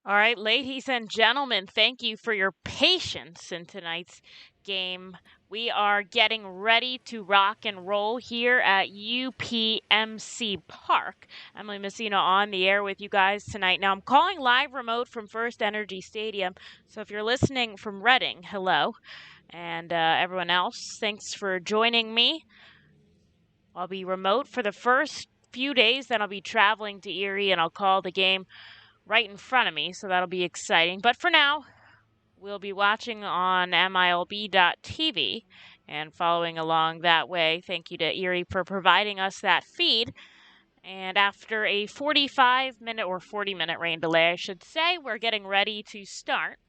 All right, ladies and gentlemen, thank you for your patience in tonight's game. We are getting ready to rock and roll here at UPMC Park. Emily Messina on the air with you guys tonight. Now, I'm calling live remote from FirstEnergy Stadium. So if you're listening from Reading, hello. And everyone else, thanks for joining me. I'll be remote for the first few days, then I'll be traveling to Erie and I'll call the game right in front of me, so that'll be exciting. But for now, we'll be watching on MILB.TV and following along that way. Thank you to Erie for providing us that feed. And after a 45-minute or 40-minute rain delay, I should say, we're getting ready to start.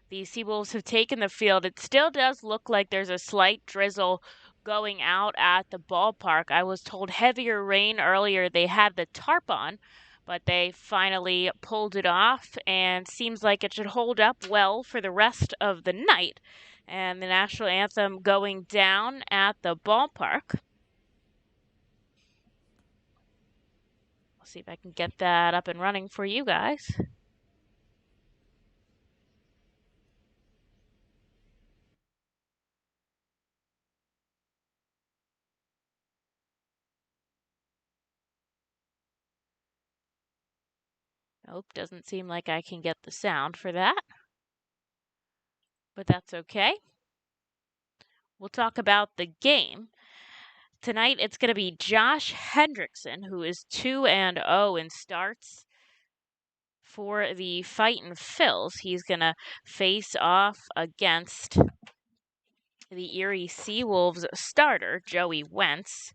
The SeaWolves have taken the field. It still does look like there's a slight drizzle going out at the ballpark. I was told heavier rain earlier. They had the tarp on, but they finally pulled it off and seems like it should hold up well for the rest of the night. And the national anthem going down at the ballpark. I'll see if I can get that up and running for you guys. Nope, doesn't seem like I can get the sound for that. But that's okay. We'll talk about the game. Tonight it's going to be Josh Hendrickson, who is 2-0 in starts for the Fightin Phils. He's going to face off against the Erie SeaWolves starter, Joey Wentz.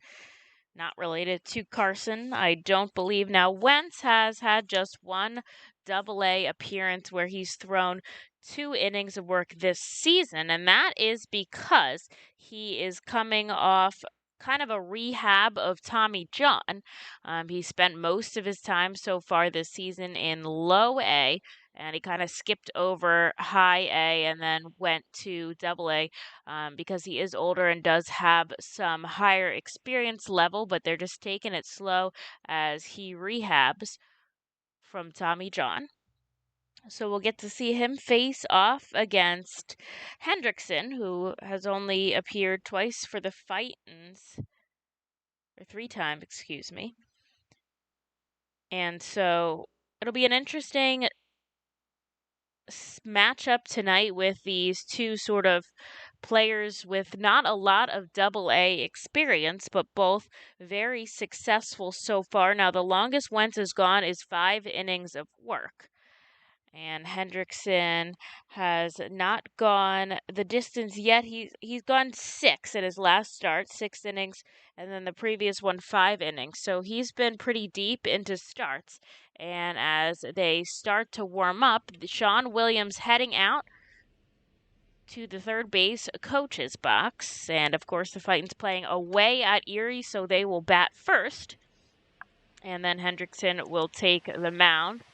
Not related to Carson, I don't believe. Now, Wentz has had just one AA appearance where he's thrown 2 innings of work this season, and that is because he is coming off kind of a rehab of Tommy John. He spent most of his time so far this season in low A, and he kind of skipped over high A and then went to double A because he is older and does have some higher experience level, but they're just taking it slow as he rehabs from Tommy John. So we'll get to see him face off against Hendrickson, who has only appeared twice for the Fightins, or 3 times, excuse me. And so it'll be an interesting matchup tonight with these two sort of players with not a lot of double A experience, but both very successful so far. Now, the longest Wentz has gone is 5 innings of work. And Hendrickson has not gone the distance yet. He's gone 6 at his last start, 6 innings, and then the previous one 5 innings. So he's been pretty deep into starts. And as they start to warm up, Sean Williams heading out to the third base coach's box. And of course, the Fightins playing away at Erie, so they will bat first. And then Hendrickson will take the mound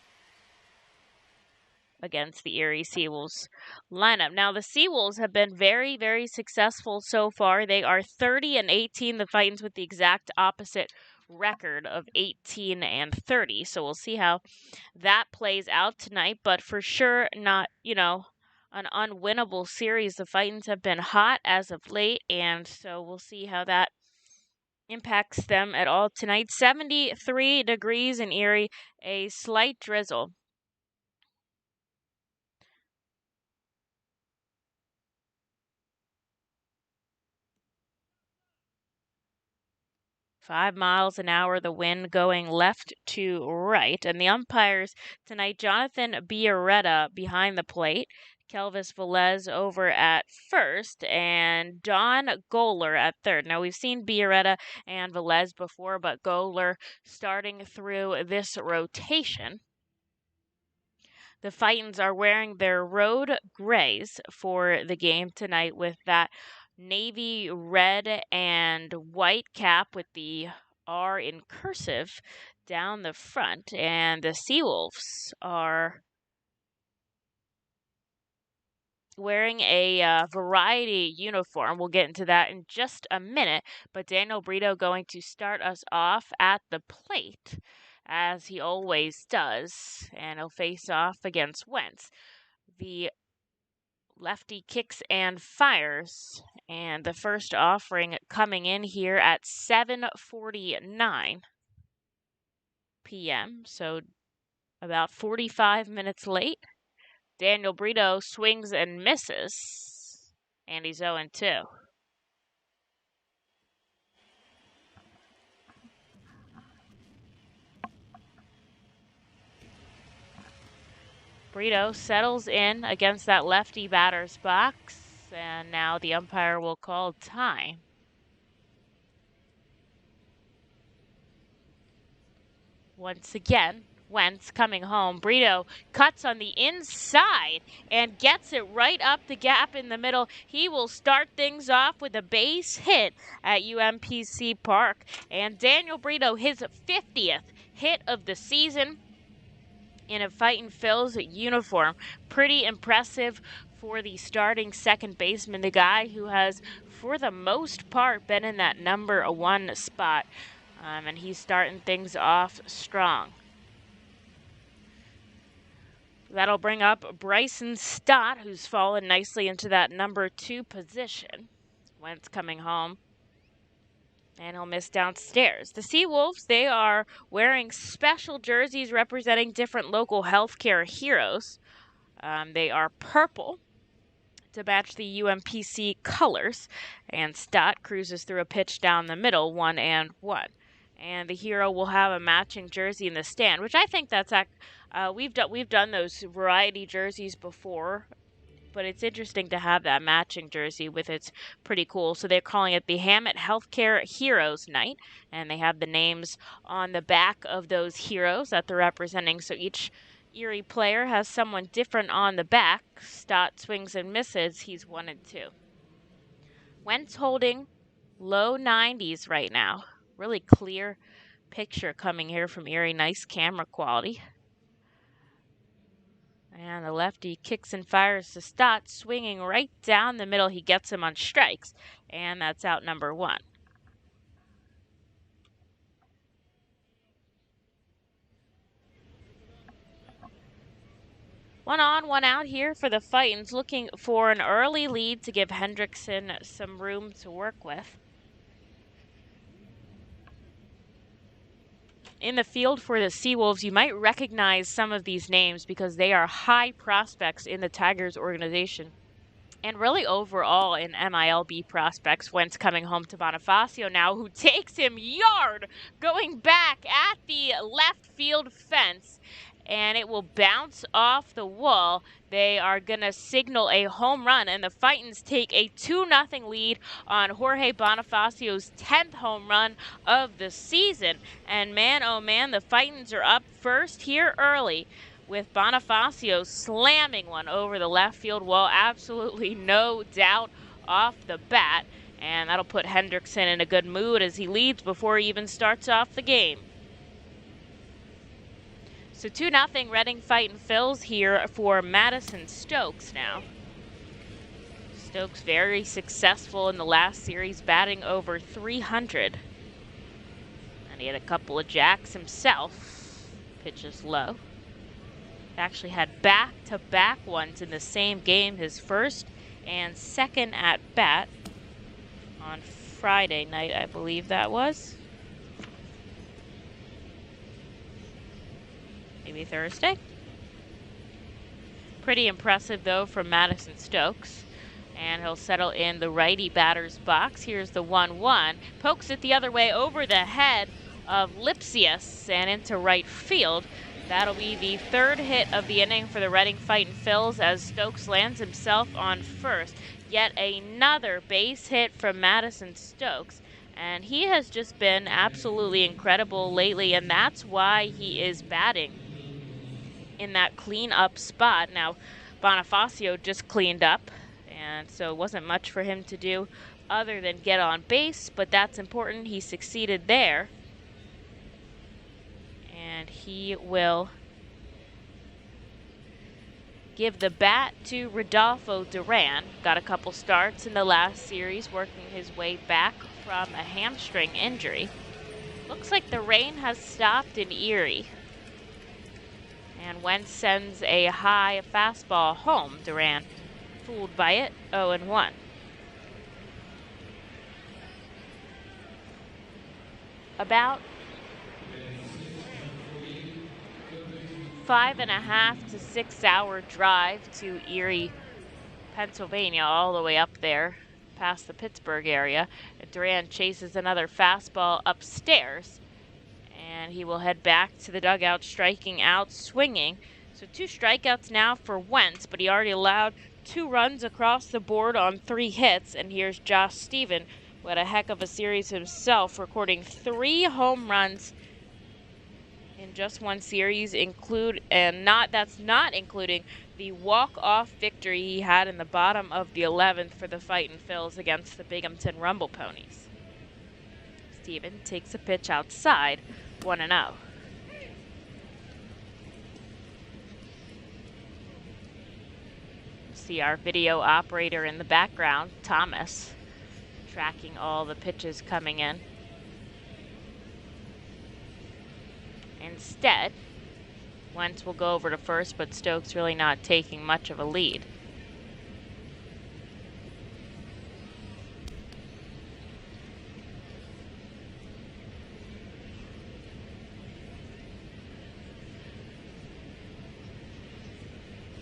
against the Erie SeaWolves lineup. Now, the SeaWolves have been very, very successful so far. They are 30-18. The Fightins with the exact opposite record of 18-30. So we'll see how that plays out tonight. But for sure, not, an unwinnable series. The Fightins have been hot as of late, and so we'll see how that impacts them at all tonight. 73 degrees in Erie, a slight drizzle. Five miles an hour, the wind going left to right. And the umpires tonight, Jonathan Biarretta behind the plate, Kelvis Velez over at first, and Don Goler at third. Now, we've seen Biarretta and Velez before, but Goler starting through this rotation. The Fightins are wearing their road grays for the game tonight with that navy red and white cap with the R in cursive down the front. And the SeaWolves are wearing a variety uniform. We'll get into that in just a minute. But Daniel Brito going to start us off at the plate as he always does, and he'll face off against Wentz. The lefty kicks and fires, and the first offering coming in here at 7:49 p.m., so about 45 minutes late. Daniel Brito swings and misses, and he's 0-2. Brito settles in against that lefty batter's box, and now the umpire will call time. Once again, Wentz coming home. Brito cuts on the inside and gets it right up the gap in the middle. He will start things off with a base hit at UMPC Park. And Daniel Brito, his 50th hit of the season in a Fightin' Phil's uniform. Pretty impressive for the starting second baseman, the guy who has, for the most part, been in that number 1 spot. And he's starting things off strong. That'll bring up Bryson Stott, who's fallen nicely into that number 2 position. Wentz coming home, and he'll miss downstairs. The SeaWolves, they are wearing special jerseys representing different local healthcare heroes. They are purple to match the UMPC colors, and Stott cruises through a pitch down the middle, 1-1. And the hero will have a matching jersey in the stand, which I think that's we've done those variety jerseys before, but it's interesting to have that matching jersey with it's pretty cool. So they're calling it the Hammett Healthcare Heroes Night, and they have the names on the back of those heroes that they're representing. So each Erie player has someone different on the back. Stott swings and misses. He's 1-2. Wentz holding low 90s right now. Really clear picture coming here from Erie. Nice camera quality. And the lefty kicks and fires to Stott, swinging right down the middle. He gets him on strikes, and that's out number 1. One on, one out here for the Fightins, looking for an early lead to give Hendrickson some room to work with. In the field for the SeaWolves, you might recognize some of these names because they are high prospects in the Tigers organization. And really overall in MILB prospects. Wentz coming home to Bonifacio now, who takes him yard, going back at the left field fence. And it will bounce off the wall. They are going to signal a home run, and the Fightins take a 2-0 lead on Jorge Bonifacio's 10th home run of the season. And man, oh man, the Fightins are up first here early, with Bonifacio slamming one over the left field wall. Absolutely no doubt off the bat. And that'll put Hendrickson in a good mood as he leads before he even starts off the game. So 2-0 Reading Fightin' Phil's here for Madison Stokes now. Stokes very successful in the last series, batting over 300. And he had a couple of jacks himself. Pitches low. Actually had back-to-back ones in the same game, his first and second at bat on Friday night, I believe that was. Maybe Thursday. Pretty impressive, though, from Madison Stokes. And he'll settle in the righty batter's box. Here's the 1-1. Pokes it the other way over the head of Lipsius and into right field. That'll be the 3rd hit of the inning for the Reading Fightin' Phils as Stokes lands himself on first. Yet another base hit from Madison Stokes. And he has just been absolutely incredible lately, and that's why he is batting in that clean-up spot. Now, Bonifacio just cleaned up, and so it wasn't much for him to do other than get on base, but that's important. He succeeded there. And he will give the bat to Rodolfo Duran. Got a couple starts in the last series, working his way back from a hamstring injury. Looks like the rain has stopped in Erie. And Wentz sends a high fastball home. Duran fooled by it, 0-1. About 5.5 to 6 hour drive to Erie, Pennsylvania, all the way up there past the Pittsburgh area. Duran chases another fastball upstairs, and he will head back to the dugout, striking out, swinging. So 2 strikeouts now for Wentz, but he already allowed 2 runs across the board on 3 hits. And here's Josh Stephen, who had a heck of a series himself, recording 3 home runs in just one series, that's not including the walk-off victory he had in the bottom of the 11th for the Fightin Phils against the Binghamton Rumble Ponies. Stephen takes a pitch outside, 1-0. See our video operator in the background, Thomas, tracking all the pitches coming in. Instead, Wentz will go over to first, but Stokes really not taking much of a lead.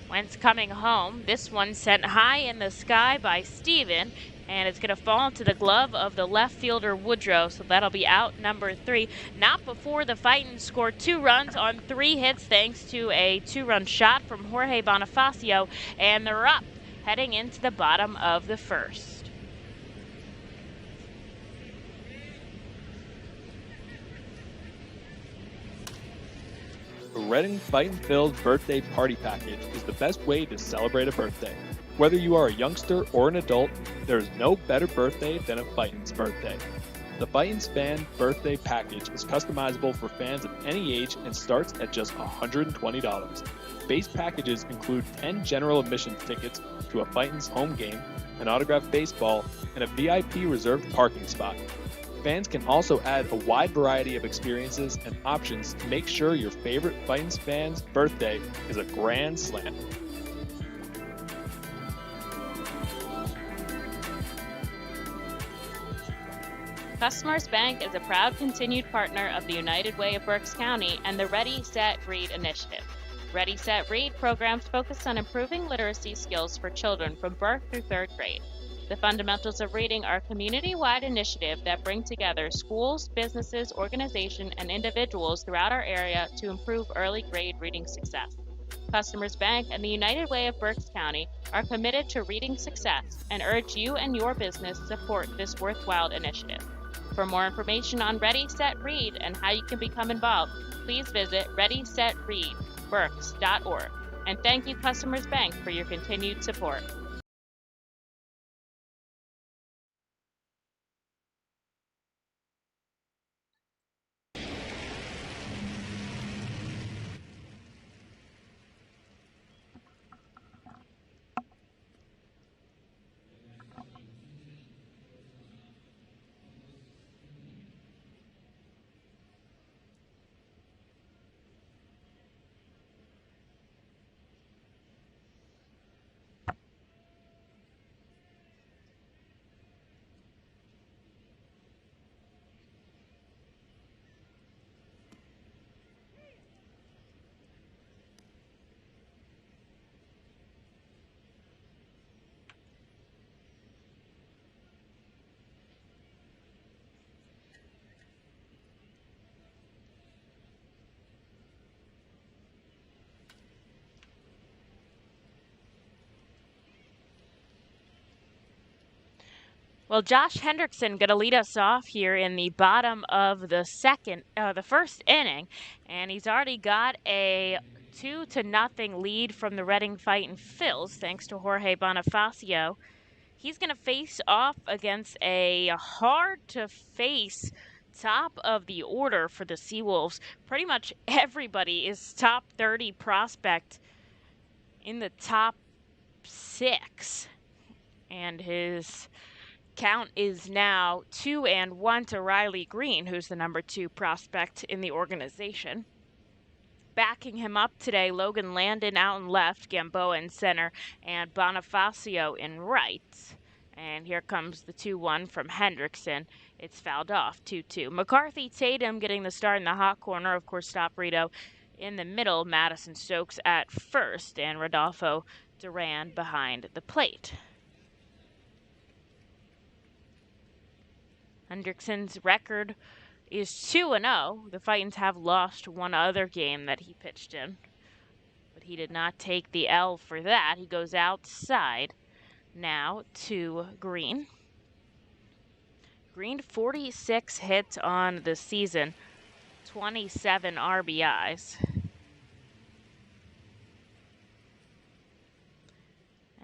Wentz coming home. This one sent high in the sky by Steven, and it's going to fall into the glove of the left fielder Woodrow, so that'll be out number 3. Not before the Fightin scored 2 runs on 3 hits thanks to a 2-run shot from Jorge Bonifacio, and they're up heading into the bottom of the first. The Reading Fightin Phils birthday party package is the best way to celebrate a birthday. Whether you are a youngster or an adult, there is no better birthday than a Fightin's birthday. The Fightin's fan birthday package is customizable for fans of any age and starts at just $120. Base packages include 10 general admissions tickets to a Fightin's home game, an autographed baseball, and a VIP reserved parking spot. Fans can also add a wide variety of experiences and options to make sure your favorite Fightin's fan's birthday is a grand slam. Customers Bank is a proud continued partner of the United Way of Berks County and the Ready, Set, Read initiative. Ready, Set, Read programs focus on improving literacy skills for children from birth through 3rd grade. The Fundamentals of Reading are a community-wide initiative that bring together schools, businesses, organizations, and individuals throughout our area to improve early grade reading success. Customers Bank and the United Way of Berks County are committed to reading success and urge you and your business to support this worthwhile initiative. For more information on Ready, Set, Read and how you can become involved, please visit readysetreadberks.org. And thank you, Customers Bank, for your continued support. Well, Josh Hendrickson going to lead us off here in the bottom of the first inning, and he's already got a 2-0 lead from the Reading Fightin Phils, thanks to Jorge Bonifacio. He's going to face off against a hard-to-face top of the order for the SeaWolves. Pretty much everybody is top 30 prospect in the top 6, and his count is now 2-1 to Riley Green, who's the number 2 prospect in the organization. Backing him up today, Logan Landon out in left, Gamboa in center, and Bonifacio in right. And here comes the 2-1 from Hendrickson. It's fouled off, 2-2. McCarthy Tatum getting the start in the hot corner. Of course, Stoprito in the middle. Madison Stokes at first, and Rodolfo Duran behind the plate. Hendrickson's record is 2-0. The Fightins have lost one other game that he pitched in, but he did not take the L for that. He goes outside now to Green. Green, 46 hits on the season, 27 RBIs.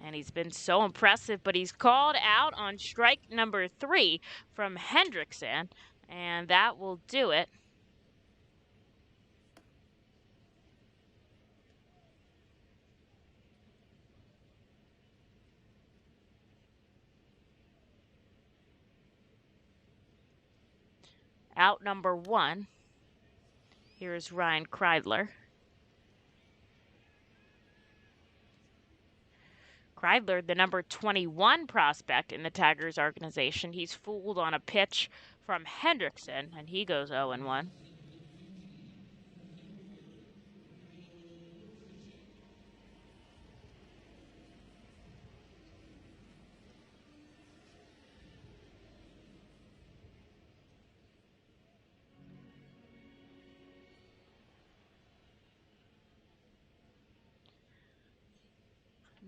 And he's been so impressive, but he's called out on strike number 3 from Hendrickson, and that will do it. Out number 1. Here is Ryan Kreidler. Kreidler, the number 21 prospect in the Tigers organization. He's fooled on a pitch from Hendrickson, and he goes 0-1.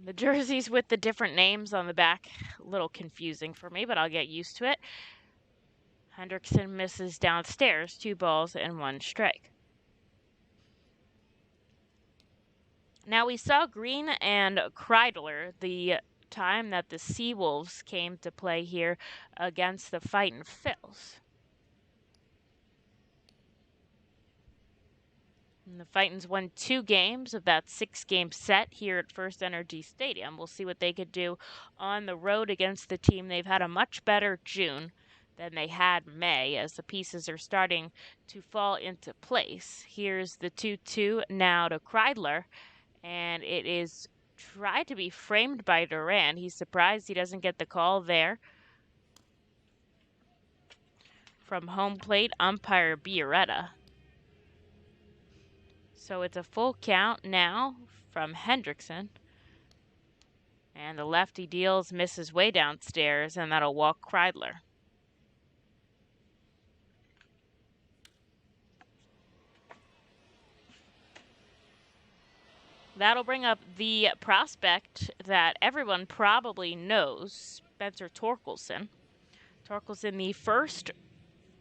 The jerseys with the different names on the back, a little confusing for me, but I'll get used to it. Hendrickson misses downstairs, 2 balls and 1 strike. Now we saw Green and Kreidler the time that the SeaWolves came to play here against the Fightin' Phils. And the Fightins won 2 games of that 6-game set here at FirstEnergy Stadium. We'll see what they could do on the road against the team. They've had a much better June than they had May, as the pieces are starting to fall into place. Here's the 2-2 now to Kreidler, and it is tried to be framed by Duran. He's surprised he doesn't get the call there. From home plate umpire Biarretta. So it's a full count now from Hendrickson. And the lefty deals, misses way downstairs, and that'll walk Kreidler. That'll bring up the prospect that everyone probably knows, Spencer Torkelson. Torkelson, the first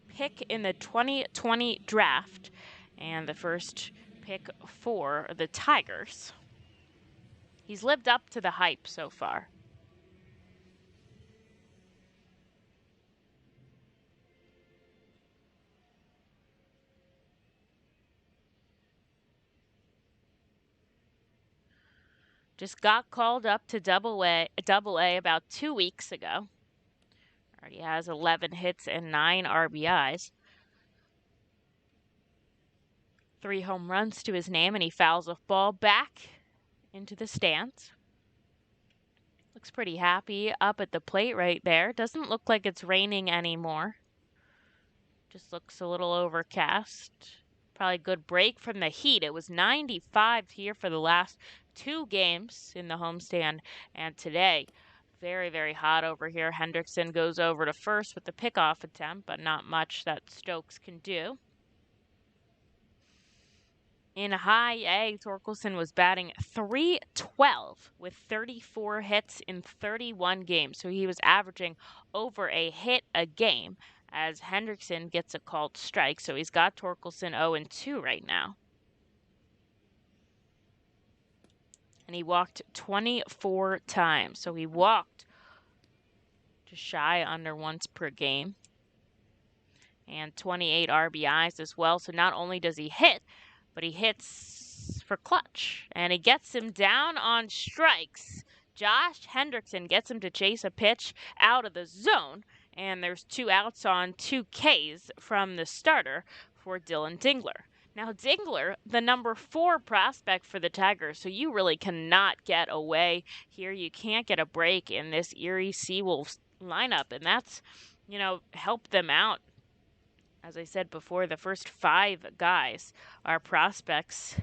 pick in the 2020 draft, and the first pick for the Tigers. He's lived up to the hype so far. Just got called up to double A about 2 weeks ago. Already has 11 hits and 9 RBIs. 3 home runs to his name, and he fouls a ball back into the stands. Looks pretty happy up at the plate right there. Doesn't look like it's raining anymore. Just looks a little overcast. Probably a good break from the heat. It was 95 here for the last 2 games in the homestand, and today, very, very hot over here. Hendrickson goes over to first with the pickoff attempt, but not much that Stokes can do. In high A, Torkelson was batting .312 with 34 hits in 31 games. So he was averaging over a hit a game as Hendrickson gets a called strike. So he's got Torkelson 0-2 right now. And he walked 24 times. So he walked just shy under once per game. And 28 RBIs as well. So not only does he hit, but he hits for clutch, and he gets him down on strikes Josh Hendrickson gets him to chase a pitch out of the zone, and there's 2 outs on 2 Ks from the starter for Dylan Dingler. Now, Dingler, the number 4 prospect for the Tigers, so you really cannot get away here. You can't get a break in this Erie SeaWolves lineup, and that's, helped them out. As I said before, the first 5 guys are prospects.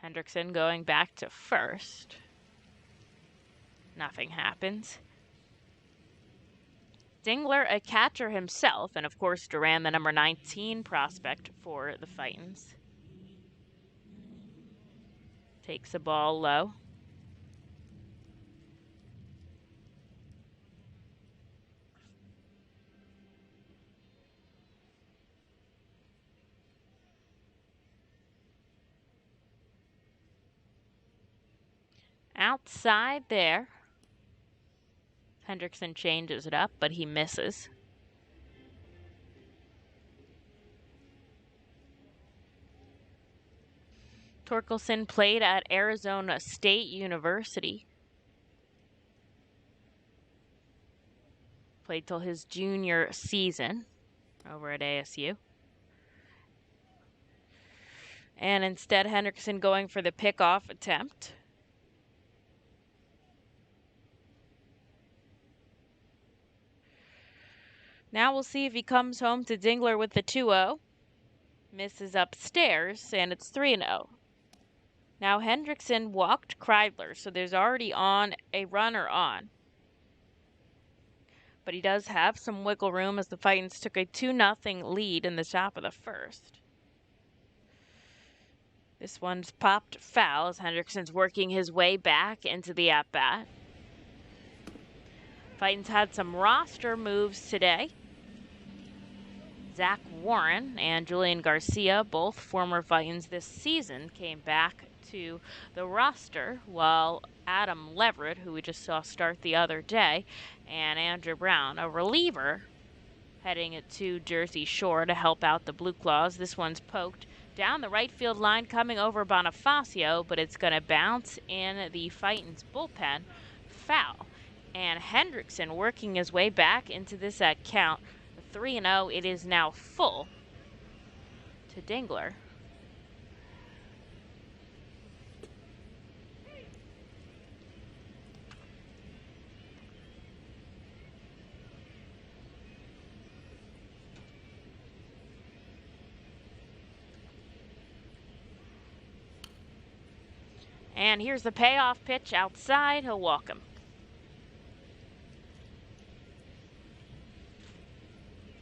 Hendrickson going back to first. Nothing happens. Dingler, a catcher himself, and of course Duran, the number 19 prospect for the Fightins. Takes the ball low. Outside there. Hendrickson changes it up, but he misses. Torkelson played at Arizona State University. Played till his junior season over at ASU. And instead, Hendrickson going for the pickoff attempt. Now we'll see if he comes home to Dingler with the 2-0. Misses upstairs, and it's 3-0. Now Hendrickson walked Kreidler, so there's already a runner on. But he does have some wiggle room as the Fightins took a 2-0 lead in the top of the first. This one's popped foul as Hendrickson's working his way back into the at-bat. Fightins had some roster moves today. Zach Warren and Julian Garcia, both former Fightins this season, came back to the roster, while Adam Leverett, who we just saw start the other day, and Andrew Brown, a reliever, heading to Jersey Shore to help out the Blue Claws. This one's poked down the right field line coming over Bonifacio, but it's going to bounce in the Fightins bullpen. Foul. And Hendrickson working his way back into this at count. 3-0, it is now full to Dingler. And here's the payoff pitch outside. He'll walk him.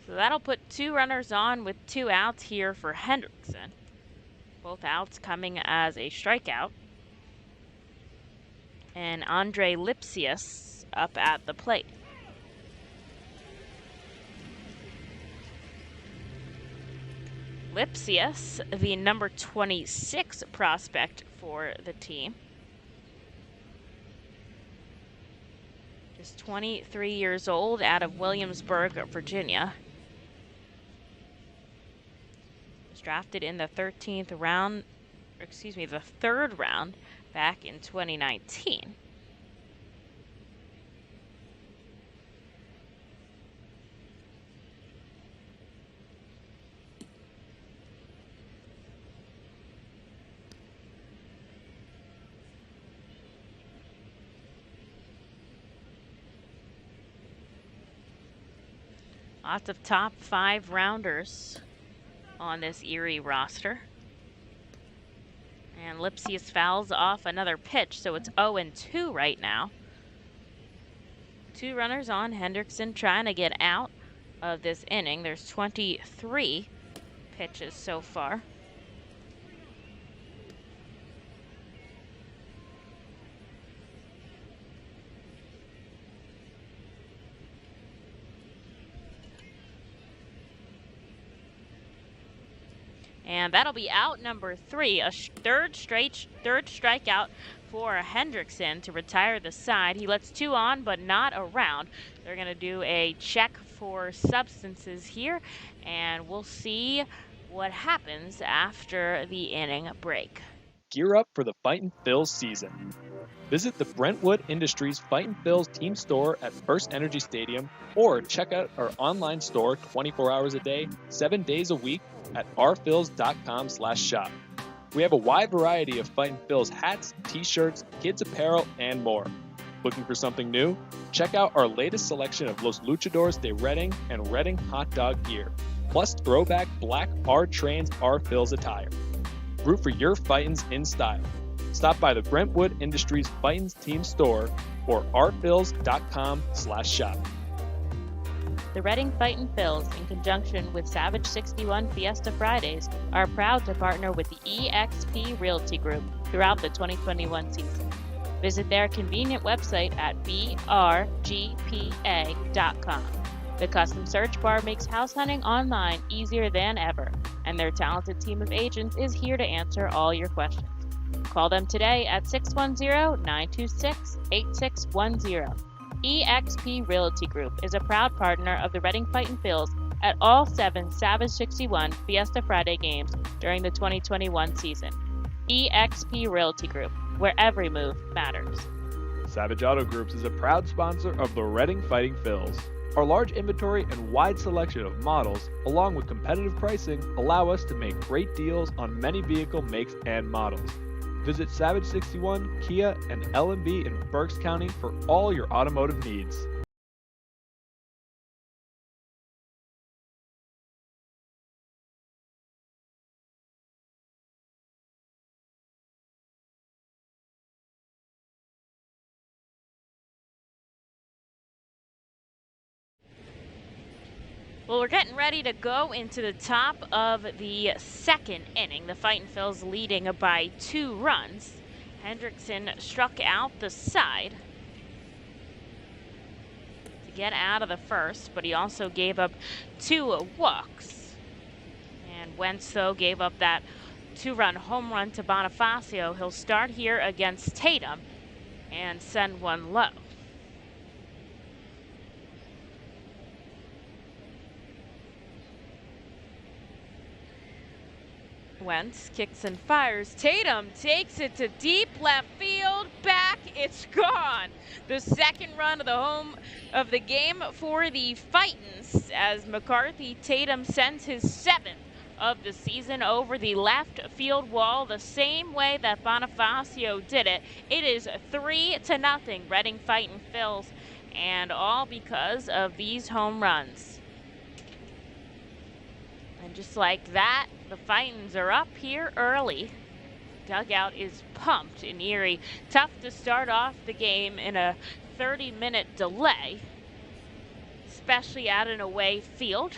So that'll put 2 runners on with 2 outs here for Hendrickson. Both outs coming as a strikeout. And Andre Lipsius up at the plate. Lipsius, the number 26 prospect for the team. Just 23 years old, out of Williamsburg, Virginia. Was drafted in the 13th round, the 3rd round back in 2019. Lots of top 5 rounders on this Erie roster. And Lipsius fouls off another pitch, so it's 0-2 right now. 2 runners on. Hendrickson trying to get out of this inning. There's 23 pitches so far. And that'll be out number 3, a third strikeout for Hendrickson to retire the side. He lets 2 on, but not around. They're going to do a check for substances here, and we'll see what happens after the inning break. Gear up for the Fightin' Phils season. Visit the Brentwood Industries Fightin' Phil's team store at FirstEnergy Stadium or check out our online store 24 hours a day, 7 days a week at rphils.com/shop. We have a wide variety of Fightin' Phil's hats, t-shirts, kids apparel, and more. Looking for something new? Check out our latest selection of Los Luchadores de Reading and Reading hot dog gear, plus throwback black R-Trains R-Phils attire. Root for your Fightins in style. Stop by the Brentwood Industries Fightins team store or rphils.com/shop. The Reading Fightin' Phils, in conjunction with Savage 61 Fiesta Fridays, are proud to partner with the eXp Realty Group throughout the 2021 season. Visit their convenient website at brgpa.com. The custom search bar makes house hunting online easier than ever, and their talented team of agents is here to answer all your questions. Call them today at 610-926-8610. eXp Realty Group is a proud partner of the Reading Fightin' Phils at all 7 Savage 61 Fiesta Friday games during the 2021 season. eXp Realty Group, where every move matters. Savage Auto Groups is a proud sponsor of the Reading Fightin' Phils. Our large inventory and wide selection of models, along with competitive pricing, allow us to make great deals on many vehicle makes and models. Visit Savage 61, Kia, and L&B in Berks County for all your automotive needs. Well, we're getting ready to go into the top of the second inning. The Fightin' Phils leading by 2 runs. Hendrickson struck out the side to get out of the first, but he also gave up 2 walks. And Wentz, though, gave up that 2-run home run to Bonifacio. He'll start here against Tatum and send one low. Wentz kicks and fires. Tatum takes it to deep left field. Back, it's gone. The second run of the home of the game for the Fightins as McCarthy Tatum sends his 7th of the season over the left field wall the same way that Bonifacio did it. It is 3-0 Reading Fightin' Phils, and all because of these home runs. And just like that, the Fightins are up here early. Dugout is pumped in Erie. Tough to start off the game in a 30-minute delay, especially at an away field.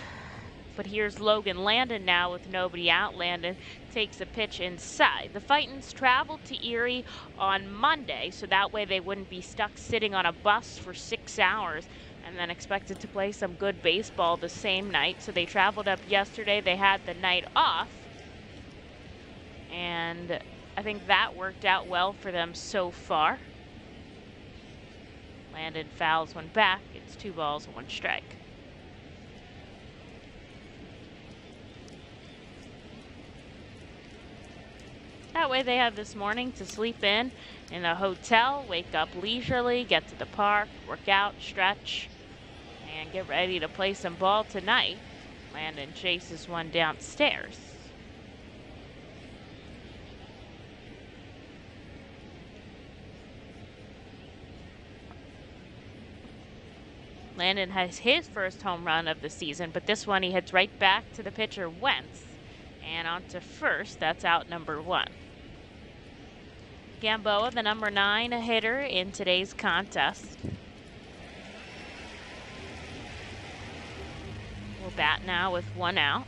But here's Logan Landon now with nobody out. Landon takes a pitch inside. The Fightins traveled to Erie on Monday, so that way they wouldn't be stuck sitting on a bus for 6 hours and then expected to play some good baseball the same night. So they traveled up yesterday. They had the night off, and I think that worked out well for them so far. Landon fouls one back. It's 2 balls, 1 strike. That way they have this morning to sleep in a hotel, wake up leisurely, get to the park, work out, stretch, and get ready to play some ball tonight. Landon chases one downstairs. Landon has his first home run of the season, but this one he heads right back to the pitcher Wentz. And on to first, that's out number 1. Gamboa, the number 9 hitter in today's contest, will bat now with 1 out.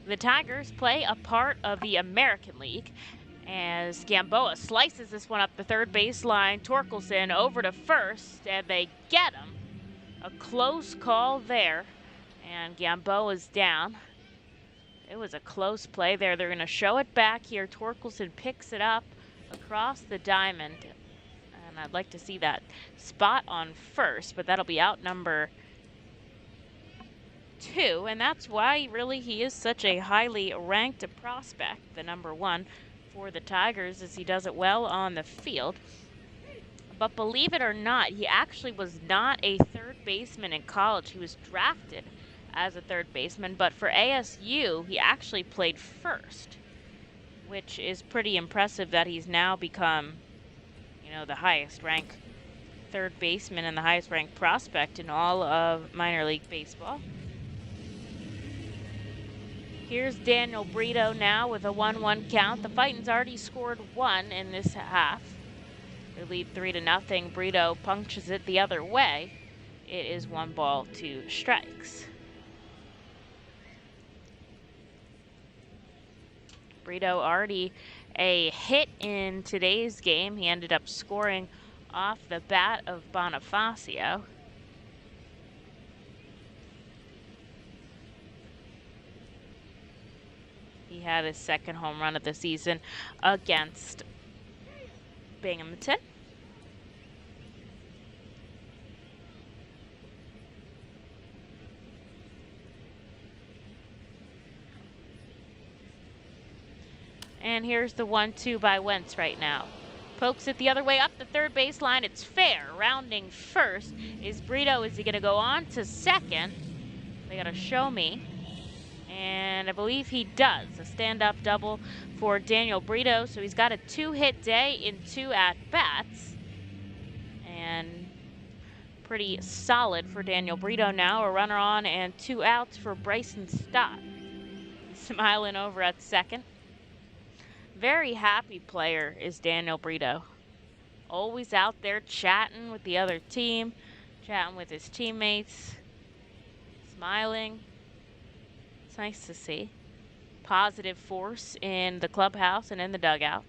The Tigers play a part of the American League as Gamboa slices this one up the third baseline. Torkelson over to first, and they get him. A close call there, and Gamboa's down. It was a close play there. They're going to show it back here. Torkelson picks it up across the diamond, and I'd like to see that spot on first, but that'll be out number 2, and that's why really he is such a highly ranked prospect, the number 1 for the Tigers, as he does it well on the field. But believe it or not, he actually was not a third baseman in college. He was drafted as a third baseman, but for ASU, he actually played first, which is pretty impressive that he's now become, the highest ranked third baseman and the highest ranked prospect in all of minor league baseball. Here's Daniel Brito now with a 1-1 count. The Fightins already scored 1 in this half. They lead 3-0. Brito punctures it the other way. It is 1 ball, 2 strikes. Brito already a hit in today's game. He ended up scoring off the bat of Bonifacio. He had his second home run of the season against Binghamton. And here's the 1-2 by Wentz right now. Pokes it the other way up the third baseline. It's fair. Rounding first is Brito. Is he going to go on to second? They got to show me. And I believe he does. A stand-up double for Daniel Brito. So he's got a 2-hit day in 2 at-bats. And pretty solid for Daniel Brito now. A runner on and 2 outs for Bryson Stott. Smiling over at second. Very happy player is Daniel Brito. Always out there chatting with the other team, chatting with his teammates, smiling. It's nice to see. Positive force in the clubhouse and in the dugout.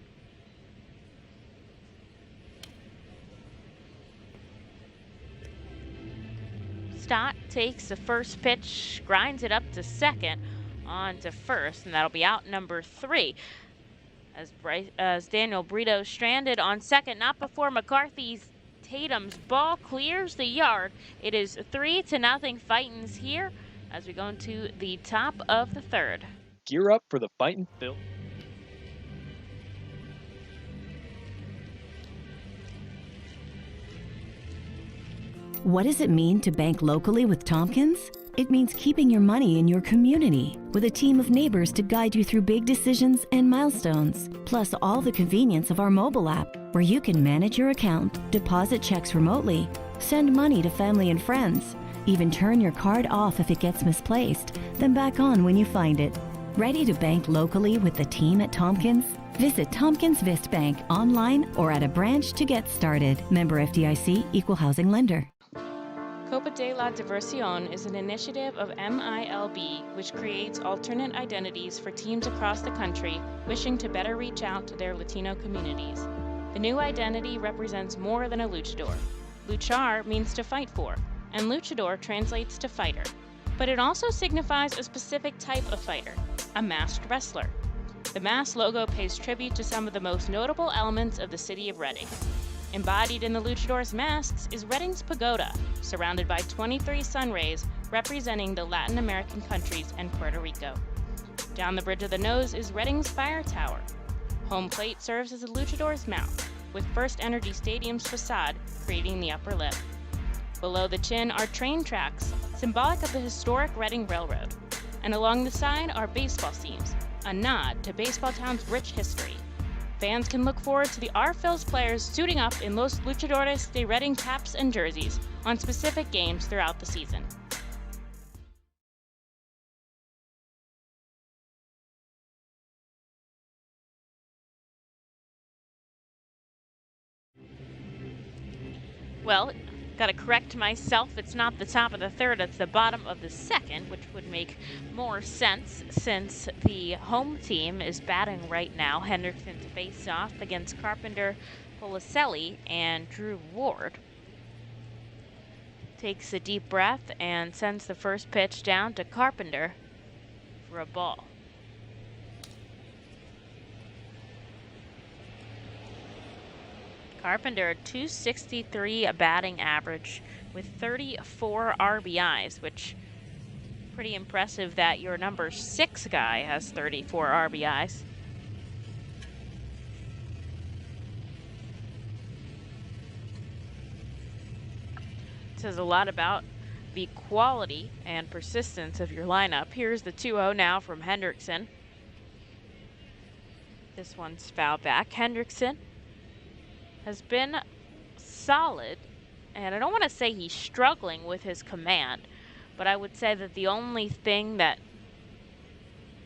Stott takes the first pitch, grinds it up to second, on to first, and that'll be out number 3. As Daniel Brito stranded on second, not before McCarthy's Tatum's ball clears the yard. It is 3-0 Fightins here as we go into the top of the third. Gear up for the Fightin' Phil. What does it mean to bank locally with Tompkins? It means keeping your money in your community with a team of neighbors to guide you through big decisions and milestones, plus all the convenience of our mobile app where you can manage your account, deposit checks remotely, send money to family and friends, even turn your card off if it gets misplaced, then back on when you find it. Ready to bank locally with the team at Tompkins? Visit Tompkins Vist Bank online or at a branch to get started. Member FDIC, Equal Housing Lender. Copa de la Diversión is an initiative of MILB which creates alternate identities for teams across the country wishing to better reach out to their Latino communities. The new identity represents more than a luchador. Luchar means to fight for, and luchador translates to fighter. But it also signifies a specific type of fighter, a masked wrestler. The mask logo pays tribute to some of the most notable elements of the city of Reading. Embodied in the luchador's masks is Reading's pagoda, surrounded by 23 sun rays representing the Latin American countries and Puerto Rico. Down the bridge of the nose is Reading's fire tower. Home plate serves as a luchador's mouth, with FirstEnergy Stadium's facade creating the upper lip. Below the chin are train tracks, symbolic of the historic Reading Railroad. And along the side are baseball seams, a nod to Baseball Town's rich history. Fans can look forward to the R-Phil's players suiting up in Los Luchadores de Reading caps and jerseys on specific games throughout the season. Well, gotta correct myself. It's not the top of the third, it's the bottom of the second, which would make more sense since the home team is batting right now. Hendrickson to face off against Carpenter, Policelli, and Drew Ward. Takes a deep breath and sends the first pitch down to Carpenter for a ball. Carpenter, a .263 batting average with 34 RBIs, which Pretty impressive that your number 6 guy has 34 RBIs. It says a lot about the quality and persistence of your lineup. Here's the 2-0 now from Hendrickson. This one's foul back. Hendrickson has been solid, and I don't want to say he's struggling with his command, but I would say that the only thing that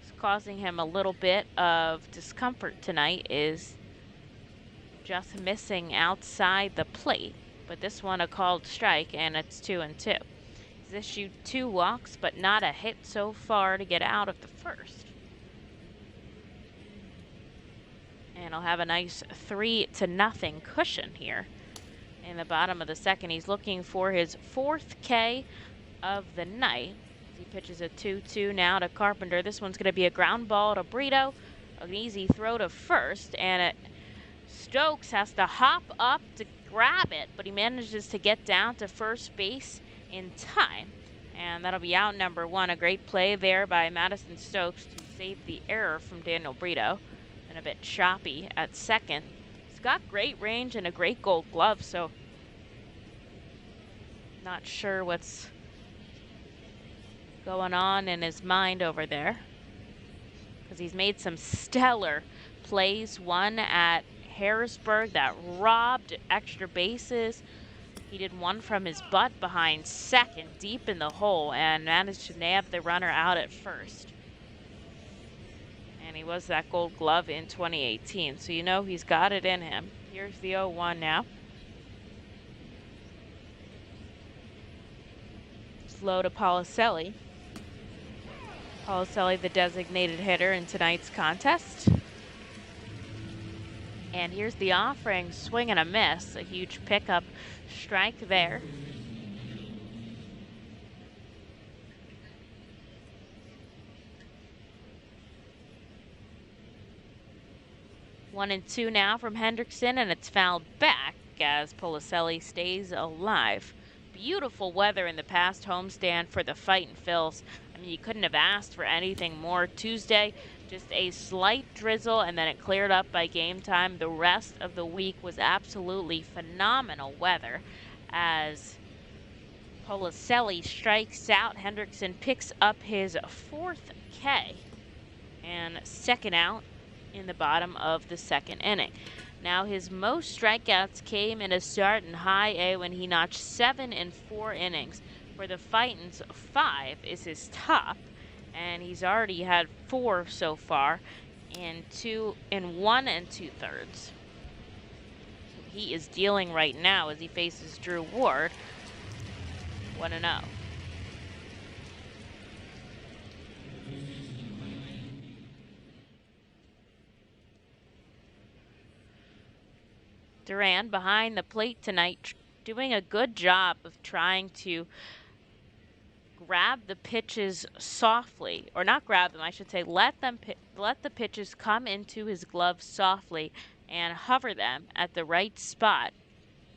is causing him a little bit of discomfort tonight is just missing outside the plate. But this one a called strike, and it's 2-2. He's issued 2 walks, but not a hit so far to get out of the first. And he'll have a nice 3-0 cushion here in the bottom of the second. He's looking for his 4th K of the night. He pitches a 2-2 now to Carpenter. This one's going to be a ground ball to Brito. An easy throw to first, and Stokes has to hop up to grab it, but he manages to get down to first base in time. And that'll be out number 1. A great play there by Madison Stokes to save the error from Daniel Brito. And a bit choppy at second. He's got great range and a great Gold Glove, so not sure what's going on in his mind over there, because he's made some stellar plays. One at Harrisburg that robbed extra bases. He did one from his butt behind second, deep in the hole, and managed to nab the runner out at first. And he was that Gold Glove in 2018, so you know he's got it in him. Here's the 0-1 now. Slow to Policelli. Policelli, the designated hitter in tonight's contest. And here's the offering, swing and a miss. A huge pickup strike there. One and 2 now from Hendrickson, and it's fouled back as Policelli stays alive. Beautiful weather in the past homestand for the Fightin' Phils. I mean, you couldn't have asked for anything more. Tuesday, just a slight drizzle, and then it cleared up by game time. The rest of the week was absolutely phenomenal weather as Policelli strikes out. Hendrickson picks up his 4th K and second out in the bottom of the second inning. Now, his most strikeouts came in a start in high A when he notched 7 in 4 innings. For the Fightins, 5 is his top, and he's already had 4 so far in 1 2/3. So he is dealing right now as he faces Drew Ward, 1-0. Duran behind the plate tonight, doing a good job of trying to grab the pitches softly, or not grab them, I should say, let the pitches come into his glove softly and hover them at the right spot,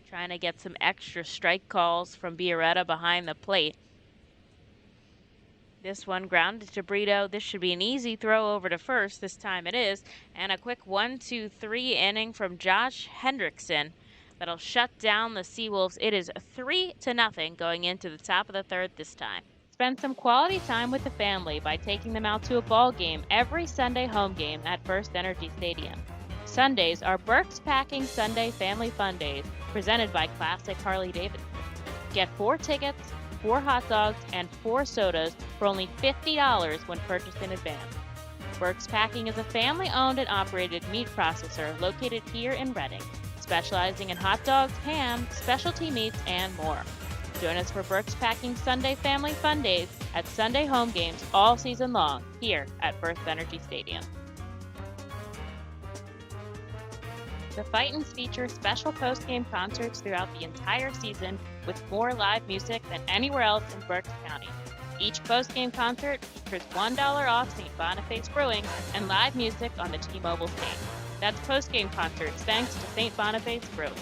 trying to get some extra strike calls from Biarretta behind the plate. This one grounded to Brito. This should be an easy throw over to first. This time it is. And a quick 1-2-3 inning from Josh Hendrickson that'll shut down the SeaWolves. It is 3-0 going into the top of the third this time. Spend some quality time with the family by taking them out to a ball game every Sunday home game at FirstEnergy Stadium. Sundays are Burke's Packing Sunday Family Fun Days, presented by Classic Harley-Davidson. Get 4 tickets, 4 hot dogs, and 4 sodas for only $50 when purchased in advance. Burke's Packing is a family-owned and operated meat processor located here in Reading, specializing in hot dogs, ham, specialty meats, and more. Join us for Burke's Packing Sunday Family Fun Days at Sunday home games all season long here at FirstEnergy Stadium. The Fightins feature special post-game concerts throughout the entire season with more live music than anywhere else in Berks County. Each post-game concert features $1 off St. Boniface Brewing and live music on the T-Mobile stage. That's post-game concerts thanks to St. Boniface Brewing.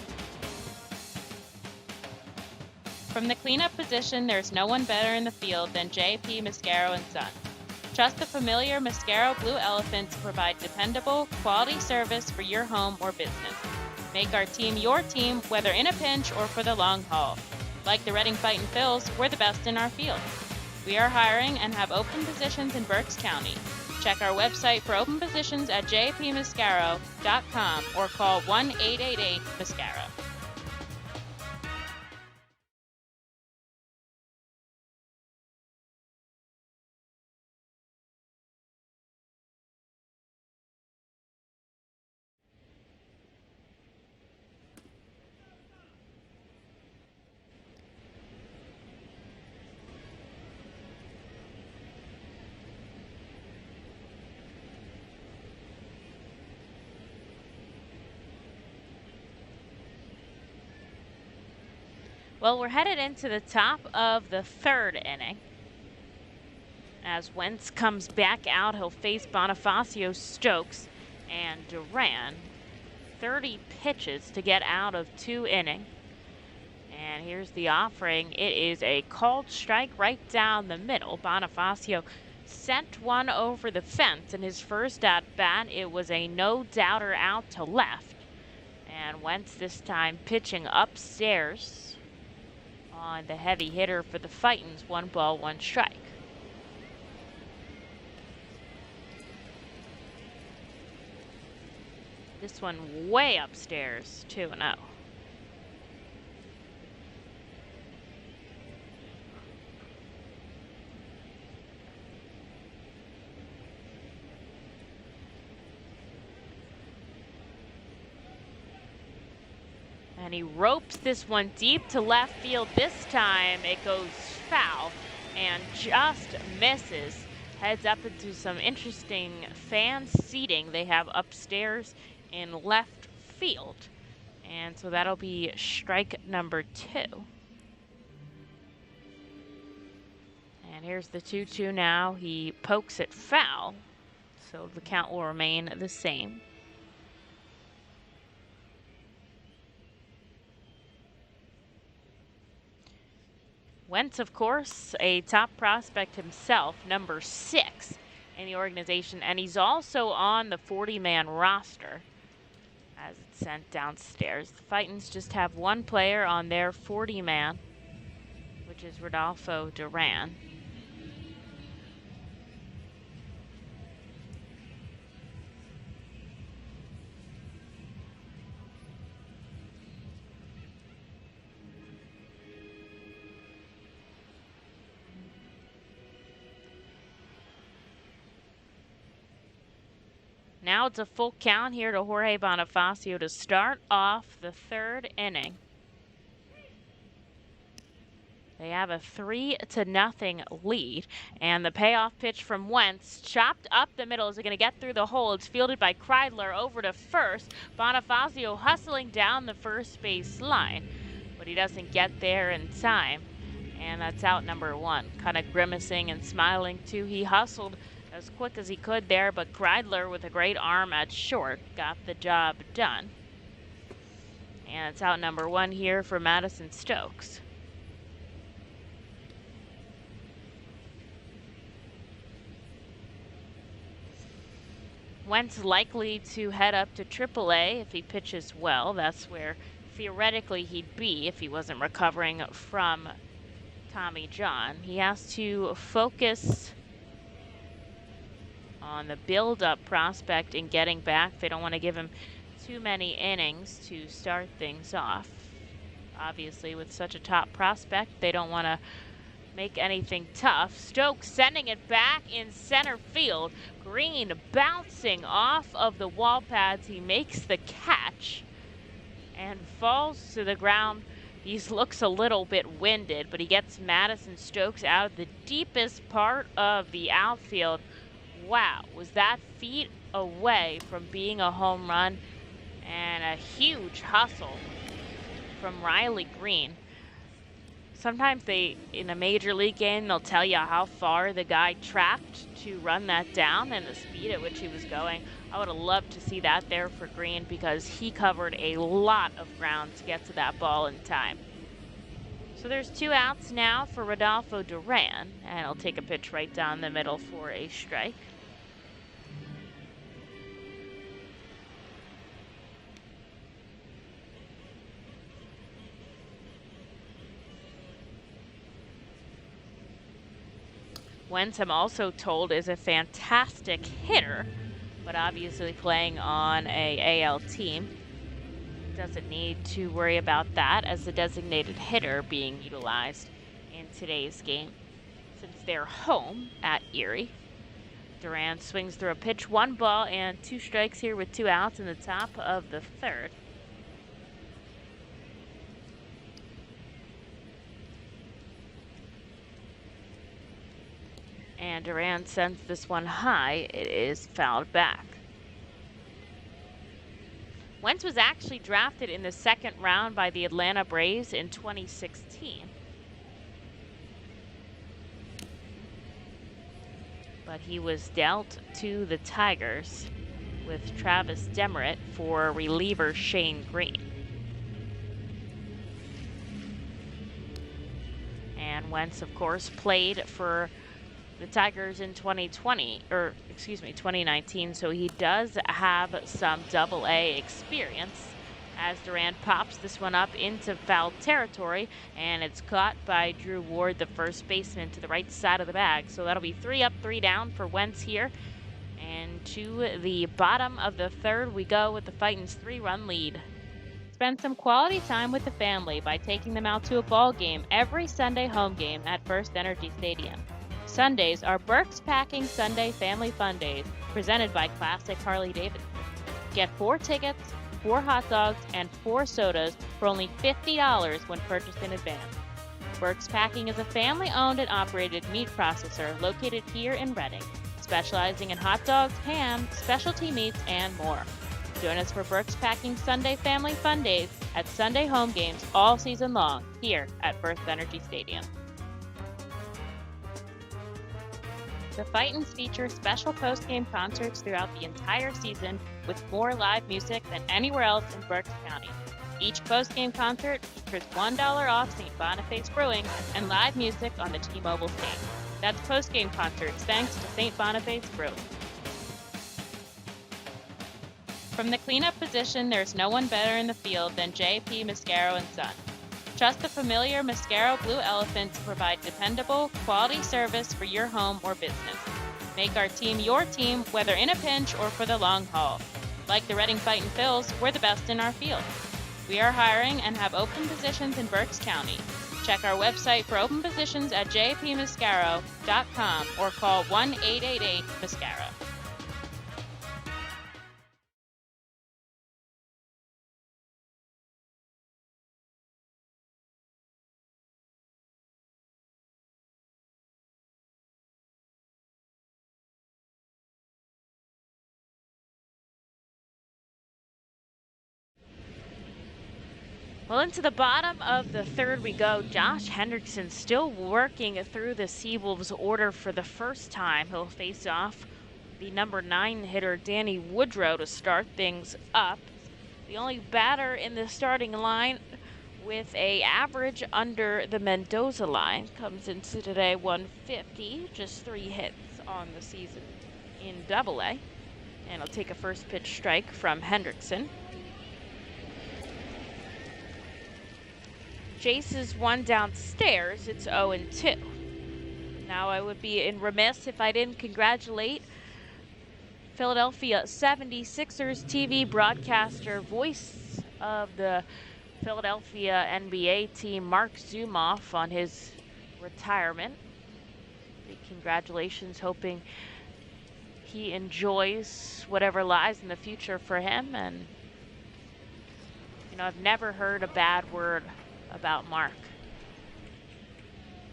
From the cleanup position, there's no one better in the field than J.P. Mascaro & Son. Trust the familiar Mascaro Blue Elephant to provide dependable, quality service for your home or business. Make our team your team, whether in a pinch or for the long haul. Like the Reading Fightin' Phils, we're the best in our field. We are hiring and have open positions in Berks County. Check our website for open positions at jpmascaro.com or call 1-888-MASCARO. Well, we're headed into the top of the third inning. As Wentz comes back out, he'll face Bonifacio, Stokes, and Duran. 30 pitches to get out of 2 innings. And here's the offering. It is a called strike right down the middle. Bonifacio sent one over the fence in his first at-bat. It was a no-doubter out to left. And Wentz this time pitching upstairs on the heavy hitter for the Fightins. 1 ball, 1 strike. This one way upstairs, 2-0. And he ropes this one deep to left field. This time it goes foul and just misses. Heads up into some interesting fan seating they have upstairs in left field. And so that'll be strike number 2. And here's the 2-2 now. He pokes it foul, so the count will remain the same. Wentz, of course, a top prospect himself, number 6 in the organization, and he's also on the 40-man roster as it's sent downstairs. The Fightins just have 1 player on their 40-man, which is Rodolfo Duran. Now it's a full count here to Jorge Bonifacio to start off the third inning. They have a 3-0 lead, and the payoff pitch from Wentz, chopped up the middle. Is it going to get through the hole? It's fielded by Kreidler over to first. Bonifacio hustling down the first base line, but he doesn't get there in time, and that's out number 1. Kind of grimacing and smiling too. He hustled as quick as he could there, but Kreidler with a great arm at short got the job done. And it's out number 1 here for Madison Stokes. Wentz likely to head up to AAA if he pitches well. That's where theoretically he'd be if he wasn't recovering from Tommy John. He has to focus on the build-up prospect in getting back. They don't want to give him too many innings to start things off. Obviously, with such a top prospect, they don't want to make anything tough. Stokes sending it back in center field. Green bouncing off of the wall pads. He makes the catch and falls to the ground. He looks a little bit winded, but he gets Madison Stokes out of the deepest part of the outfield. Wow, was that feet away from being a home run, and a huge hustle from Riley Green. Sometimes in a major league game, they'll tell you how far the guy tracked to run that down and the speed at which he was going. I would have loved to see that there for Green because he covered a lot of ground to get to that ball in time. So there's 2 outs now for Rodolfo Duran, and he'll take a pitch right down the middle for a strike. Wentz, I'm also told, is a fantastic hitter, but obviously playing on a AL team doesn't need to worry about that as the designated hitter being utilized in today's game since they're home at Erie. Duran swings through a pitch, 1 ball and 2 strikes here with 2 outs in the top of the third. And Duran sends this one high. It is fouled back. Wentz was actually drafted in the 2nd round by the Atlanta Braves in 2016. But he was dealt to the Tigers with Travis Demeritte for reliever Shane Green. And Wentz, of course, played for the Tigers in 2019, so he does have some Double-A experience as Duran pops this one up into foul territory, and it's caught by Drew Ward, the first baseman, to the right side of the bag. So that'll be 3 up, 3 down for Wentz here. And to the bottom of the third we go with the Fightin's 3-run lead. Spend some quality time with the family by taking them out to a ball game every Sunday home game at FirstEnergy Stadium. Sundays are Burke's Packing Sunday Family Fun Days, presented by Classic Harley-Davidson. Get 4 tickets, 4 hot dogs, and 4 sodas for only $50 when purchased in advance. Burke's Packing is a family-owned and operated meat processor located here in Reading, specializing in hot dogs, ham, specialty meats, and more. Join us for Burke's Packing Sunday Family Fun Days at Sunday home games all season long here at FirstEnergy Stadium. The Fightins feature special post-game concerts throughout the entire season with more live music than anywhere else in Berks County. Each post-game concert features $1 off St. Boniface Brewing and live music on the T-Mobile stage. That's post-game concerts thanks to St. Boniface Brewing. From the cleanup position, there's no one better in the field than J.P. Mascaro & Son. Trust the familiar Mascaro Blue Elephant to provide dependable, quality service for your home or business. Make our team your team, whether in a pinch or for the long haul. Like the Reading Fightin' Phils, we're the best in our field. We are hiring and have open positions in Berks County. Check our website for open positions at jpmascaro.com or call 1-888-MASCARO. Well, into the bottom of the third we go. Josh Hendrickson still working through the SeaWolves order for the first time. He'll face off the number 9 hitter Danny Woodrow to start things up. The only batter in the starting line with a average under the Mendoza line comes into today 150, just 3 hits on the season in Double-A. And he'll take a first pitch strike from Hendrickson. Jace's one downstairs. It's 0-2. Now I would be remiss if I didn't congratulate Philadelphia 76ers TV broadcaster, voice of the Philadelphia NBA team, Mark Zumoff, on his retirement. Big congratulations, hoping he enjoys whatever lies in the future for him. And, you know, I've never heard a bad word about Mark.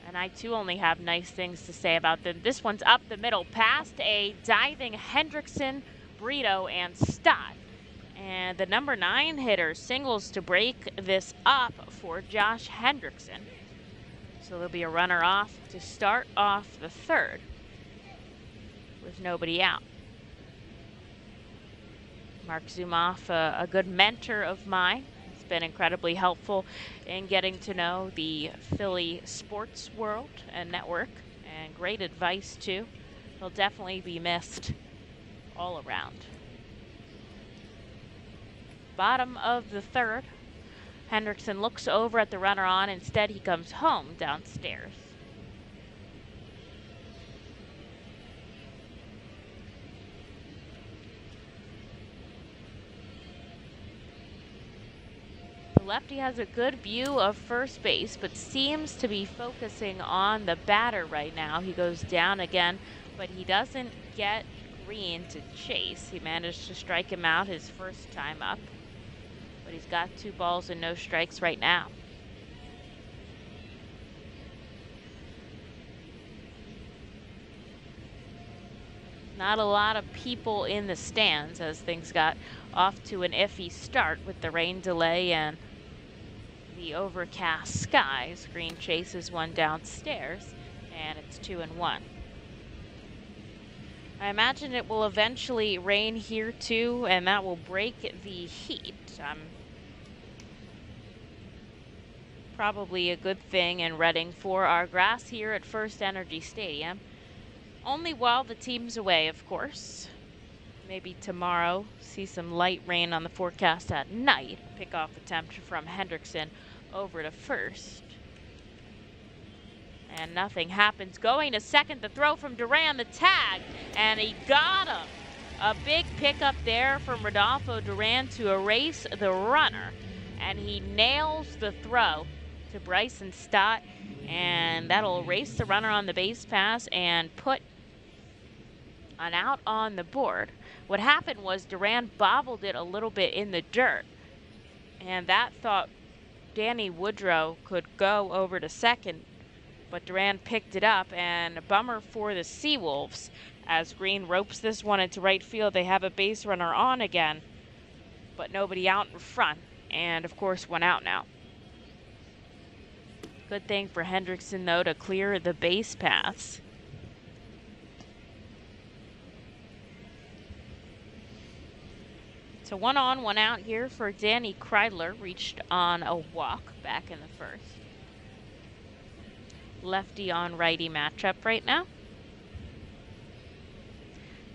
And I too only have nice things to say about them. This one's up the middle, past a diving Hendrickson, Brito, and Stott. And the number 9 hitter singles to break this up for Josh Hendrickson. So there'll be a runner off to start off the third with nobody out. Mark Zumoff, a good mentor of mine, He's been incredibly helpful in getting to know the Philly sports world and network, and great advice too. He'll definitely be missed all around. Bottom of the third, Hendrickson looks over at the runner on. Instead, he comes home downstairs. The lefty has a good view of first base, but seems to be focusing on the batter right now. He goes down again, but he doesn't get Green to chase. He managed to strike him out his first time up, but he's got 2 balls and no strikes right now. Not a lot of people in the stands as things got off to an iffy start with the rain delay and the overcast skies. Green chases one downstairs, and it's 2-1. I imagine it will eventually rain here too, and that will break the heat. Probably a good thing in Reading for our grass here at FirstEnergy Stadium. Only while the team's away, of course. Maybe tomorrow, see some light rain on the forecast at night. Pick off the temperature from Hendrickson over to first. And nothing happens. Going to second, the throw from Duran, the tag, and he got him. A big pickup there from Rodolfo Duran to erase the runner. And he nails the throw to Bryson Stott, and that'll erase the runner on the base pass and put an out on the board. What happened was Duran bobbled it a little bit in the dirt, and that thought Danny Woodrow could go over to second, but Duran picked it up, and a bummer for the SeaWolves as Green ropes this one into right field. They have a base runner on again, but nobody out in front, and of course 1 out now. Good thing for Hendrickson though to clear the base paths. So 1 on, 1 out here for Danny Kreidler. Reached on a walk back in the first. Lefty on righty matchup right now. I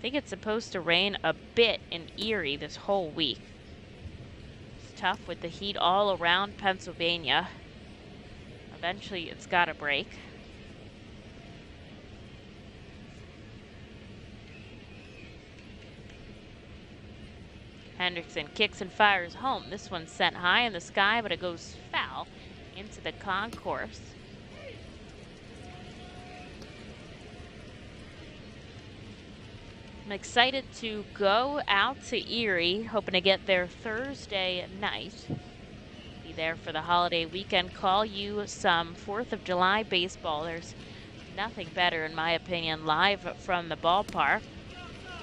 think it's supposed to rain a bit in Erie this whole week. It's tough with the heat all around Pennsylvania. Eventually it's got to break. Hendrickson kicks and fires home. This one's sent high in the sky, but it goes foul into the concourse. I'm excited to go out to Erie, hoping to get there Thursday night. Be there for the holiday weekend. Call you some 4th of July baseball. There's nothing better, in my opinion, live from the ballpark.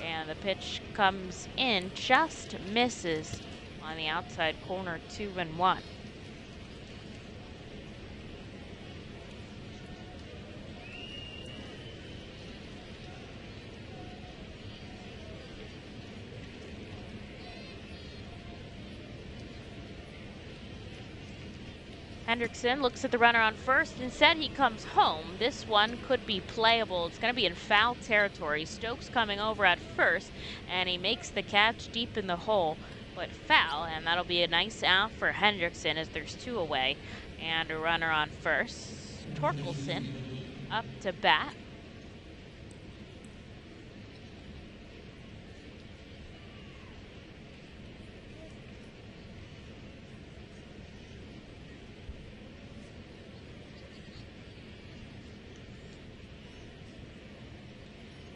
And the pitch comes in, just misses on the outside corner, 2-1. Hendrickson looks at the runner on first. Instead, he comes home. This one could be playable. It's going to be in foul territory. Stokes coming over at first, and he makes the catch deep in the hole, but foul, and that'll be a nice out for Hendrickson as there's 2 away, and a runner on first. Torkelson up to bat.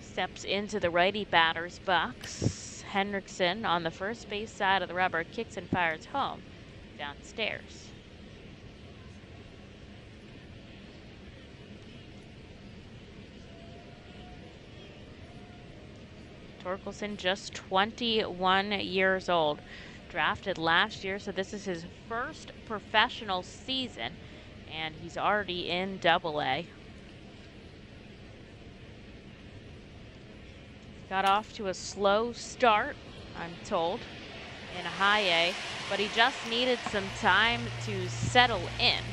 Steps into the righty batter's box. Hendrickson on the first base side of the rubber kicks and fires home downstairs. Torkelson just 21 years old. Drafted last year, so this is his first professional season, and he's already in Double-A. Got off to a slow start, I'm told. in high A, but he just needed some time to settle in.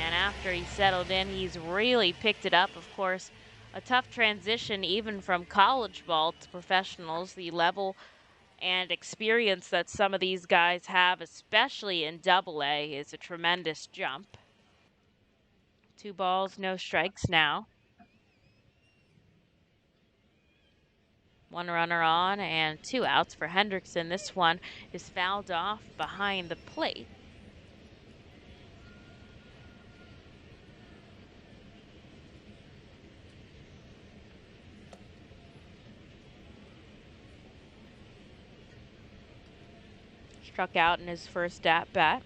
And after he settled in, he's really picked it up. Of course, a tough transition even from college ball to professionals. The level and experience that some of these guys have, especially in Double A, is a tremendous jump. 2 balls, no strikes now. 1 runner on and 2 outs for Hendrickson. This one is fouled off behind the plate. Struck out in his first at bat.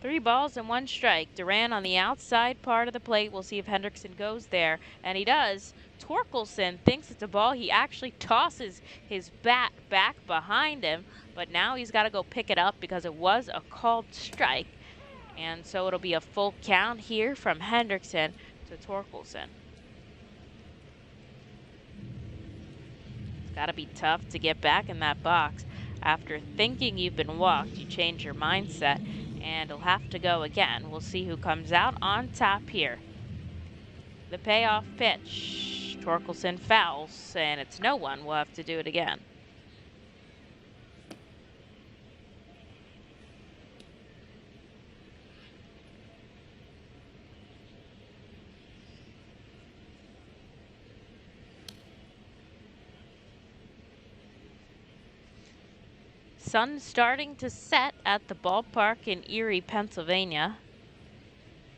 3 balls and 1 strike. Duran on the outside part of the plate. We'll see if Hendrickson goes there, and he does. Torkelson thinks it's a ball. He actually tosses his bat back behind him, but now he's got to go pick it up because it was a called strike. And so it'll be a full count here from Hendrickson to Torkelson. It's got to be tough to get back in that box. After thinking you've been walked, you change your mindset, and he'll have to go again. We'll see who comes out on top here. The payoff pitch. Torkelson fouls, and it's no one. We'll have to do it again. Sun starting to set at the ballpark in Erie, Pennsylvania,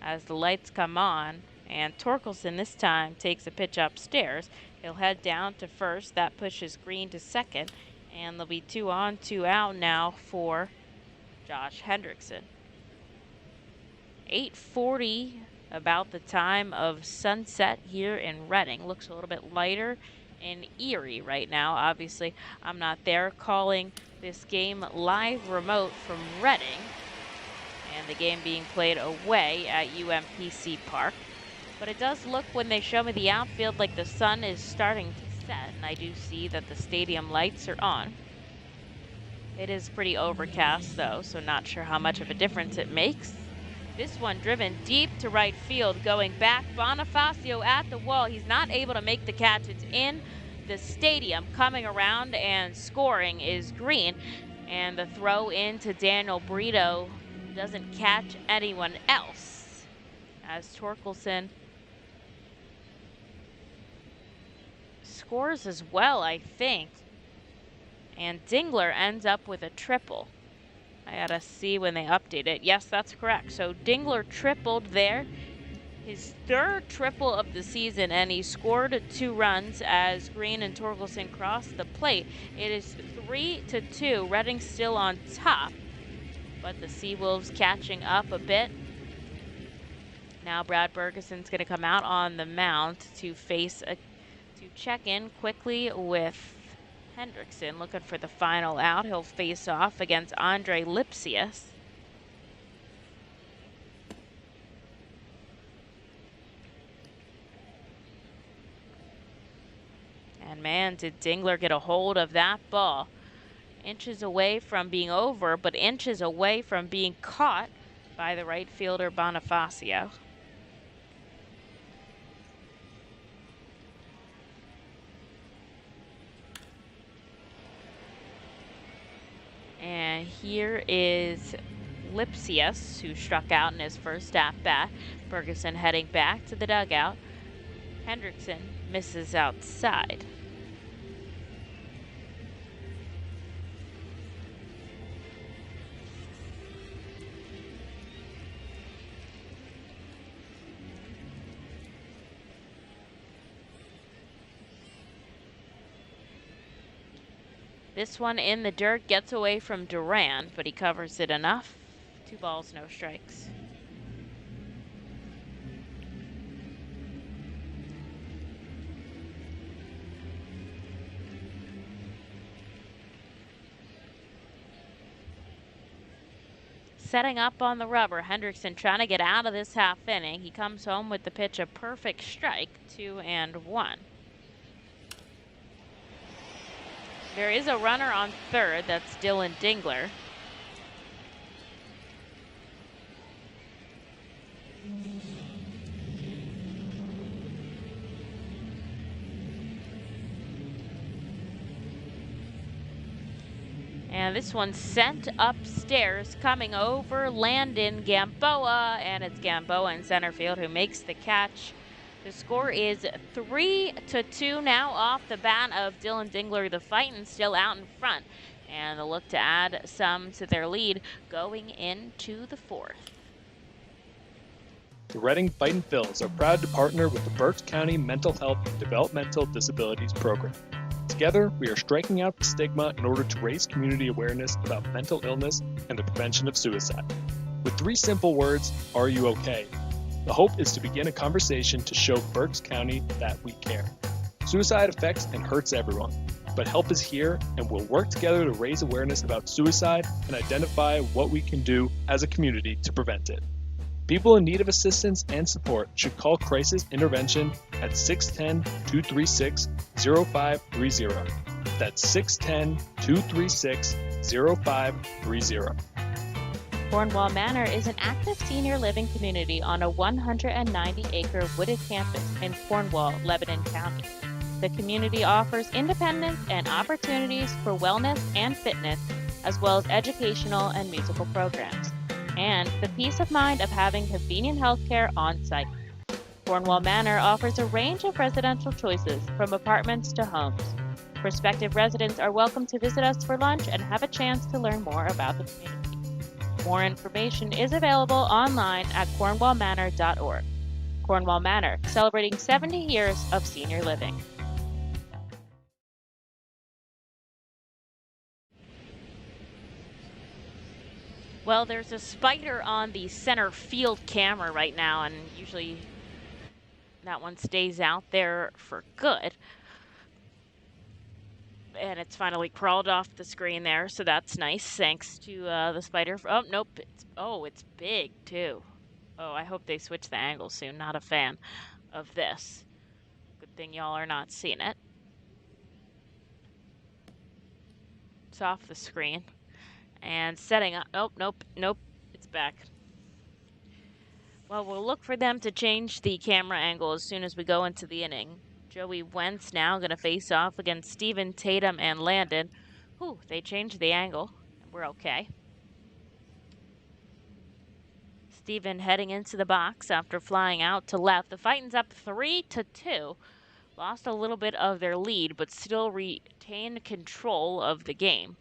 as the lights come on, and Torkelson this time takes a pitch upstairs. He'll head down to first. That pushes Green to second, and there'll be 2 on, 2 out now for Josh Hendrickson. 8:40, about the time of sunset here in Reading. Looks a little bit lighter in Erie right now. Obviously, I'm not there calling this game live remote from Reading, and the game being played away at UMPC Park. But it does look, when they show me the outfield, like the sun is starting to set, and I do see that the stadium lights are on. It is pretty overcast though, so not sure how much of a difference it makes. This one driven deep to right field, going back. Bonifacio at the wall. He's not able to make the catch. It's in the stadium. Coming around and scoring is Green. And the throw into Daniel Brito doesn't catch anyone else, as Torkelson scores as well, I think. And Dingler ends up with a triple. I gotta see when they update it. Yes, that's correct. So Dingler tripled there. His 3rd triple of the season, and he scored 2 runs as Green and Torkelson crossed the plate. It is 3-2. Reading still on top, but the SeaWolves catching up a bit. Now Brad Bergeson's going to come out on the mound to check in quickly with Hendrickson, looking for the final out. He'll face off against Andre Lipsius. And man, did Dingler get a hold of that ball. Inches away from being over, but inches away from being caught by the right fielder Bonifacio. And here is Lipsius, who struck out in his first at-bat. Bergeson heading back to the dugout. Hendrickson misses outside. This one in the dirt, gets away from Duran, but he covers it enough. 2 balls, no strikes. Setting up on the rubber, Hendrickson trying to get out of this half inning. He comes home with the pitch, a perfect strike, 2-1. There is a runner on third. That's Dylan Dingler. And this one's sent upstairs, coming over Landon Gamboa, and it's Gamboa in center field who makes the catch. The score is 3-2 now off the bat of Dylan Dingler. The Fightin still out in front, and they'll look to add some to their lead going into the fourth. The Reading Fightin' Phils are proud to partner with the Berks County Mental Health and Developmental Disabilities Program. Together, we are striking out the stigma in order to raise community awareness about mental illness and the prevention of suicide. With 3 simple words, are you okay? The hope is to begin a conversation to show Berks County that we care. Suicide affects and hurts everyone, but help is here, and we'll work together to raise awareness about suicide and identify what we can do as a community to prevent it. People in need of assistance and support should call Crisis Intervention at 610-236-0530. That's 610-236-0530. Cornwall Manor is an active senior living community on a 190-acre wooded campus in Cornwall, Lebanon County. The community offers independence and opportunities for wellness and fitness, as well as educational and musical programs, and the peace of mind of having convenient healthcare on site. Cornwall Manor offers a range of residential choices from apartments to homes. Prospective residents are welcome to visit us for lunch and have a chance to learn more about the community. More information is available online at cornwallmanor.org. Cornwall Manor, celebrating 70 years of senior living. Well, there's a spider on the center field camera right now, and usually that one stays out there for good. And it's finally crawled off the screen there, so that's nice. Thanks to the spider. Oh, nope. It's big, too. Oh, I hope they switch the angle soon. Not a fan of this. Good thing y'all are not seeing it. It's off the screen. And setting up. Oh, nope. It's back. Well, we'll look for them to change the camera angle as soon as we go into the inning. Joey Wentz now going to face off against Steven Tatum and Landon. Whew, they changed the angle. We're okay. Steven heading into the box after flying out to left. The Fightin's up 3-2. Lost a little bit of their lead, but still retained control of the game.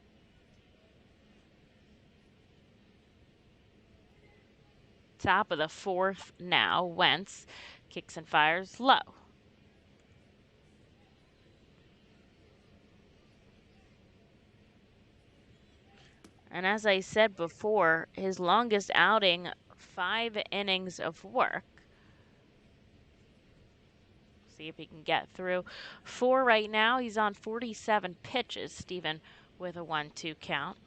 Top of the fourth now. Wentz kicks and fires low. And as I said before, his longest outing, 5 innings of work. See if he can get through 4 right now. He's on 47 pitches, Steven, with a 1-2 count.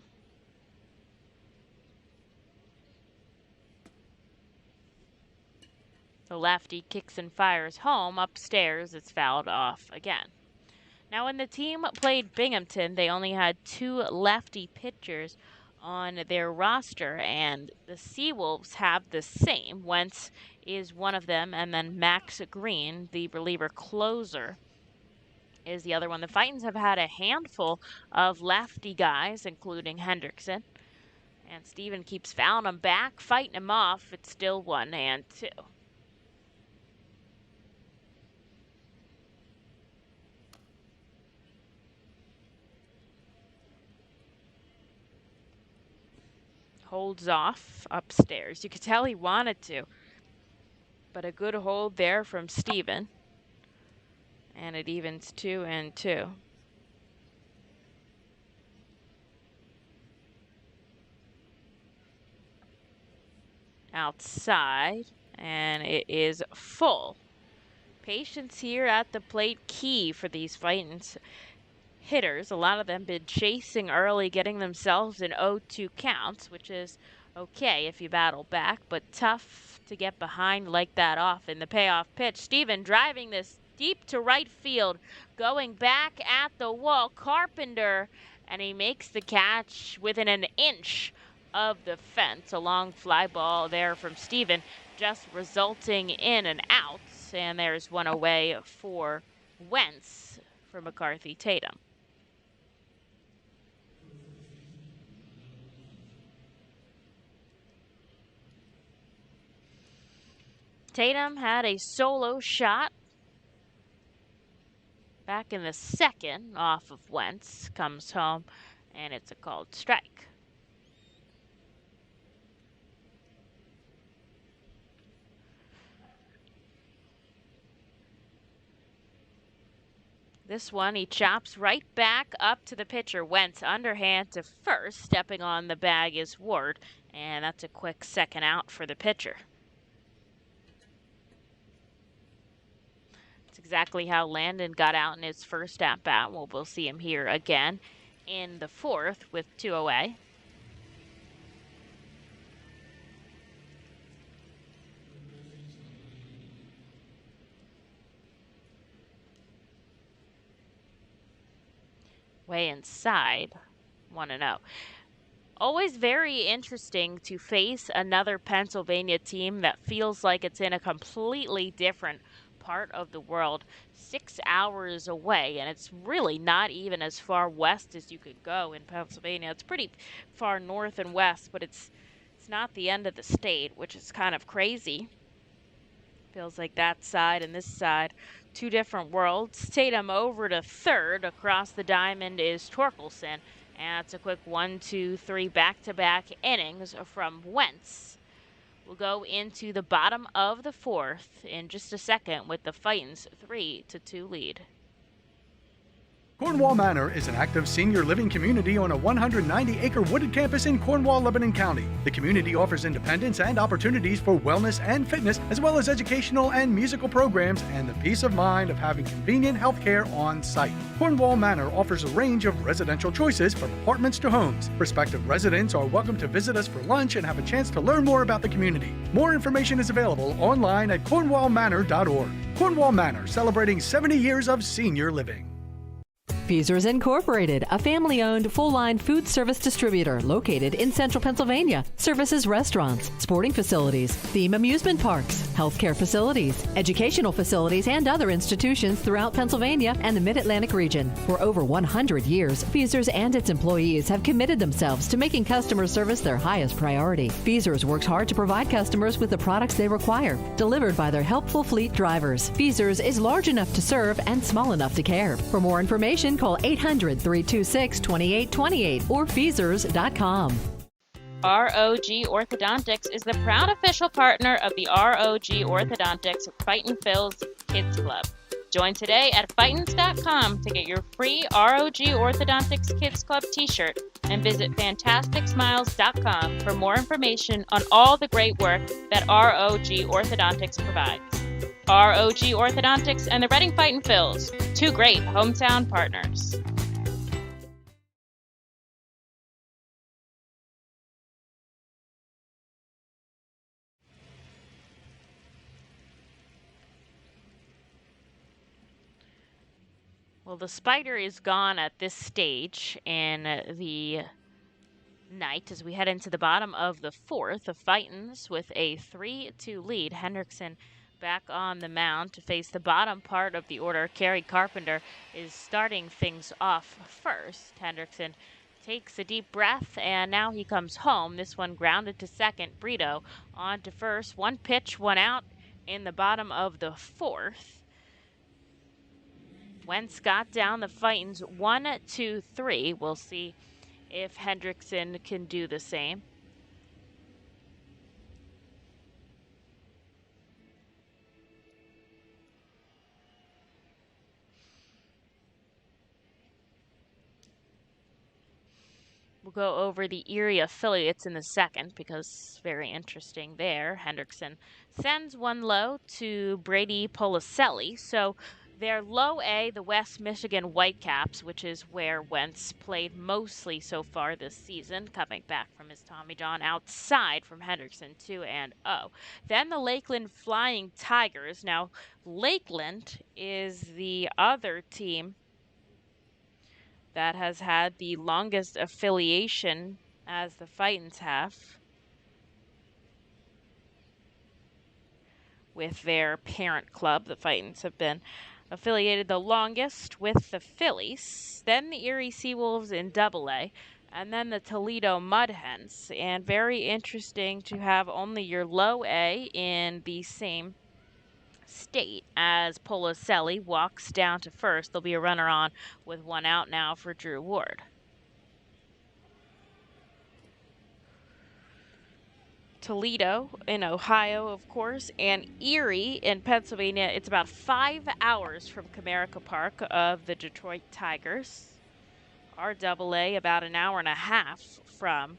The lefty kicks and fires home. Upstairs, it's fouled off again. Now, when the team played Binghamton, they only had 2 lefty pitchers on their roster, and the SeaWolves have the same. Wentz is one of them, and then Max Green, the reliever closer, is the other one. The Fightins have had a handful of lefty guys, including Hendrickson, and Steven keeps fouling him back, fighting him off. It's still 1-2. Holds off upstairs. You could tell he wanted to. But a good hold there from Steven. And it evens 2-2. Outside. And it is full. Patience here at the plate key for these Fightins hitters. A lot of them been chasing early, getting themselves in 0-2 counts, which is okay if you battle back, but tough to get behind like that off in the payoff pitch. Steven driving this deep to right field. Going back at the wall, Carpenter, and he makes the catch within an inch of the fence. A long fly ball there from Steven, just resulting in an out. And there's one away for Wentz for McCarthy Tatum. Tatum had a solo shot back in the second off of Wentz, comes home, and it's a called strike. This one, he chops right back up to the pitcher. Wentz underhand to first. Stepping on the bag is Ward, and that's a quick second out for the pitcher. That's exactly how Landon got out in his first at-bat. Well, we'll see him here again in the fourth with 2 away. Way inside, 1-0. Always very interesting to face another Pennsylvania team that feels like it's in a completely different part of the world, 6 hours away, and it's really not even as far west as you could go in Pennsylvania. It's pretty far north and west, but it's not the end of the state, which is kind of crazy. Feels like that side and this side, 2 different worlds. Tatum over to third. Across the diamond is Torkelson. And it's a quick 1-2-3 back-to-back innings from Wentz. We'll go into the bottom of the fourth in just a second with the Fightin's 3-2 lead. Cornwall Manor is an active senior living community on a 190-acre wooded campus in Cornwall, Lebanon County. The community offers independence and opportunities for wellness and fitness, as well as educational and musical programs and the peace of mind of having convenient health care on site. Cornwall Manor offers a range of residential choices from apartments to homes. Prospective residents are welcome to visit us for lunch and have a chance to learn more about the community. More information is available online at cornwallmanor.org. Cornwall Manor, celebrating 70 years of senior living. Feasers Incorporated, a family-owned, full-line food service distributor located in central Pennsylvania. Services restaurants, sporting facilities, theme amusement parks, healthcare facilities, educational facilities, and other institutions throughout Pennsylvania and the Mid-Atlantic region. For over 100 years, Feasers and its employees have committed themselves to making customer service their highest priority. Feasers works hard to provide customers with the products they require, delivered by their helpful fleet drivers. Feasers is large enough to serve and small enough to care. For more information, call 800-326-2828 or Feasers.com. ROG Orthodontics is the proud official partner of the ROG Orthodontics Fightin Phil's Kids Club. Join today at Fightins.com to get your free ROG Orthodontics Kids Club t-shirt and visit FantasticSmiles.com for more information on all the great work that ROG Orthodontics provides. ROG Orthodontics and the Reading Fightin Phils, 2 great hometown partners. Well, the Spider is gone at this stage in the night as we head into the bottom of the fourth. The Fightins with a 3-2 lead. Hendrickson back on the mound to face the bottom part of the order. Kerry Carpenter is starting things off first. Hendrickson takes a deep breath, and now he comes home. This one grounded to second. Brito on to first. 1 pitch, 1 out in the bottom of the fourth. Wentz got down the Fightins 1-2-3. We'll see if Hendrickson can do the same. We'll go over the Erie affiliates in the second because very interesting there. Hendrickson sends one low to Brady Policelli. So Their low A, the West Michigan Whitecaps, which is where Wentz played mostly so far this season, coming back from his Tommy John outside from Hendrickson 2-0. Then the Lakeland Flying Tigers. Now, Lakeland is the other team that has had the longest affiliation as the Fightins have with their parent club. The Fightins have been affiliated the longest with the Phillies, then the Erie SeaWolves in AA, and then the Toledo Mud Hens. And very interesting to have only your low A in the same state as Policelli walks down to first. There'll be a runner on with one out now for Drew Ward. Toledo in Ohio, of course, and Erie in Pennsylvania. It's about 5 hours from Comerica Park of the Detroit Tigers. RAA about an hour and a half from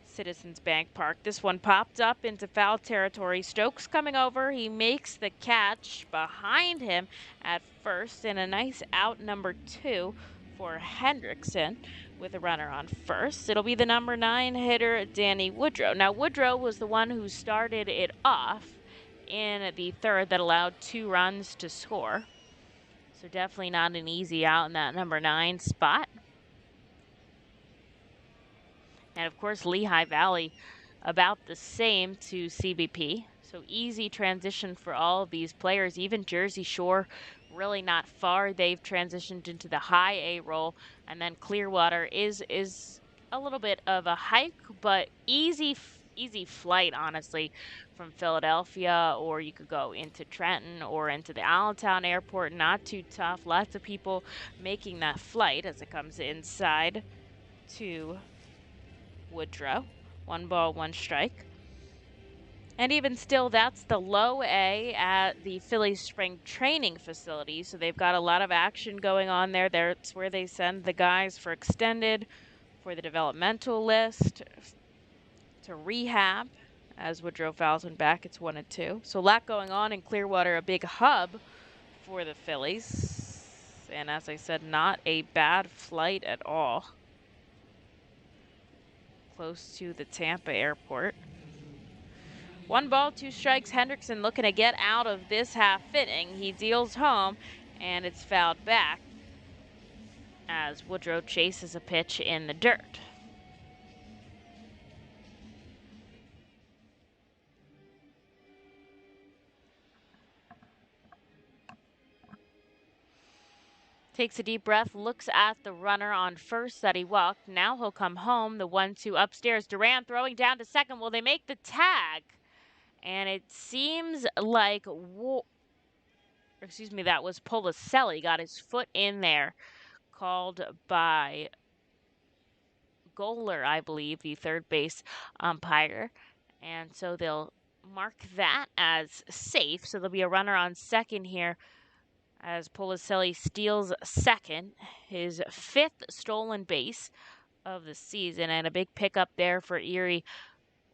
Citizens Bank Park. This one popped up into foul territory. Stokes coming over. He makes the catch behind him at first, and a nice out number 2 for Hendrickson with a runner on first. It'll be the number 9 hitter, Danny Woodrow. Now, Woodrow was the one who started it off in the third that allowed 2 runs to score. So definitely not an easy out in that number 9 spot. And of course, Lehigh Valley about the same to CBP. So easy transition for all of these players. Even Jersey Shore, really not far. They've transitioned into the high A role. And then Clearwater is a little bit of a hike, but easy flight, honestly, from Philadelphia, or you could go into Trenton or into the Allentown Airport. Not too tough. Lots of people making that flight as it comes inside to Woodrow. 1 ball, 1 strike. And even still, that's the low A at the Phillies spring training facility. So they've got a lot of action going on there. That's where they send the guys for extended, for the developmental list, to rehab. As Woodrow fouls one back, it's 1-2. So a lot going on in Clearwater, a big hub for the Phillies. And as I said, not a bad flight at all. Close to the Tampa airport. 1 ball, 2 strikes. Hendrickson looking to get out of this half inning. He deals home, and it's fouled back as Woodrow chases a pitch in the dirt. Takes a deep breath, looks at the runner on first that he walked. Now he'll come home. The 1-2 upstairs. Duran throwing down to second. Will they make the tag? And it seems like, that was Policelli. Got his foot in there. Called by Goller, I believe, the third base umpire. And so they'll mark that as safe. So there'll be a runner on second here as Policelli steals second, his 5th stolen base of the season, and a big pickup there for Erie.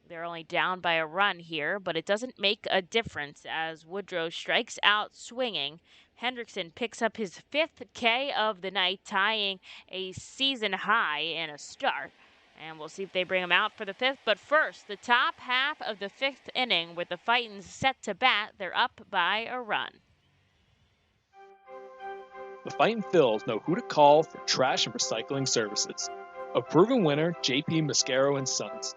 They're only down by a run here, but it doesn't make a difference as Woodrow strikes out swinging. Hendrickson picks up his 5th K of the night, tying a season high in a start. And we'll see if they bring him out for the 5th. But first, the top half of the 5th inning with the Fightins set to bat. They're up by a run. The Fightin Phils know who to call for trash and recycling services. A proven winner, JP Mascaro & Sons.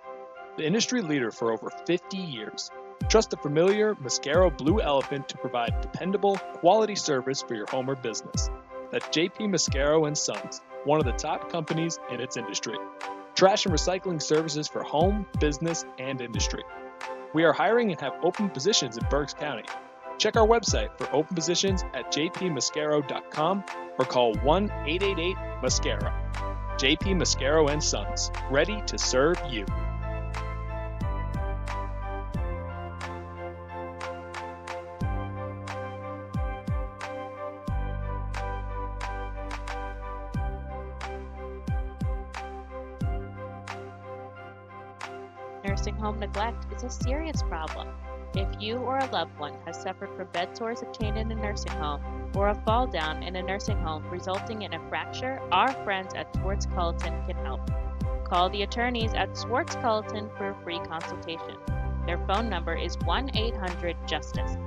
The industry leader for over 50 years. Trust the familiar Mascaro Blue Elephant to provide dependable, quality service for your home or business. That's JP Mascaro & Sons, one of the top companies in its industry. Trash and recycling services for home, business, and industry. We are hiring and have open positions in Berks County. Check our website for open positions at jpmascaro.com or call 1-888-MASCARO. JP Mascaro & Sons, ready to serve you. Nursing home neglect is a serious problem. If you or a loved one has suffered from bed sores obtained in a nursing home or a fall down in a nursing home resulting in a fracture, our friends at Schwartz Culleton can help. Call the attorneys at Schwartz Culleton for a free consultation. Their phone number is 1-800-JUSTICE.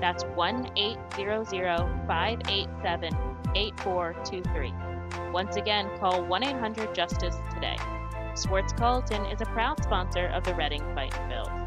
That's 1-800-587-8423. Once again, call 1-800-JUSTICE today. Schwartz Culleton is a proud sponsor of the Reading Fightin' Phils.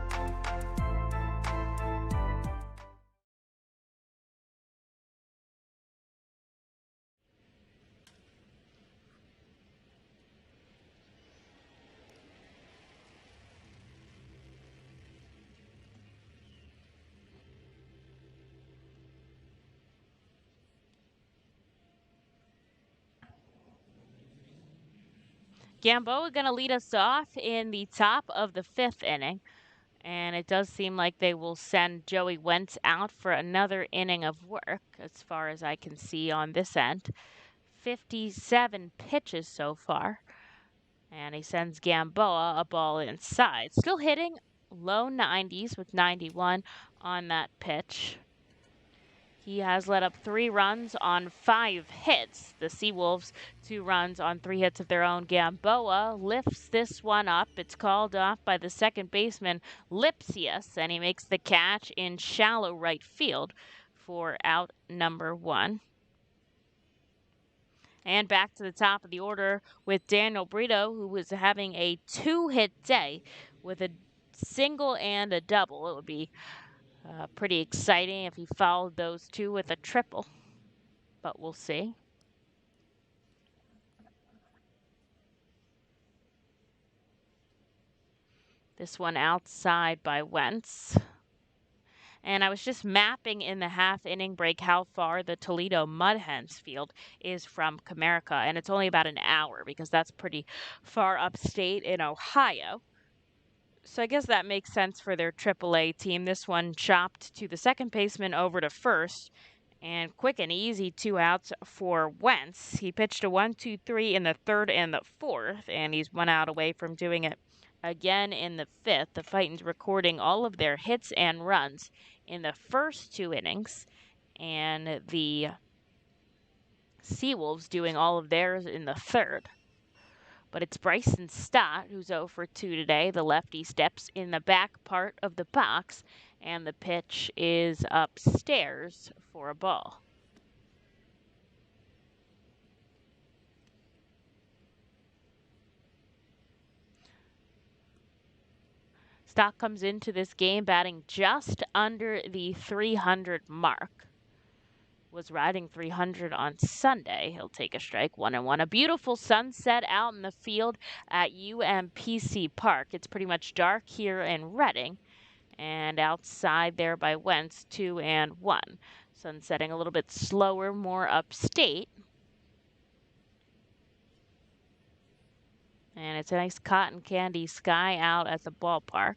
Gamboa going to lead us off in the top of the 5th inning. And it does seem like they will send Joey Wentz out for another inning of work, as far as I can see on this end. 57 pitches so far. And he sends Gamboa a ball inside. Still hitting low 90s with 91 on that pitch. He has let up 3 runs on 5 hits. The SeaWolves 2 runs on 3 hits of their own. Gamboa lifts this one up. It's called off by the second baseman, Lipsius, and he makes the catch in shallow right field for out number 1. And back to the top of the order with Daniel Brito, who was having a 2-hit day with a single and a double. It would be pretty exciting if he followed those 2 with a triple, but we'll see. This one outside by Wentz. And I was just mapping in the half-inning break how far the Toledo Mud Hens field is from Comerica, and it's only about an hour because that's pretty far upstate in Ohio. So I guess that makes sense for their AAA team. This one chopped to the second baseman over to first. And quick and easy 2 outs for Wentz. He pitched a 1-2-3 in the 3rd and the 4th, and he's 1 out away from doing it again in the 5th. The Fightins recording all of their hits and runs in the first 2 innings, and the SeaWolves doing all of theirs in the 3rd. But it's Bryson Stott who's 0 for 2 today. The lefty steps in the back part of the box, and the pitch is upstairs for a ball. Stott comes into this game batting just under the 300 mark. Was riding 300 on Sunday. He'll take a strike, 1-1. A beautiful sunset out in the field at UMPC Park. It's pretty much dark here in Reading. And outside there by Wentz, 2-1. Sun setting a little bit slower, more upstate. And it's a nice cotton candy sky out at the ballpark.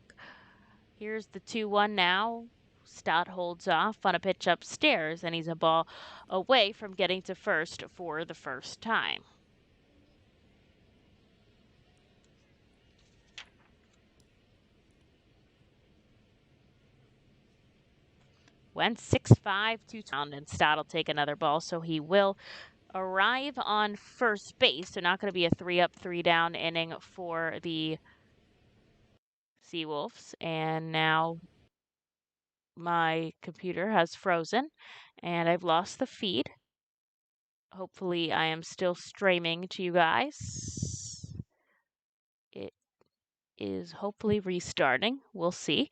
Here's the 2-1 now. Stott holds off on a pitch upstairs, and he's a ball away from getting to first for the first time. Wentz 6'5", 2 pound, and Stott will take another ball, so he will arrive on first base. So not going to be a 3-up, 3-down inning for the SeaWolves. And now my computer has frozen, and I've lost the feed. Hopefully I am still streaming to you guys. It is hopefully restarting. We'll see.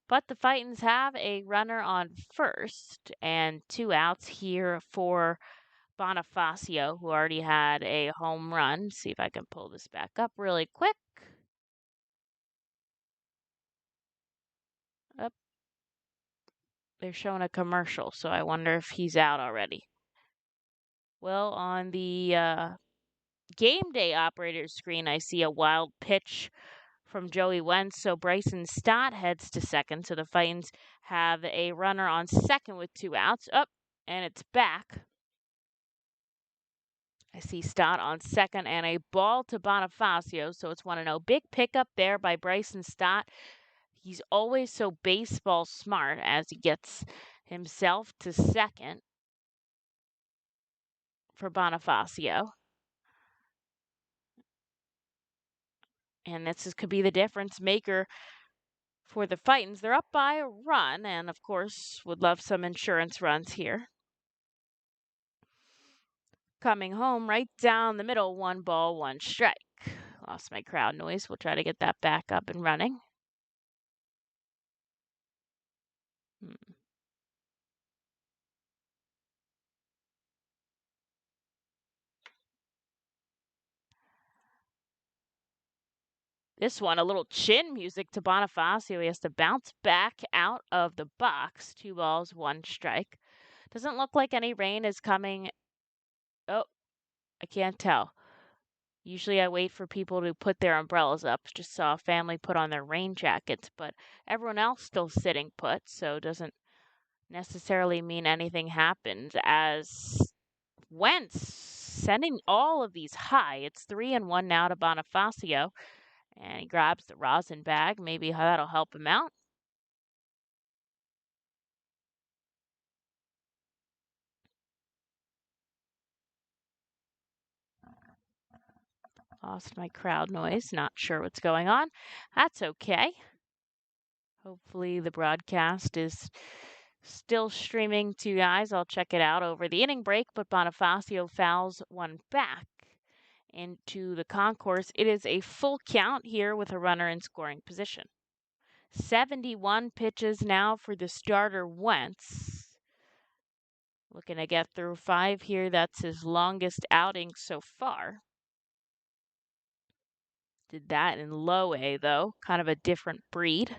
But the Fightins have a runner on first and 2 outs here for Bonifacio, who already had a home run. See if I can pull this back up really quick. Up. They're showing a commercial, so I wonder if he's out already. Well, on the game day operator's screen, I see a wild pitch from Joey Wentz, so Bryson Stott heads to second. So the Fightins have a runner on second with 2 outs. Up, and it's back. I see Stott on second and a ball to Bonifacio, so it's 1-0. Big pickup there by Bryson Stott. He's always so baseball smart as he gets himself to second for Bonifacio. And could be the difference maker for the Fightins. They're up by a run, and of course, would love some insurance runs here. Coming home right down the middle, 1 ball, 1 strike. Lost my crowd noise. We'll try to get that back up and running. This one, a little chin music to Bonifacio. He has to bounce back out of the box. 2 balls, 1 strike. Doesn't look like any rain is coming. Oh, I can't tell. Usually I wait for people to put their umbrellas up. Just saw a family put on their rain jackets, but everyone else still sitting put, so it doesn't necessarily mean anything happened as Wentz sending all of these high. It's 3-1 now to Bonifacio, and he grabs the rosin bag. Maybe that'll help him out. Lost my crowd noise. Not sure what's going on. That's okay. Hopefully the broadcast is still streaming to you guys. I'll check it out over the inning break, but Bonifacio fouls one back into the concourse. It is a full count here with a runner in scoring position. 71 pitches now for the starter Wentz. Looking to get through 5 here. That's his longest outing so far. Did that in low A, though. Kind of a different breed.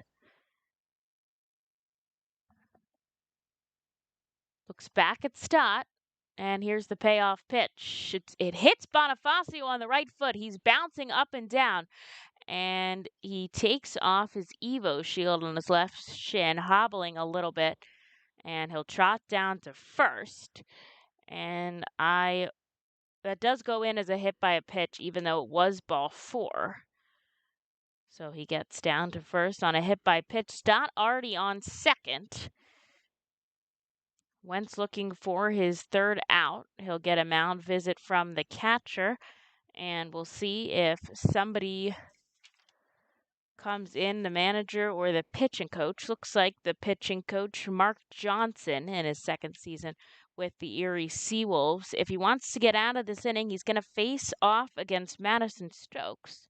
Looks back at Stott, and here's the payoff pitch. It hits Bonifacio on the right foot. He's bouncing up and down, and he takes off his Evo shield on his left shin, hobbling a little bit, and he'll trot down to first. And that does go in as a hit by a pitch, even though it was ball 4. So he gets down to first on a hit by pitch. Stott already on second. Wentz looking for his 3rd out. He'll get a mound visit from the catcher, and we'll see if somebody comes in, the manager or the pitching coach. Looks like the pitching coach, Mark Johnson, in his 2nd season with the Erie SeaWolves. If he wants to get out of this inning, he's going to face off against Madison Stokes.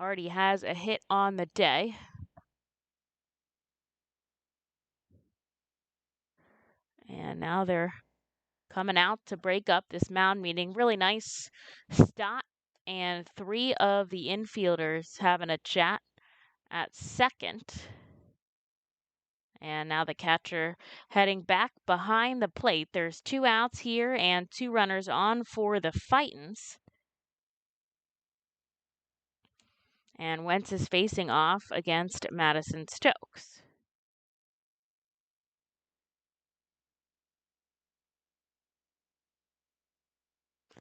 Already has a hit on the day. And now they're coming out to break up this mound meeting. Really nice. Stott and 3 of the infielders having a chat at second. And now the catcher heading back behind the plate. There's 2 outs here and 2 runners on for the Fightins. And Wentz is facing off against Madison Stokes.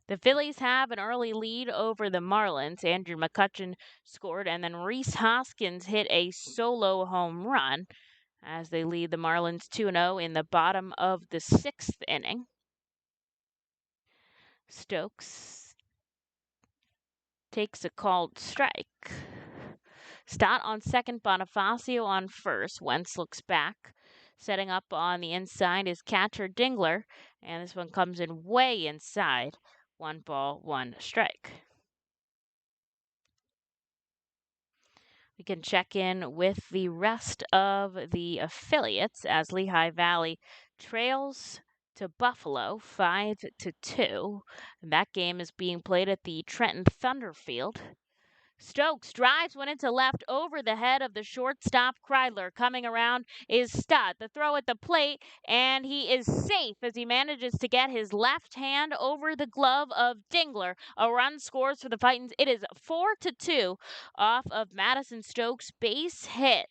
The Phillies have an early lead over the Marlins. Andrew McCutchen scored, and then Rhys Hoskins hit a solo home run as they lead the Marlins 2-0 in the bottom of the 6th inning. Stokes takes a called strike. Stott on second, Bonifacio on first. Wentz looks back. Setting up on the inside is catcher Dingler, and this one comes in way inside. 1 ball, 1 strike. We can check in with the rest of the affiliates as Lehigh Valley trails to Buffalo 5-2. And that game is being played at the Trenton Thunder Field. Stokes drives one into left over the head of the shortstop Kreidler. Coming around is Stott. The throw at the plate, and he is safe as he manages to get his left hand over the glove of Dingler. A run scores for the Fightins. It is 4-2 off of Madison Stokes' base hit.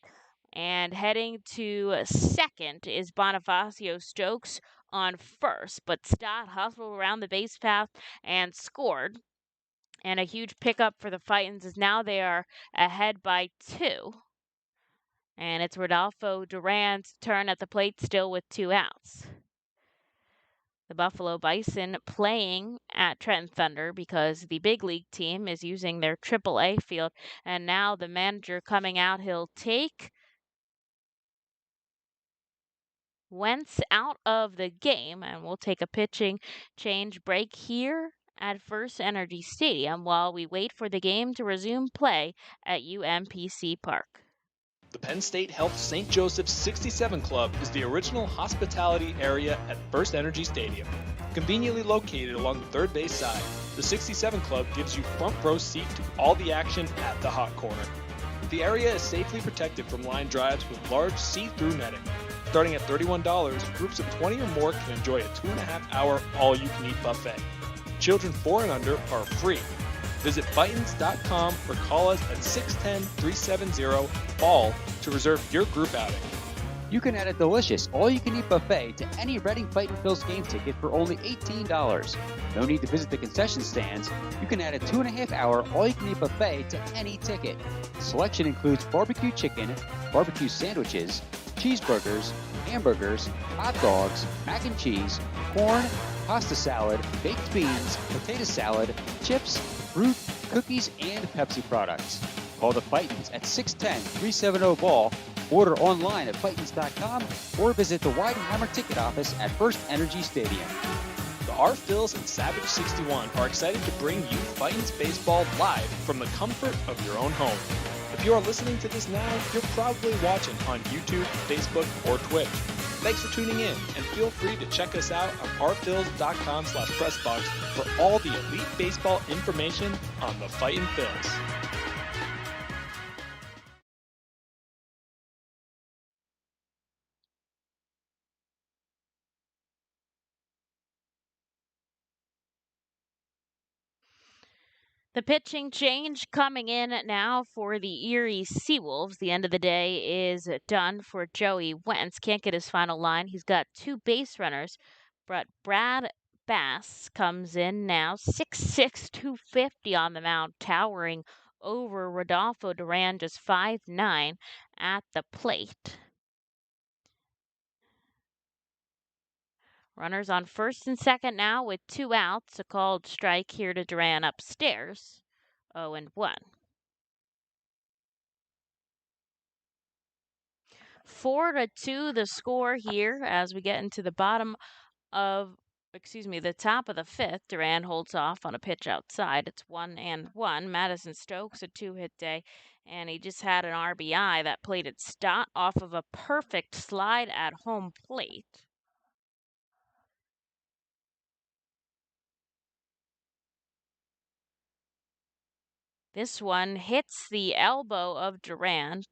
And heading to second is Bonifacio. Stokes on first, but Stott hustled around the base path and scored. And a huge pickup for the Fightins is now they are ahead by 2. And it's Rodolfo Duran's turn at the plate still with 2 outs. The Buffalo Bison playing at Trenton Thunder because the big league team is using their AAA field. And now the manager coming out, he'll take Wentz out of the game, and we'll take a pitching change break here at FirstEnergy Stadium while we wait for the game to resume play at UMPC Park. The Penn State Health St. Joseph's 67 Club is the original hospitality area at FirstEnergy Stadium. Conveniently located along the third base side, the 67 Club gives you front row seat to all the action at the hot corner. The area is safely protected from line drives with large see-through netting. Starting at $31, groups of 20 or more can enjoy a 2.5-hour all-you-can-eat buffet. Children 4 and under are free. Visit Fightins.com or call us at 610-370-FALL to reserve your group outing. You can add a delicious all-you-can-eat buffet to any Reading Fightin' Phil's game ticket for only $18. No need to visit the concession stands. You can add a 2.5-hour all-you-can-eat buffet to any ticket. Selection includes barbecue chicken, barbecue sandwiches, cheeseburgers, hamburgers, hot dogs, mac and cheese, corn, pasta salad, baked beans, potato salad, chips, fruit, cookies, and Pepsi products. Call the Fightins at 610-370-BALL, order online at Fightins.com, or visit the Weidenheimer ticket office at FirstEnergy Stadium. The Our Phils and Savage 61 are excited to bring you Fightins baseball live from the comfort of your own home. If you are listening to this now, you're probably watching on YouTube, Facebook, or Twitch. Thanks for tuning in, and feel free to check us out on ourphils.com/pressbox for all the elite baseball information on the Fightin' Phils. The pitching change coming in now for the Erie SeaWolves. The end of the day is done for Joey Wentz. Can't get his final line. He's got 2 base runners, but Brad Bass comes in now, 6'6", 250 on the mound, towering over Rodolfo Duran, just 5'9", at the plate. Runners on first and second now with 2 outs. A called strike here to Duran upstairs. 0-1. 4-2 the score here as we get into the top of the 5th. Duran holds off on a pitch outside. It's 1-1. Madison Stokes, a 2-hit day, and he just had an RBI that played at Stott off of a perfect slide at home plate. This one hits the elbow of Duran,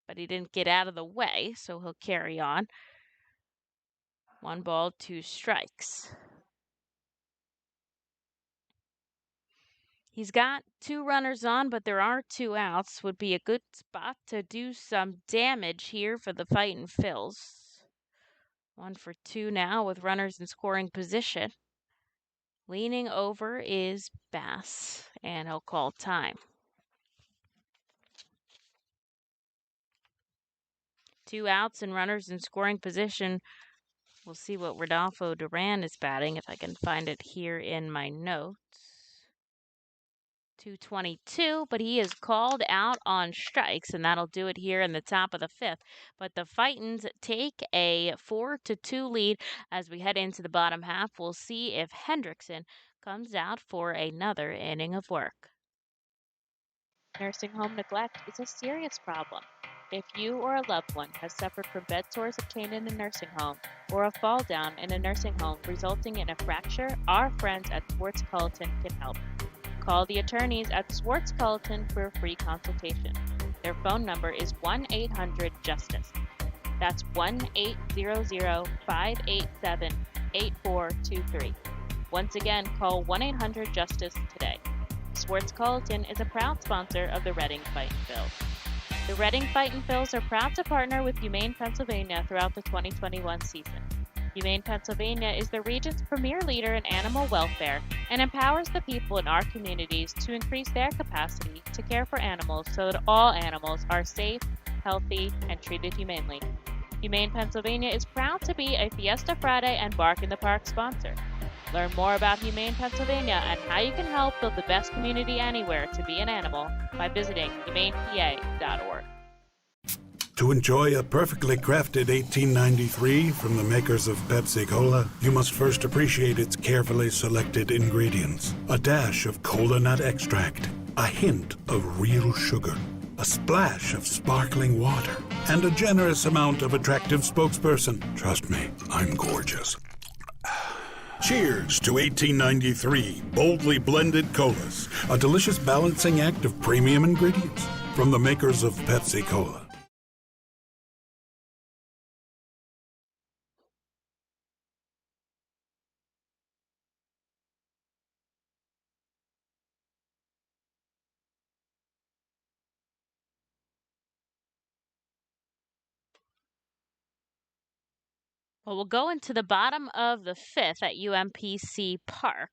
but he didn't get out of the way, so he'll carry on. 1 ball, 2 strikes. He's got 2 runners on, but there are 2 outs. Would be a good spot to do some damage here for the Fightin' Phils. 1 for 2 now with runners in scoring position. Leaning over is Bass, and he'll call time. 2 outs and runners in scoring position. We'll see what Rodolfo Duran is batting, if I can find it here in my notes. 222, but he is called out on strikes, and that'll do it here in the top of the 5th. But the Fightins take a 4-2 lead as we head into the bottom half. We'll see if Hendrickson comes out for another inning of work. Nursing home neglect is a serious problem. If you or a loved one has suffered from bed sores obtained in a nursing home or a fall down in a nursing home resulting in a fracture, our friends at Swartz Culleton can help. Call the attorneys at Swartz Culleton for a free consultation. Their phone number is 1-800-JUSTICE. That's 1-800-587-8423. Once again, call 1-800-JUSTICE today. Swartz Culleton is a proud sponsor of the Reading Fightin' Phils. The Reading Fightin' Phils are proud to partner with Humane Pennsylvania throughout the 2021 season. Humane Pennsylvania is the region's premier leader in animal welfare and empowers the people in our communities to increase their capacity to care for animals so that all animals are safe, healthy, and treated humanely. Humane Pennsylvania is proud to be a Fiesta Friday and Bark in the Park sponsor. Learn more about Humane Pennsylvania and how you can help build the best community anywhere to be an animal by visiting humanepa.org. To enjoy a perfectly crafted 1893 from the makers of Pepsi Cola, you must first appreciate its carefully selected ingredients. A dash of cola nut extract, a hint of real sugar, a splash of sparkling water, and a generous amount of attractive spokesperson. Trust me, I'm gorgeous. Cheers to 1893 boldly blended colas, a delicious balancing act of premium ingredients from the makers of Pepsi Cola. Well, we'll go into the bottom of the fifth at UMPC Park.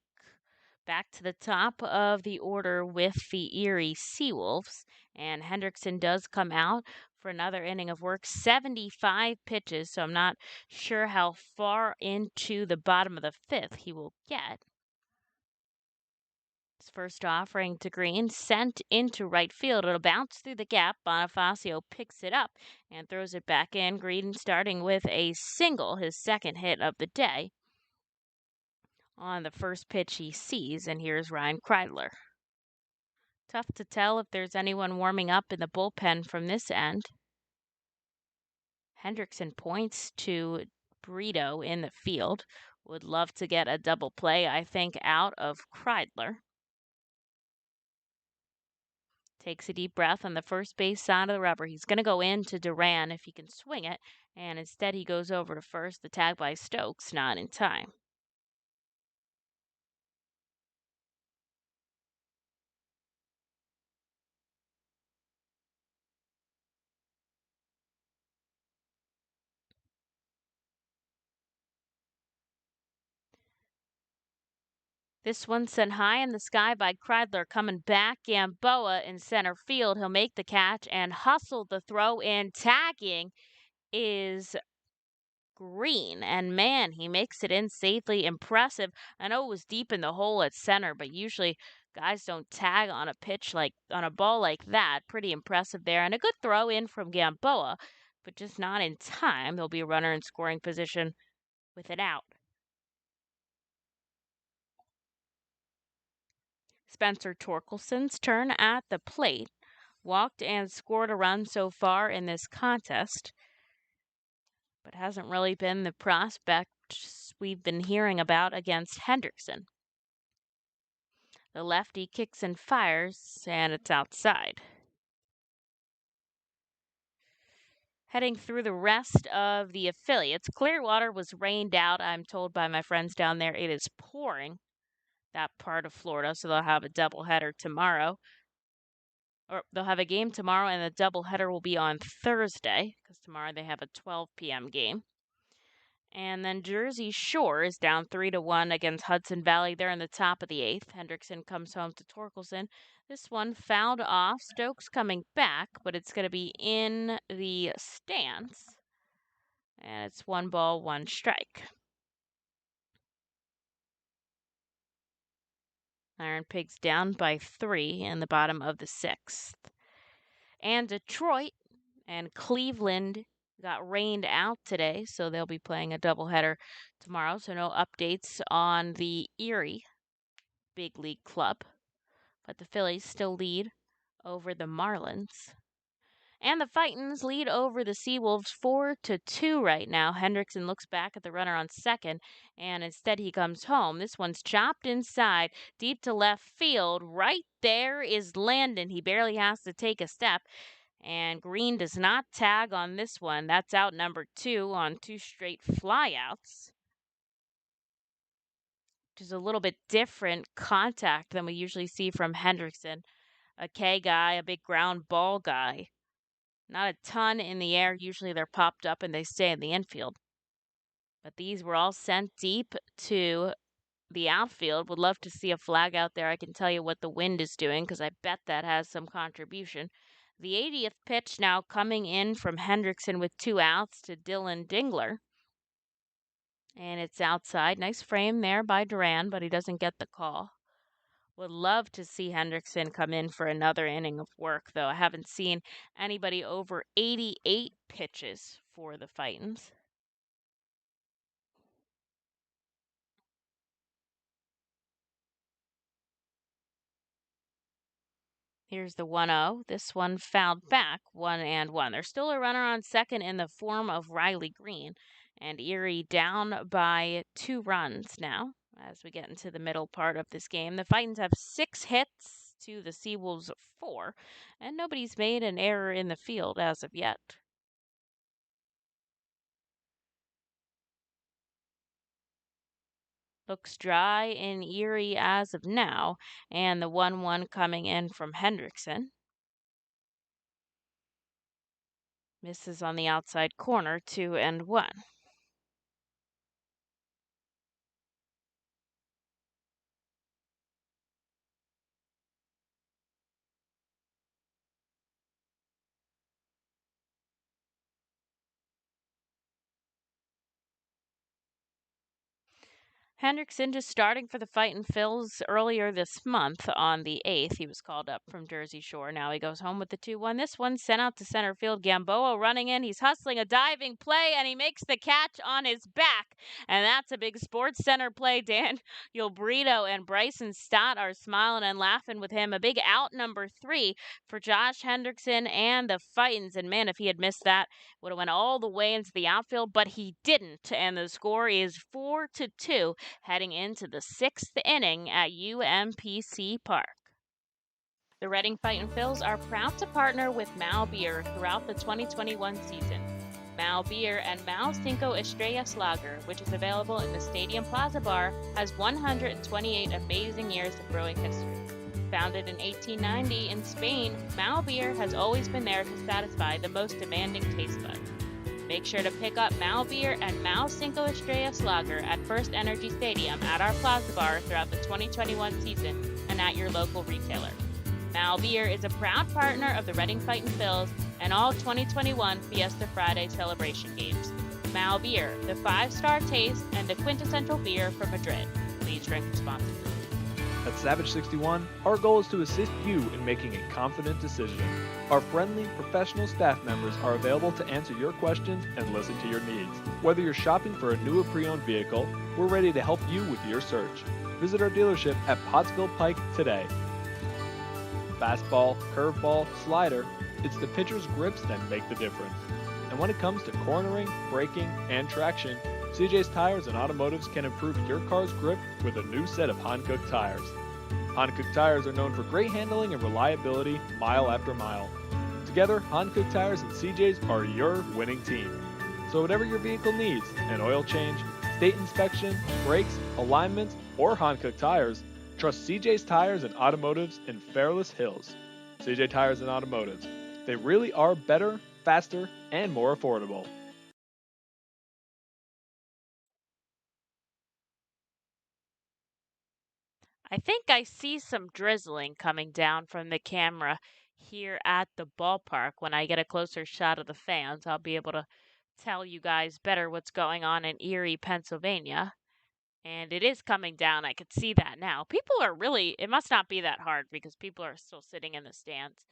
Back to the top of the order with the Erie SeaWolves. And Hendrickson does come out for another inning of work. 75 pitches, so I'm not sure how far into the bottom of the fifth he will get. His first offering to Green, sent into right field. It'll bounce through the gap. Bonifacio picks it up and throws it back in. Green starting with a single, his second hit of the day, on the first pitch he sees, and here's Ryan Kreidler. Tough to tell if there's anyone warming up in the bullpen from this end. Hendrickson points to Brito in the field. Would love to get a double play, I think, out of Kreidler. Takes a deep breath on the first base side of the rubber. He's going to go into Duran if he can swing it, and instead he goes over to first. The tag by Stokes, not in time. This one sent high in the sky by Kreidler, coming back. Gamboa in center field. He'll make the catch and hustle the throw in. Tagging is Green, and man, he makes it in safely. Impressive. I know it was deep in the hole at center, but usually guys don't tag on a pitch on a ball like that. Pretty impressive there, and a good throw in from Gamboa, but just not in time. There'll be a runner in scoring position with it out. Spencer Torkelson's turn at the plate. Walked and scored a run so far in this contest, but hasn't really been the prospect we've been hearing about against Hendrickson. The lefty kicks and fires, and it's outside. Heading through the rest of the affiliates, Clearwater was rained out, I'm told by my friends down there. It is pouring that part of Florida, so they'll have a doubleheader tomorrow. Or they'll have a game tomorrow, and the doubleheader will be on Thursday, because tomorrow they have a 12 p.m. game. And then Jersey Shore is down 3-1 against Hudson Valley. They're in the top of the eighth. Hendrickson comes home to Torkelson. This one fouled off. Stokes coming back, but it's going to be in the stands. And it's 1 ball, 1 strike. Iron Pigs down by 3 in the bottom of the 6th. And Detroit and Cleveland got rained out today, so they'll be playing a doubleheader tomorrow. So no updates on the Erie Big League Club. But the Phillies still lead over the Marlins. And the Fightins lead over the SeaWolves 4-2 right now. Hendrickson looks back at the runner on second, and instead he comes home. This one's chopped inside, deep to left field. Right there is Landon. He barely has to take a step. And Green does not tag on this one. That's out number 2 on 2 straight flyouts, which is a little bit different contact than we usually see from Hendrickson. A K guy, a big ground ball guy. Not a ton in the air. Usually they're popped up and they stay in the infield. But these were all sent deep to the outfield. Would love to see a flag out there. I can tell you what the wind is doing because I bet that has some contribution. The 80th pitch now coming in from Hendrickson with 2 outs to Dylan Dingler. And it's outside. Nice frame there by Duran, but he doesn't get the call. Would love to see Hendrickson come in for another inning of work, though. I haven't seen anybody over 88 pitches for the Fightins. Here's the 1-0. This one fouled back, 1-1. There's still a runner on second in the form of Riley Green, and Erie down by 2 runs now as we get into the middle part of this game. The Fightins have 6 hits to the SeaWolves 4, and nobody's made an error in the field as of yet. Looks dry in Erie as of now, and the 1-1 coming in from Hendrickson. Misses on the outside corner, 2-1. Hendrickson just starting for the Fightin' Phils earlier this month on the 8th. He was called up from Jersey Shore. Now he goes home with the 2-1. This one sent out to center field. Gamboa running in. He's hustling a diving play, and he makes the catch on his back. And that's a big Sports Center play. Daniel Brito and Bryson Stott are smiling and laughing with him. A big out number 3 for Josh Hendrickson and the Fightins. And man, if he had missed that, would have went all the way into the outfield, but he didn't. And the score is 4-2. Heading into the 6th inning at UMPC Park. The Reading Fightin' Phils are proud to partner with Mao Beer throughout the 2021 season. Mao Beer and Mao Cinco Estrellas Lager, which is available in the Stadium Plaza Bar, has 128 amazing years of brewing history. Founded in 1890 in Spain, Mao Beer has always been there to satisfy the most demanding taste buds. Make sure to pick up Mao Beer and Mao Cinco Estrellas Lager at FirstEnergy Stadium at our Plaza Bar throughout the 2021 season and at your local retailer. Mao Beer is a proud partner of the Reading Fightin' Phils and all 2021 Fiesta Friday celebration games. Mao Beer, the 5-star taste and the quintessential beer from Madrid. Please drink responsibly. At Savage 61, our goal is to assist you in making a confident decision. Our friendly, professional staff members are available to answer your questions and listen to your needs. Whether you're shopping for a new or pre-owned vehicle, we're ready to help you with your search. Visit our dealership at Pottsville Pike today. Fastball, curveball, slider, it's the pitcher's grips that make the difference. And when it comes to cornering, braking, and traction, CJ's Tires and Automotives can improve your car's grip with a new set of Hankook tires. Hankook tires are known for great handling and reliability mile after mile. Together, Hankook Tires and CJ's are your winning team. So whatever your vehicle needs, an oil change, state inspection, brakes, alignments, or Hankook tires, trust CJ's Tires and Automotives in Fairless Hills. CJ Tires and Automotives. They really are better, faster, and more affordable. I think I see some drizzling coming down from the camera here at the ballpark. When I get a closer shot of the fans, I'll be able to tell you guys better what's going on in Erie, Pennsylvania. And it is coming down. I could see that now. People are really, it must not be that hard because people are still sitting in the stands.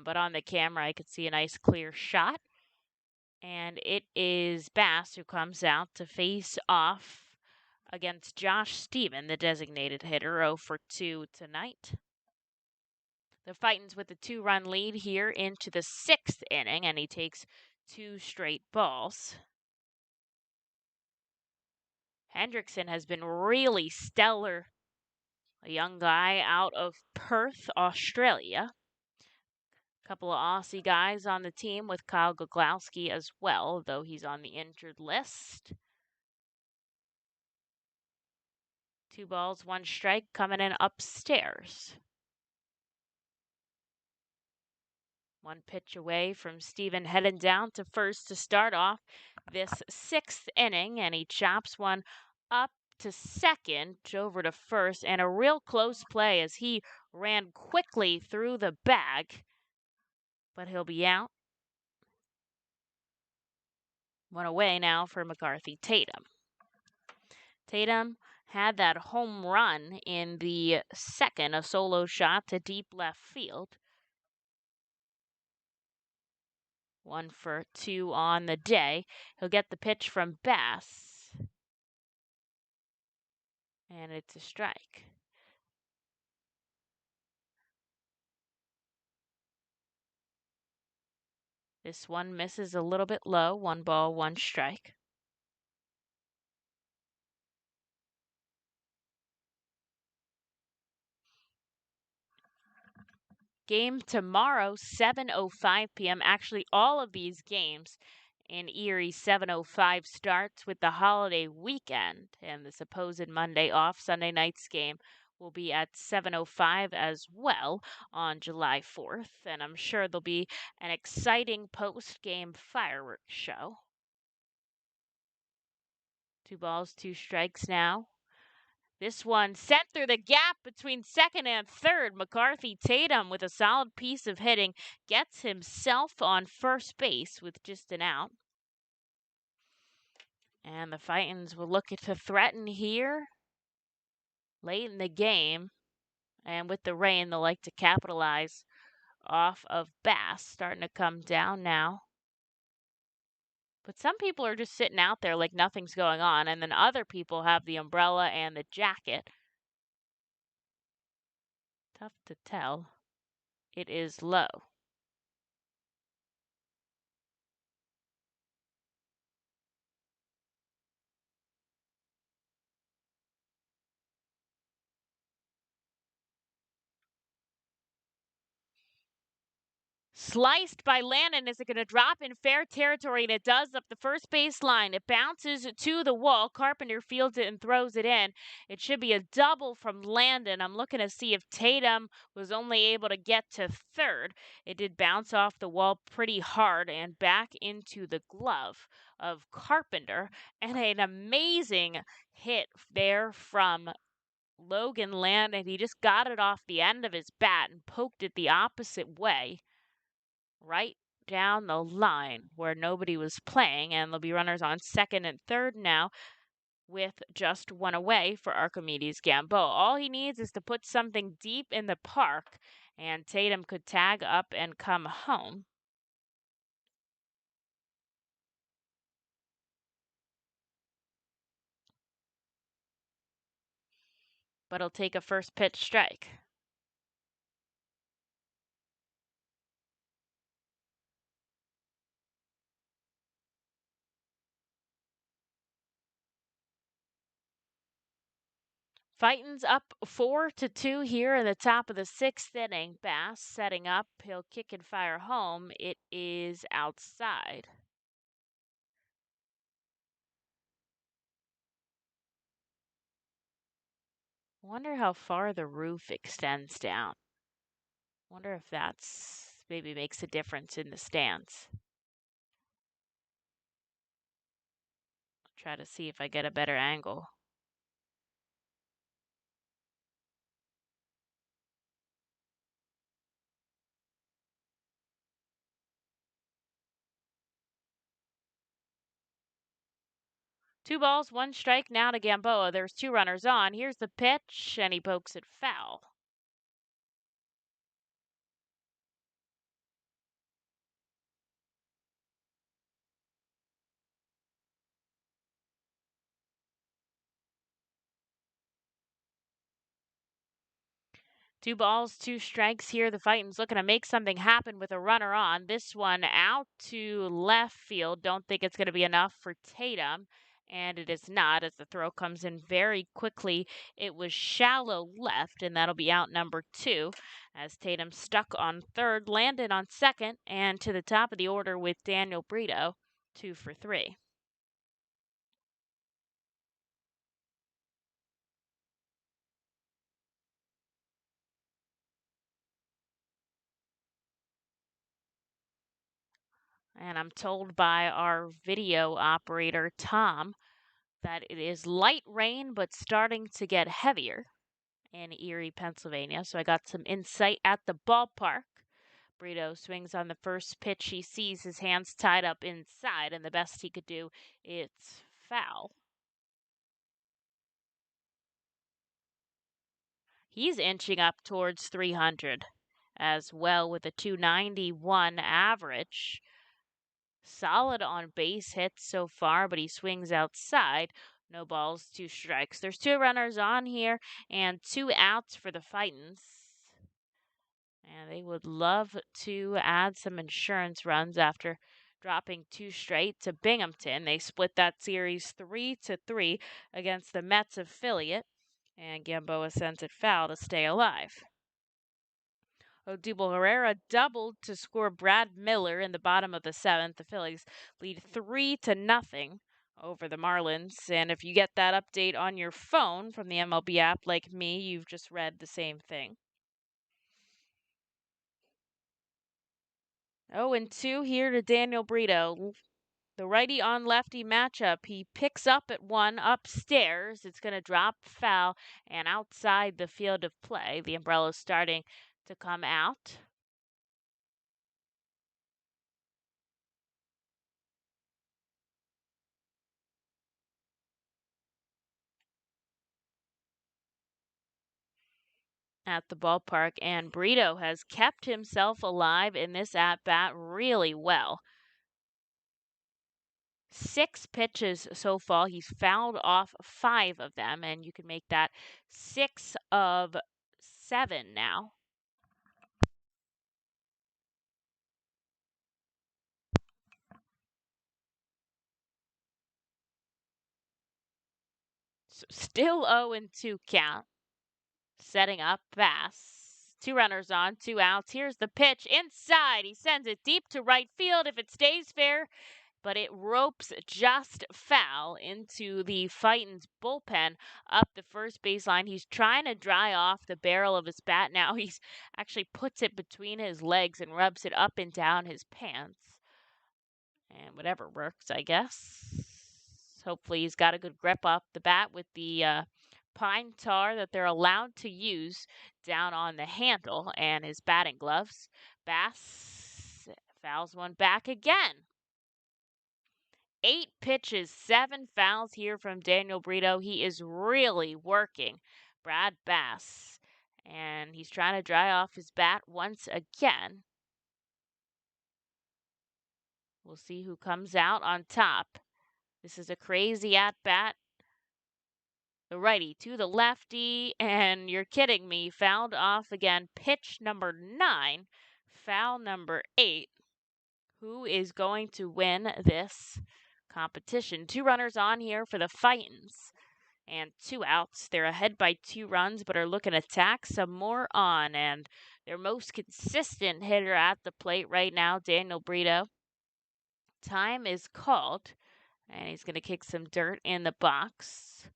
But on the camera, I could see a nice clear shot. And it is Bass who comes out to face off against Josh Stephen, the designated hitter, 0 for 2 tonight. The Fightins with a 2-run lead here into the 6th inning, and he takes 2 straight balls. Hendrickson has been really stellar. A young guy out of Perth, Australia. A couple of Aussie guys on the team with Kyle Goglowski as well, though he's on the injured list. 2 balls, 1 strike coming in upstairs. 1 pitch away from Stephen heading down to first to start off this 6th inning, and he chops one up to second, over to first, and a real close play as he ran quickly through the bag. but he'll be out. One away now for McCarthy Tatum. Tatum had that home run in the second, a solo shot to deep left field. 1 for 2 on the day. He'll get the pitch from Bass. And it's a strike. This one misses a little bit low. 1 ball, 1 strike. Game tomorrow, 7:05 p.m. Actually, all of these games in Erie, 7:05 starts with the holiday weekend, and the supposed Monday off. Sunday night's game will be at 7:05 as well on July 4th, and I'm sure there'll be an exciting post-game fireworks show. 2 balls, 2 strikes now. This one sent through the gap between second and third. McCarthy Tatum, with a solid piece of hitting, gets himself on first base with just an out. And the Fightins will look to threaten here late in the game. And with the rain, they'll like to capitalize off of Bass starting to come down now. But some people are just sitting out there like nothing's going on, and then other people have the umbrella and the jacket. Tough to tell. It is low. Sliced by Landon. Is it going to drop in fair territory? And it does up the first base line. It bounces to the wall. Carpenter fields it and throws it in. It should be a double from Landon. I'm looking to see if Tatum was only able to get to third. It did bounce off the wall pretty hard and back into the glove of Carpenter. And an amazing hit there from Logan Landon. He just got it off the end of his bat and poked it the opposite way, right down the line where nobody was playing, and there'll be runners on second and third now with just 1 away for Archimedes Gamboa. All he needs is to put something deep in the park, and Tatum could tag up and come home. But he'll take a first pitch strike. Fightin's up 4-2 here in the top of the 6th inning. Bass setting up. He'll kick and fire home. It is outside. Wonder how far the roof extends down. Wonder if that's maybe makes a difference in the stands. Try to see if I get a better angle. Two balls, 1 strike now to Gamboa. There's 2 runners on. Here's the pitch, and he pokes it foul. Two balls, 2 strikes here. The Fightin's looking to make something happen with a runner on. This one out to left field. Don't think it's going to be enough for Tatum. And it is not, as the throw comes in very quickly. It was shallow left, and that'll be out number 2. As Tatum stuck on third, Landon on second, and to the top of the order with Daniel Brito, 2 for 3. And I'm told by our video operator, Tom, that it is light rain, but starting to get heavier in Erie, Pennsylvania. So I got some insight at the ballpark Brito swings on the first pitch he sees, his hands tied up inside, and the best he could do, it's foul. He's inching up towards 300 as well with a 291 average. Solid on base hits so far, but he swings outside. No balls, 2 strikes. There's 2 runners on here and 2 outs for the Fightins. And they would love to add some insurance runs after dropping 2 straight to Binghamton. They split that series 3-3 against the Mets affiliate, and Gamboa sends it foul to stay alive. Odubel Herrera doubled to score Brad Miller in the bottom of the 7th. The Phillies lead 3-0 over the Marlins. And if you get that update on your phone from the MLB app like me, you've just read the same thing. 0-2 here to Daniel Brito. The righty on lefty matchup. He picks up at 1 upstairs. It's going to drop foul and outside the field of play. The umbrella's starting to come out. At the ballpark, and Brito has kept himself alive in this at-bat really well. 6 pitches so far. He's fouled off 5 of them, and you can make that 6 of 7 now. So still 0-2 count. Setting up Bass. 2 runners on, 2 outs. Here's the pitch inside. He sends it deep to right field if it stays fair, but it ropes just foul into the Fightin's bullpen up the first baseline. He's trying to dry off the barrel of his bat now. He's actually puts it between his legs and rubs it up and down his pants. And whatever works, I guess. Hopefully he's got a good grip off the bat with the pine tar that they're allowed to use down on the handle and his batting gloves. Bass fouls one back again. 8 pitches, 7 fouls here from Daniel Brito. He is really working Brad Bass, and he's trying to dry off his bat once again. We'll see who comes out on top. This is a crazy at-bat. The righty to the lefty, and you're kidding me, fouled off again. Pitch number 9, foul number 8. Who is going to win this competition? 2 runners on here for the Fightins, and 2 outs. They're ahead by 2 runs, but are looking to tack some more on, and their most consistent hitter at the plate right now, Daniel Brito. Time is called, and he's going to kick some dirt in the box.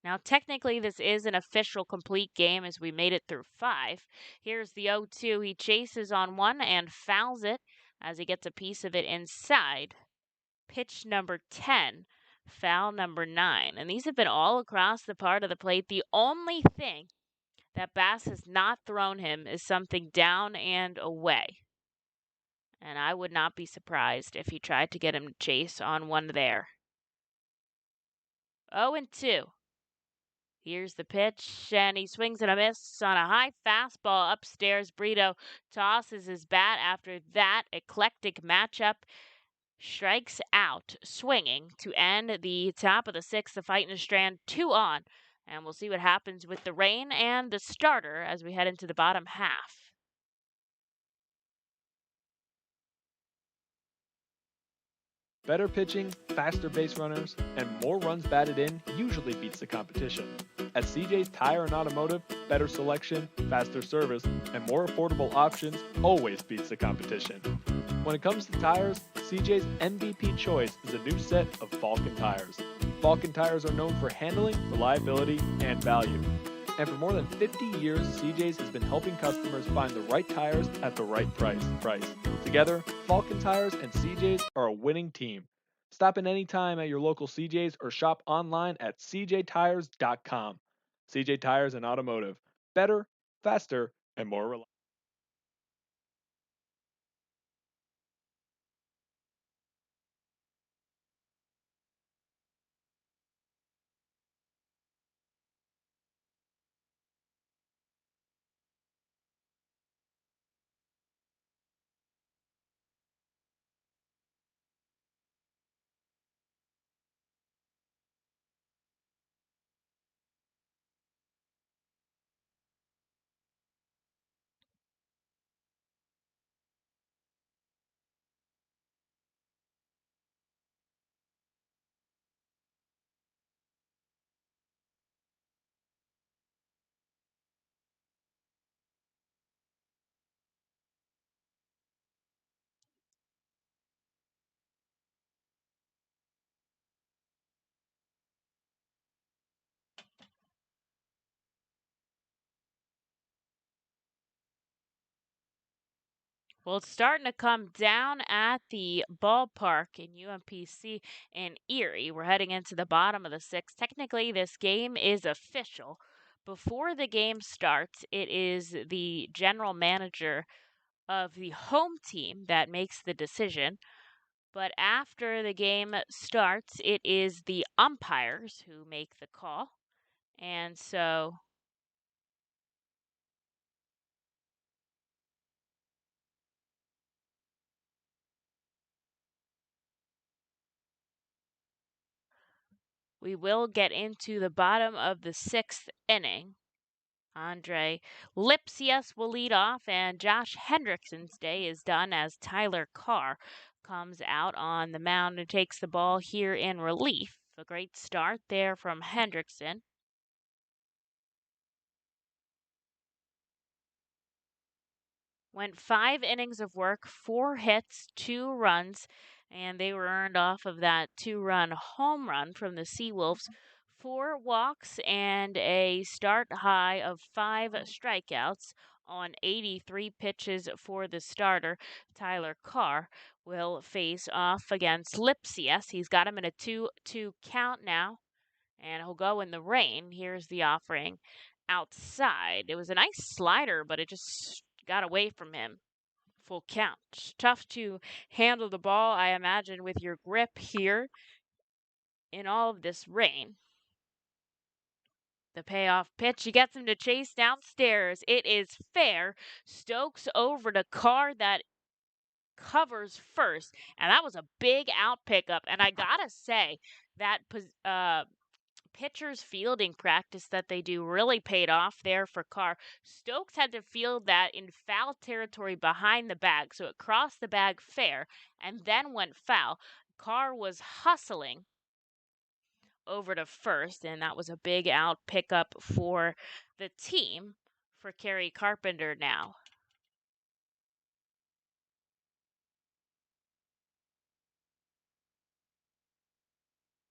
Now, technically, this is an official complete game as we made it through 5. Here's the 0-2. He chases on 1 and fouls it as he gets a piece of it inside. Pitch number 10, foul number 9. And these have been all across the part of the plate. The only thing that Bass has not thrown him is something down and away. And I would not be surprised if he tried to get him to chase on one there. 0-2. Here's the pitch, and he swings and a miss on a high fastball upstairs. Brito tosses his bat after that eclectic matchup. Strikes out, swinging to end the top of the 6th. The Fightin' Strand 2 on. And we'll see what happens with the rain and the starter as we head into the bottom half. Better pitching, faster base runners, and more runs batted in usually beats the competition. At CJ's Tire and Automotive, better selection, faster service, and more affordable options always beats the competition. When it comes to tires, CJ's MVP choice is a new set of Falken tires. Falken tires are known for handling, reliability, and value. And for more than 50 years, CJ's has been helping customers find the right tires at the right price. Together, Falken Tires and CJ's are a winning team. Stop in any time at your local CJ's or shop online at cjtires.com. CJ Tires and Automotive. Better, faster, and more reliable. Well, it's starting to come down at the ballpark in UMPC in Erie. We're heading into the bottom of the sixth. Technically, this game is official. Before the game starts, it is the general manager of the home team that makes the decision. But after the game starts, it is the umpires who make the call. And so we will get into the bottom of the sixth inning. Andre Lipsius will lead off, and Josh Hendrickson's day is done as Tyler Carr comes out on the mound and takes the ball here in relief. A great start there from Hendrickson. Went 5 innings of work, 4 hits, 2 runs, and they were earned off of that 2-run home run from the SeaWolves. 4 walks and a start high of 5 strikeouts on 83 pitches for the starter. Tyler Carr will face off against Lipsius. He's got him in a 2-2 count now, and he'll go in the rain. Here's the offering outside. It was a nice slider, but it just got away from him. Full count. Tough to handle the ball, I imagine, with your grip here in all of this rain. The payoff pitch. He gets him to chase downstairs. It is fair. Stokes over to Carr that covers first, and that was a big out pickup. And I gotta say that pitcher's fielding practice that they do really paid off there for Carr. Stokes had to field that in foul territory behind the bag, so it crossed the bag fair and then went foul. Carr was hustling over to first, and that was a big out pickup for the team for Kerry Carpenter now.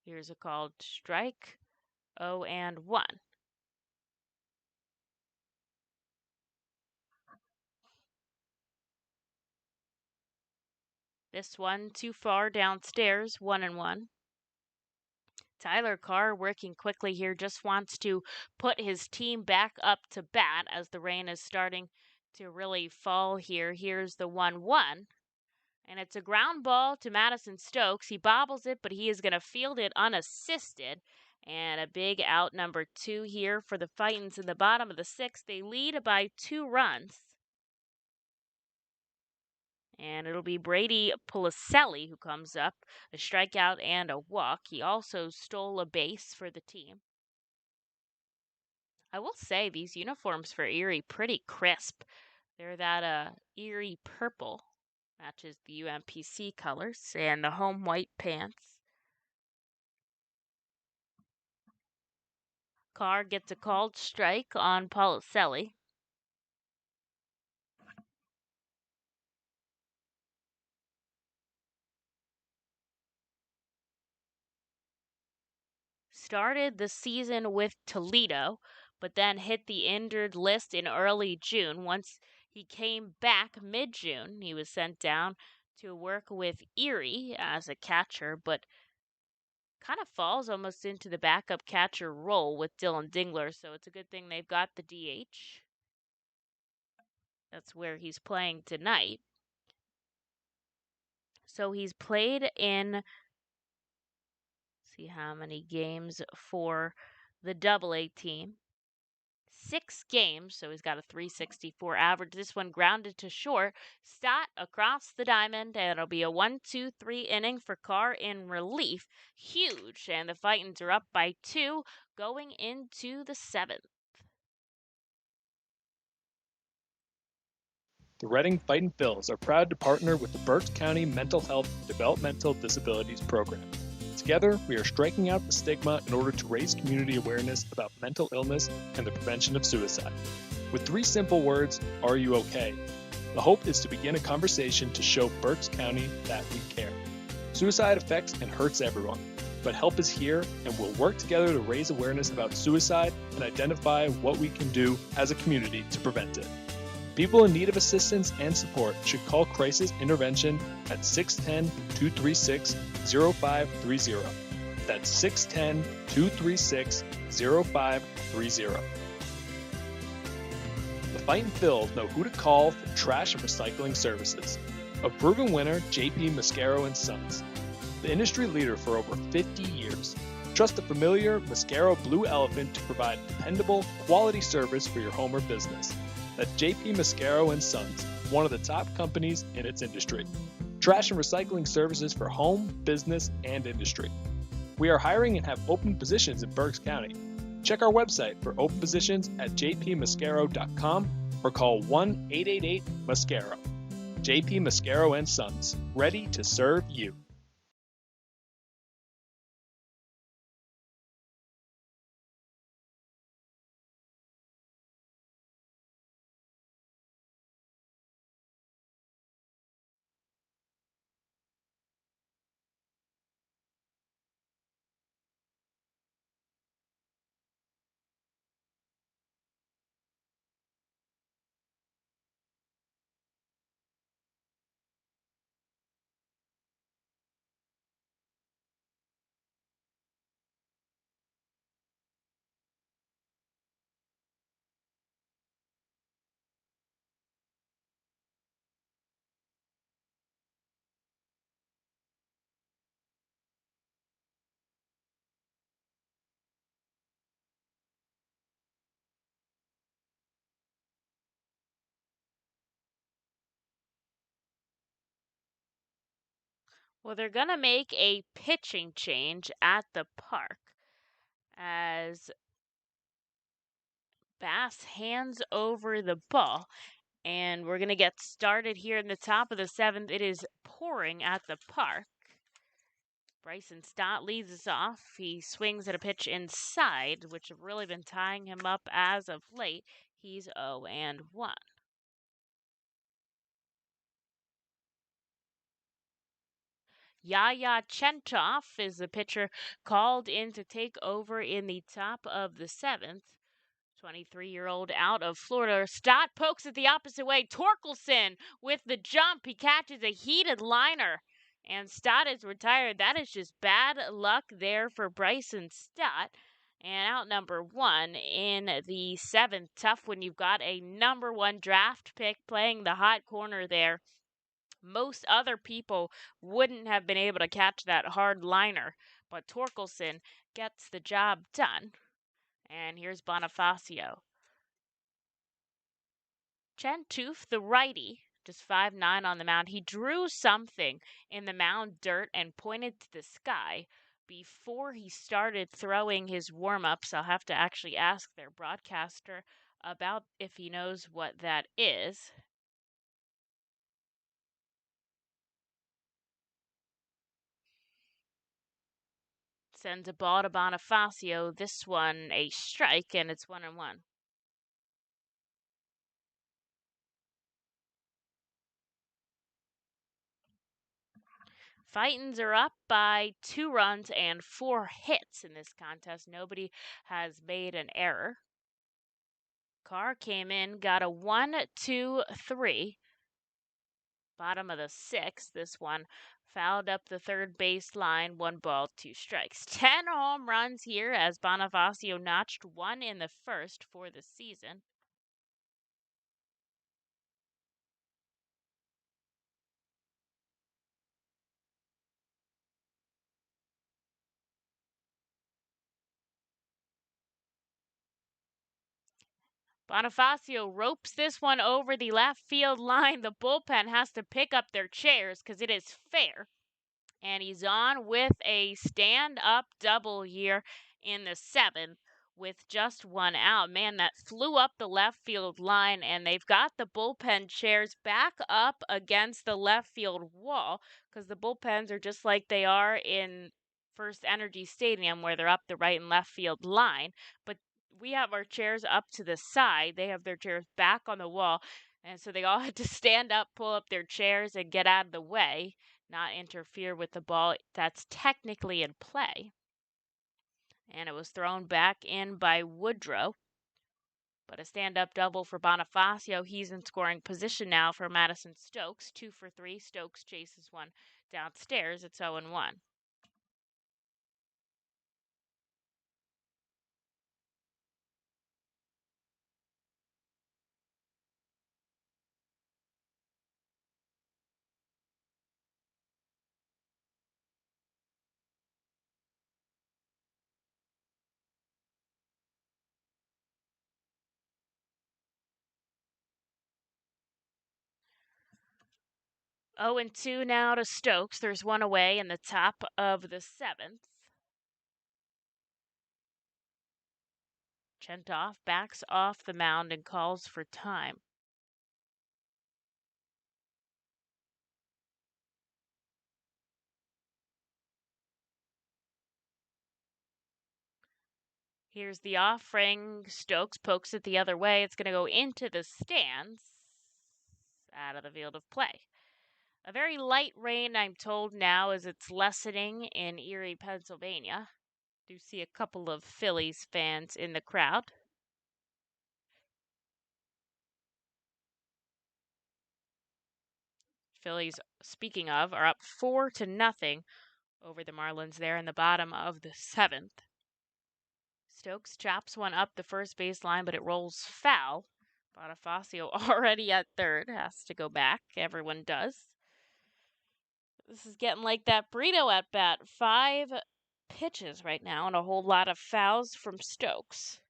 Here's a called strike. 0-1. This one too far downstairs, 1-1. Tyler Carr working quickly here, just wants to put his team back up to bat as the rain is starting to really fall here. Here's the 1-1. And it's a ground ball to Madison Stokes. He bobbles it, but he is going to field it unassisted. And a big out number 2 here for the Fightins in the bottom of the sixth. They lead by 2 runs. And it'll be Brady Policelli who comes up, a strikeout and a walk. He also stole a base for the team. I will say these uniforms for Erie pretty crisp. They're that Erie purple, matches the UMPC colors, and the home white pants. Carr gets a called strike on Policelli. Started the season with Toledo, but then hit the injured list in early June. Once he came back mid-June, he was sent down to work with Erie as a catcher, but kind of falls almost into the backup catcher role with Dylan Dingler, so it's a good thing they've got the DH. That's where he's playing tonight. So he's played in, see how many games for the Double-A team. 6 games, so he's got a 364 average. This one grounded to short. Stott across the diamond, and it'll be a 1-2-3 inning for Carr in relief. Huge, and the Fightins are up by 2 going into the 7th. The Reading Fightin' Phils are proud to partner with the Berks County Mental Health Developmental Disabilities Program. Together, we are striking out the stigma in order to raise community awareness about mental illness and the prevention of suicide. With 3 simple words, are you okay? The hope is to begin a conversation to show Berks County that we care. Suicide affects and hurts everyone, but help is here, and we'll work together to raise awareness about suicide and identify what we can do as a community to prevent it. People in need of assistance and support should call Crisis Intervention at 610-236-0530. That's 610-236-0530. The Fightin' Phils know who to call for trash and recycling services. A proven winner, JP Mascaro and Sons. The industry leader for over 50 years. Trust the familiar Mascaro Blue Elephant to provide dependable, quality service for your home or business. That's JP Mascaro and Sons, one of the top companies in its industry. Trash and recycling services for home, business, and industry. We are hiring and have open positions in Berks County. Check our website for open positions at jpmascaro.com or call 1-888-MASCARO. JP Mascaro and Sons, ready to serve you. Well, they're going to make a pitching change at the park as Bass hands over the ball. And we're going to get started here in the top of the 7th. It is pouring at the park. Bryson Stott leads us off. He swings at a pitch inside, which have really been tying him up as of late. He's 0-1. Yaya Chentoff is the pitcher called in to take over in the top of the 7th. 23-year-old out of Florida. Stott pokes it the opposite way. Torkelson with the jump. He catches a heated liner. And Stott is retired. That is just bad luck there for Bryson Stott. And out number 1 in the 7th. Tough when you've got a number 1 draft pick playing the hot corner there. Most other people wouldn't have been able to catch that hard liner. But Torkelson gets the job done. And here's Bonifacio. Chentouf, the righty, just 5'9" on the mound. He drew something in the mound dirt and pointed to the sky before he started throwing his warm-ups. I'll have to actually ask their broadcaster about if he knows what that is. Sends a ball to Bonifacio. This one a strike, and it's 1-1. Fightins are up by 2 runs and 4 hits in this contest. Nobody has made an error. Carr came in, got a 1-2-3. Bottom of the 6th, this one fouled up the third base line, 1 ball, 2 strikes. 10 home runs here as Bonifacio notched 1 in the first for the season. Bonifacio ropes this one over the left field line. The bullpen has to pick up their chairs because it is fair. And he's on with a stand-up double here in the 7th with just 1 out. Man, that flew up the left field line, and they've got the bullpen chairs back up against the left field wall because the bullpens are just like they are in FirstEnergy Stadium where they're up the right and left field line. But we have our chairs up to the side. They have their chairs back on the wall. And so they all had to stand up, pull up their chairs, and get out of the way, not interfere with the ball that's technically in play. And it was thrown back in by Woodrow. But a stand-up double for Bonifacio. He's in scoring position now for Madison Stokes. 2 for 3. Stokes chases one downstairs. It's 0-1. Oh, and 2 now to Stokes. There's 1 away in the top of the 7th. Chentoff backs off the mound and calls for time. Here's the offering. Stokes pokes it the other way. It's going to go into the stands, out of the field of play. A very light rain, I'm told now, as it's lessening in Erie, Pennsylvania. Do see a couple of Phillies fans in the crowd. Phillies, speaking of, are up 4-0 over the Marlins there in the bottom of the 7th. Stokes chops one up the first base line, but it rolls foul. Bonifacio already at third, has to go back. Everyone does. This is getting like that burrito at bat. 5 pitches right now and a whole lot of fouls from Stokes.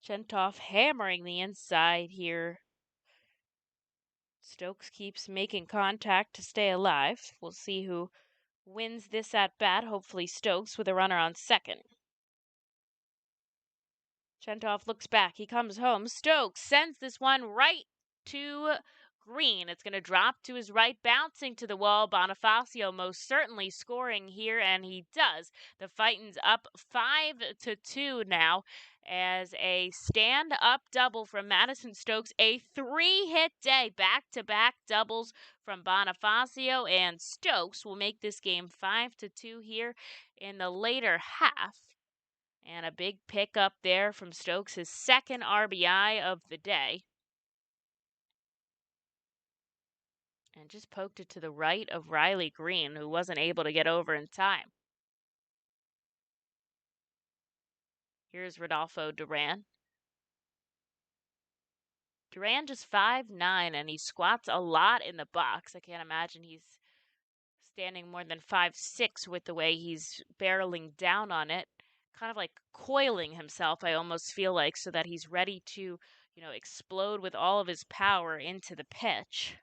Chentoff hammering the inside here. Stokes keeps making contact to stay alive. We'll see who wins this at bat. Hopefully Stokes with a runner on second. Chentoff looks back. He comes home. Stokes sends this one right to Green. It's going to drop to his right, bouncing to the wall. Bonifacio most certainly scoring here, and he does. The Fightin's up 5-2 now as a stand-up double from Madison Stokes. A 3-hit day, back-to-back doubles from Bonifacio, and Stokes will make this game 5-2 here in the later half. And a big pickup there from Stokes, his second RBI of the day. And just poked it to the right of Riley Green, who wasn't able to get over in time. Here's Rodolfo Duran. Duran just 5'9", and he squats a lot in the box. I can't imagine he's standing more than 5'6" with the way he's barreling down on it. Kind of like coiling himself, I almost feel like, so that he's ready to, explode with all of his power into the pitch.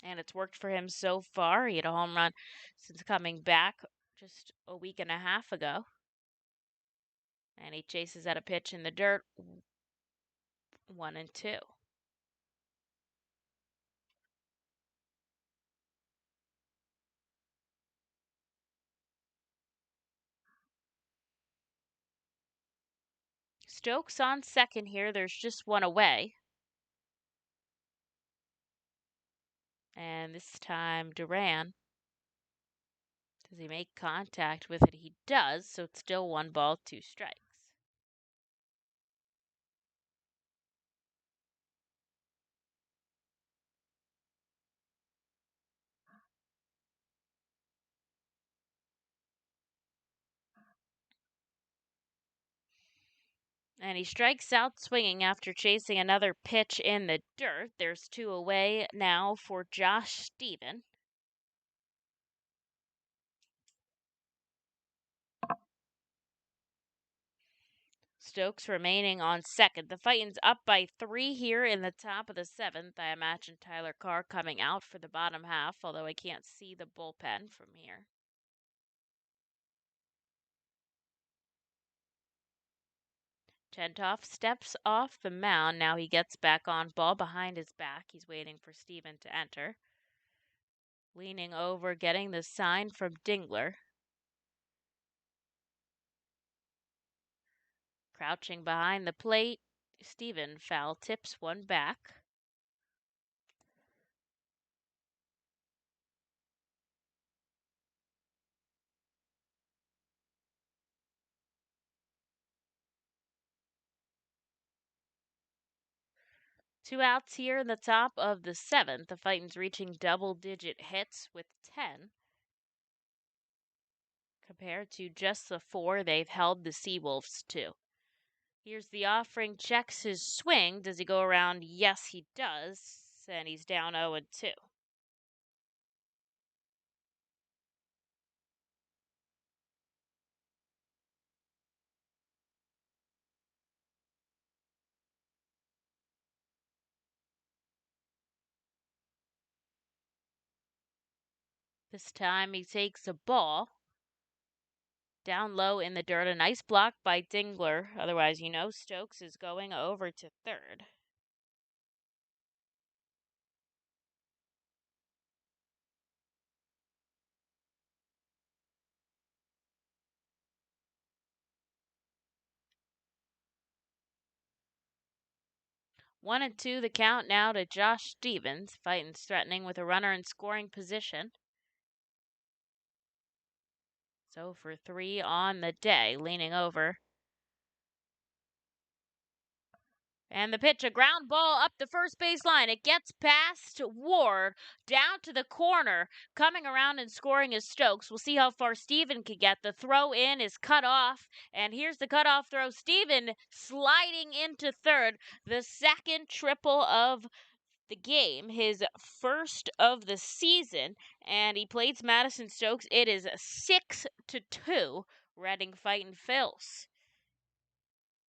And it's worked for him so far. He had a home run since coming back just a week and a half ago. And he chases at a pitch in the dirt. 1-2. Stokes on second here. There's just 1 away. And this time Duran Does he make contact with it? He does, so it's still 1 ball, 2 strikes. And he strikes out swinging after chasing another pitch in the dirt. There's 2 away now for Josh Stephen. Stokes remaining on second. The Fightin's up by 3 here in the top of the 7th. I imagine Tyler Carr coming out for the bottom half, although I can't see the bullpen from here. Chentoff steps off the mound. Now he gets back on, ball behind his back. He's waiting for Stephen to enter. Leaning over, getting the sign from Dingler. Crouching behind the plate, Stephen foul tips one back. Two outs here in the top of the 7th. The Fightin's reaching double-digit hits with 10. Compared to just the 4 they've held the SeaWolves to. Here's the offering, checks his swing. Does he go around? Yes, he does. And he's down 0-2. This time he takes a ball. Down low in the dirt. A nice block by Dingler. Otherwise, Stokes is going over to third. One and two, the count now to Josh Stevens. Fightin's threatening with a runner in scoring position. So for 3 on the day, leaning over. And the pitch, a ground ball up the first base line. It gets past Ward, down to the corner. Coming around and scoring is Stokes. We'll see how far Steven can get. The throw in is cut off. And here's the cutoff throw. Steven sliding into third. The second triple of the game, his first of the season. And he plays Madison Stokes. It is 6-2. Reading Fightin Phils.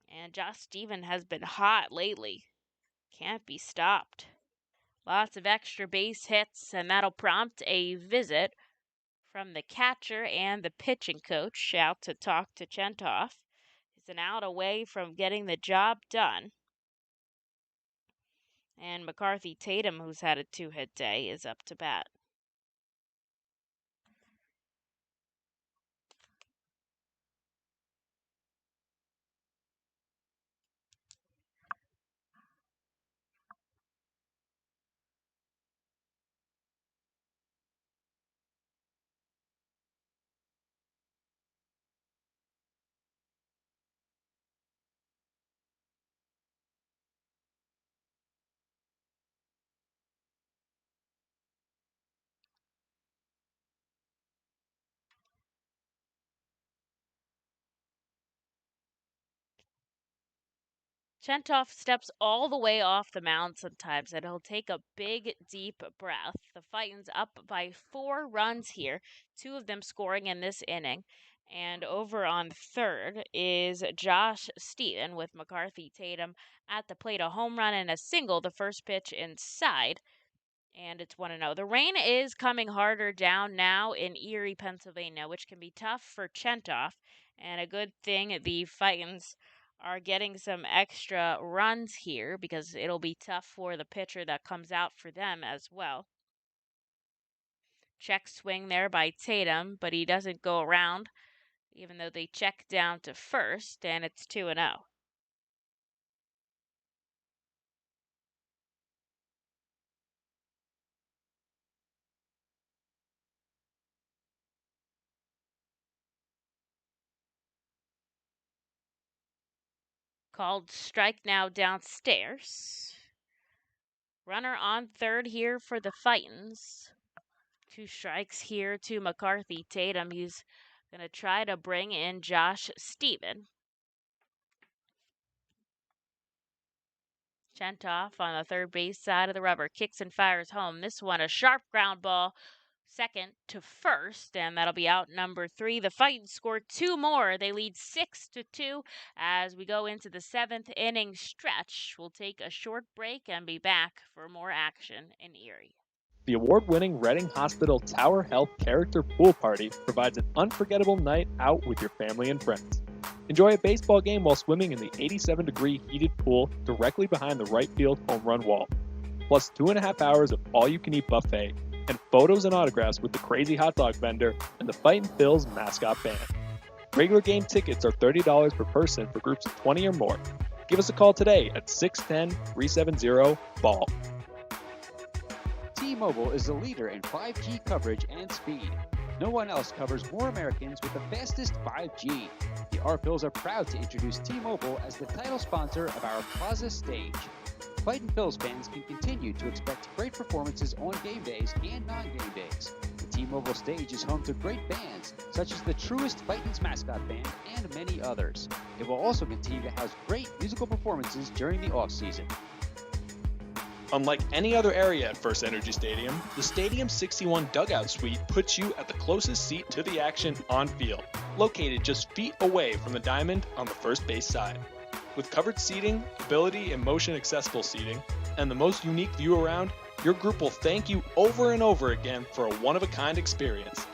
And Josh Stephen has been hot lately. Can't be stopped. Lots of extra base hits, and that'll prompt a visit from the catcher and the pitching coach out to talk to Chentoff. He's an out away from getting the job done. And McCarthy Tatum, who's had a 2-hit day, is up to bat. Chentoff steps all the way off the mound sometimes, and he'll take a big, deep breath. The Fightin's up by 4 runs here, 2 of them scoring in this inning. And over on third is Josh Stephen with McCarthy Tatum at the plate. A home run and a single, the first pitch inside. And it's 1-0. The rain is coming harder down now in Erie, Pennsylvania, which can be tough for Chentoff. And a good thing the Fightins are getting some extra runs here because it'll be tough for the pitcher that comes out for them as well. Check swing there by Tatum, but he doesn't go around, even though they check down to first, and it's 2-0. Called strike now downstairs. Runner on third here for the Fightins. 2 strikes here to McCarthy. Tatum, he's going to try to bring in Josh Steven. Chentoff on the third base side of the rubber. Kicks and fires home. This one, a sharp ground ball. Second to first, and that'll be out number 3. The Fightins scored 2 more. They lead 6-2 as we go into the 7th inning stretch. We'll take a short break and be back for more action in Erie. The award-winning Reading Hospital Tower Health Character Pool Party provides an unforgettable night out with your family and friends. Enjoy a baseball game while swimming in the 87-degree heated pool directly behind the right field home run wall. Plus 2.5 hours of all-you-can-eat buffet and photos and autographs with the crazy hot dog vendor and the Fightin' Phils mascot band. Regular game tickets are $30 per person for groups of 20 or more. Give us a call today at 610-370-BALL. T-Mobile is the leader in 5G coverage and speed. No one else covers more Americans with the fastest 5G. The R-Phils are proud to introduce T-Mobile as the title sponsor of our Plaza stage. Fightin' Phils fans can continue to expect great performances on game days and non-game days. The T-Mobile stage is home to great bands, such as the Truest Fightins mascot band and many others. It will also continue to house great musical performances during the off-season. Unlike any other area at FirstEnergy Stadium, the Stadium 61 Dugout Suite puts you at the closest seat to the action on field, located just feet away from the diamond on the first base side. With covered seating, ability and motion accessible seating, and the most unique view around, your group will thank you over and over again for a one-of-a-kind experience.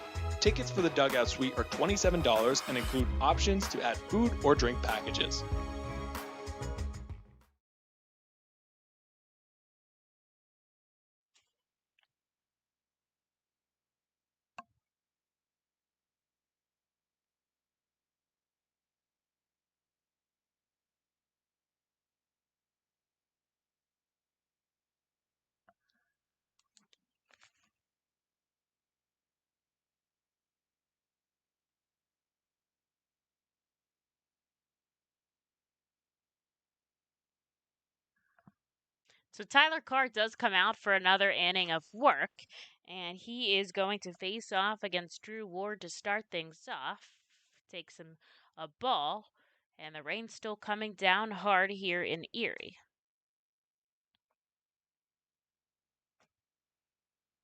Tickets for the Dugout Suite are $27 and include options to add food or drink packages. So Tyler Carr does come out for another inning of work, and he is going to face off against Drew Ward to start things off. Takes him a ball, and the rain's still coming down hard here in Erie.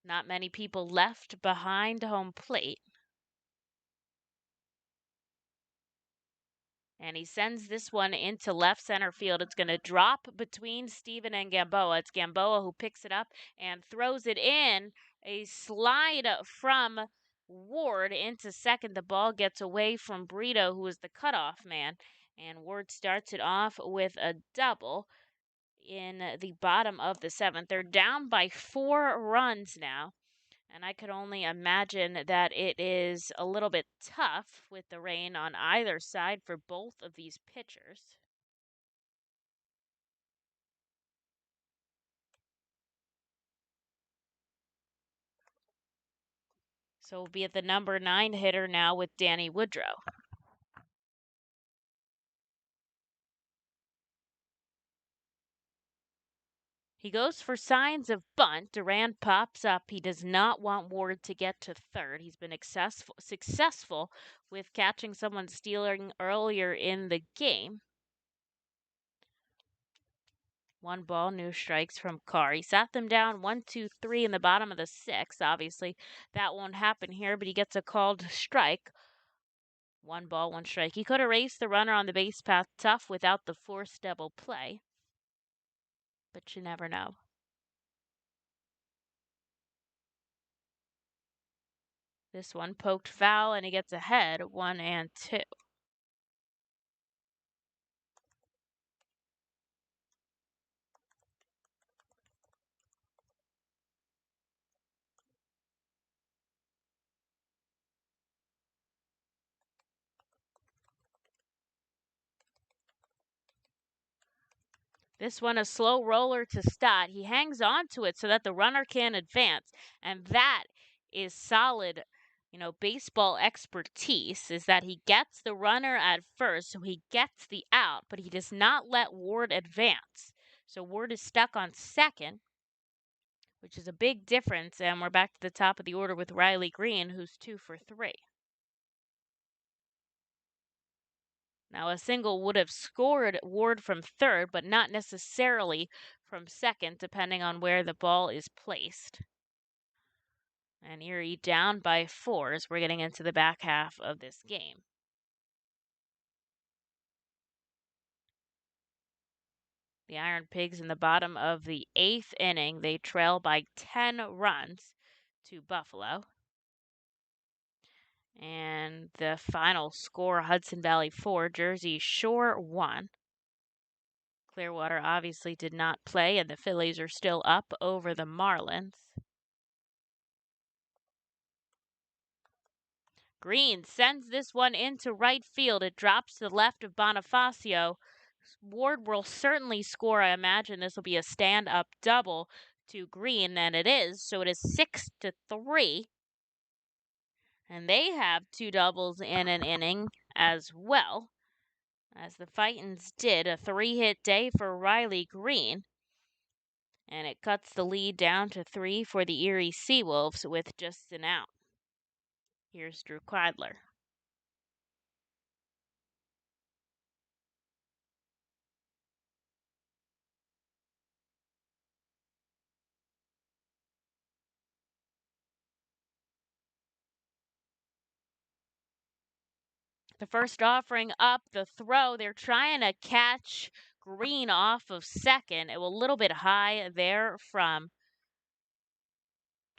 Not many people left behind home plate. And he sends this one into left center field. It's going to drop between Steven and Gamboa. It's Gamboa who picks it up and throws it in. A slide from Ward into second. The ball gets away from Brito, who is the cutoff man. And Ward starts it off with a double in the bottom of the 7th. They're down by 4 runs now. And I could only imagine that it is a little bit tough with the rain on either side for both of these pitchers. So we'll be at the number 9 hitter now with Danny Woodrow. He goes for signs of bunt. Duran pops up. He does not want Ward to get to third. He's been successful with catching someone stealing earlier in the game. 1 ball, no strikes from Carr. He sat them down 1, 2, 3 in the bottom of the 6th. Obviously, that won't happen here, but he gets a called strike. 1 ball, 1 strike. He could have raced the runner on the base path tough without the forced double play. But you never know. This one poked foul, and he gets ahead 1-2. This one a slow roller to Stott. He hangs on to it so that the runner can advance, and that is solid baseball expertise is that he gets the runner at first, so he gets the out, but he does not let Ward advance. So Ward is stuck on second, which is a big difference, and we're back to the top of the order with Riley Green, who's 2 for 3. Now, a single would have scored Ward from third, but not necessarily from second, depending on where the ball is placed. And Erie down by 4 as we're getting into the back half of this game. The Iron Pigs in the bottom of the 8th inning, they trail by 10 runs to Buffalo. And the final score, Hudson Valley 4, Jersey Shore 1. Clearwater obviously did not play, and the Phillies are still up over the Marlins. Green sends this one into right field. It drops to the left of Bonifacio. Ward will certainly score. I imagine this will be a stand-up double to Green, and it is. So it is 6-3. And they have 2 doubles in an inning as well, as the Fightins did. A 3-hit day for Riley Green. And it cuts the lead down to 3 for the Erie SeaWolves with just an out. Here's Drew Quadler. The first offering up, the throw. They're trying to catch Green off of second. It was a little bit high there from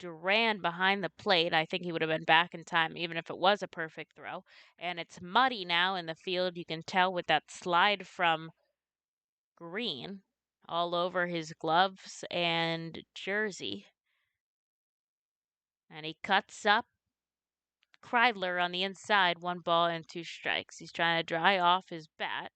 Duran behind the plate. I think he would have been back in time even if it was a perfect throw. And it's muddy now in the field. You can tell with that slide from Green all over his gloves and jersey. And he cuts up Kreidler on the inside, 1 ball and 2 strikes. He's trying to dry off his bat.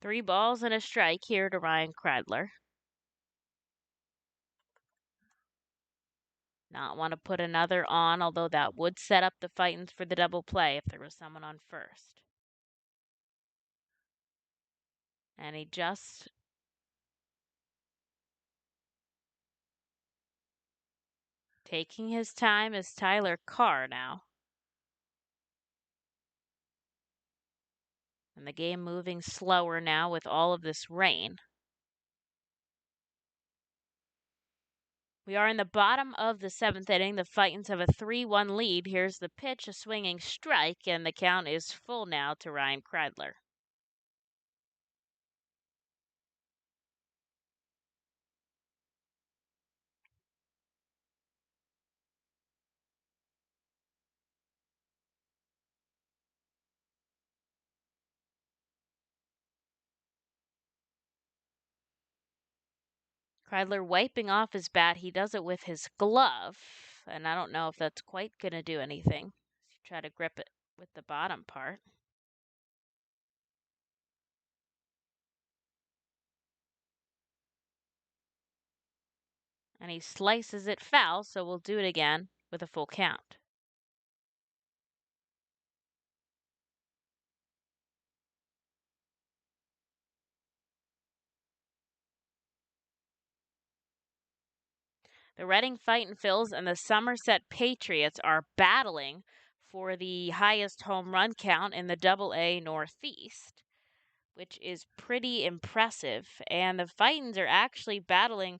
Three balls and a strike here to Ryan Kreidler. Not want to put another on, although that would set up the Fightins for the double play if there was someone on first. And he just taking his time is Tyler Carr now. And the game moving slower now with all of this rain. We are in the bottom of the 7th inning. The Fightins have a 3-1 lead. Here's the pitch, a swinging strike, and the count is full now to Ryan Kreidler. Kreidler wiping off his bat. He does it with his glove, and I don't know if that's quite going to do anything. Try to grip it with the bottom part. And he slices it foul, so we'll do it again with a full count. The Reading Fightin' Phils and the Somerset Patriots are battling for the highest home run count in the Double-A Northeast, which is pretty impressive. And the Fightins are actually battling,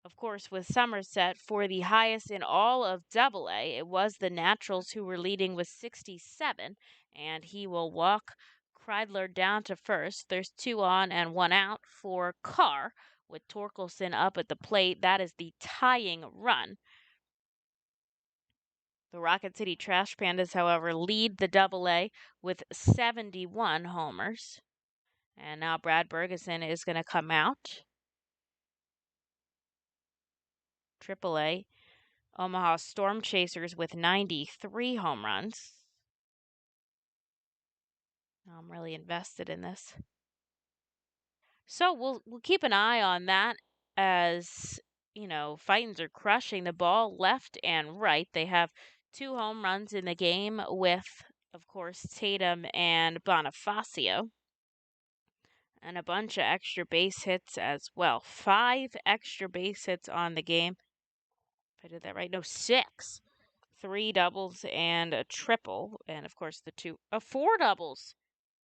of course, with Somerset for the highest in all of Double-A. It was the Naturals who were leading with 67, and he will walk Kreidler down to first. There's 2 on and 1 out for Carr with Torkelson up at the plate. That is the tying run. The Rocket City Trash Pandas, however, lead the Double-A with 71 homers. And now Brad Bergeson is going to come out. Triple-A, Omaha Storm Chasers with 93 home runs. I'm really invested in this. So we'll keep an eye on that as, Fightins are crushing the ball left and right. They have 2 home runs in the game with, of course, Tatum and Bonifacio. And a bunch of extra base hits as well. 5 extra base hits on the game. If I did that right, no, 6. 3 doubles and a triple. And of course, 4 doubles.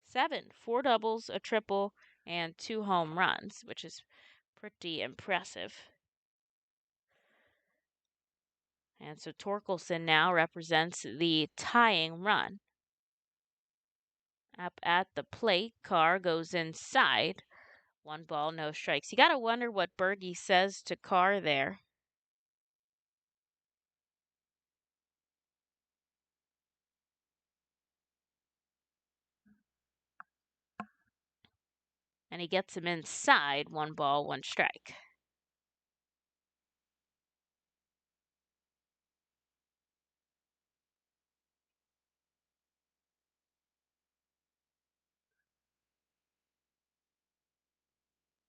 7. 4 doubles, a triple, and 2 home runs, which is pretty impressive. And so Torkelson now represents the tying run. Up at the plate, Carr goes inside. 1 ball, no strikes. You got to wonder what Bergie says to Carr there. And he gets him inside. 1 ball, 1 strike.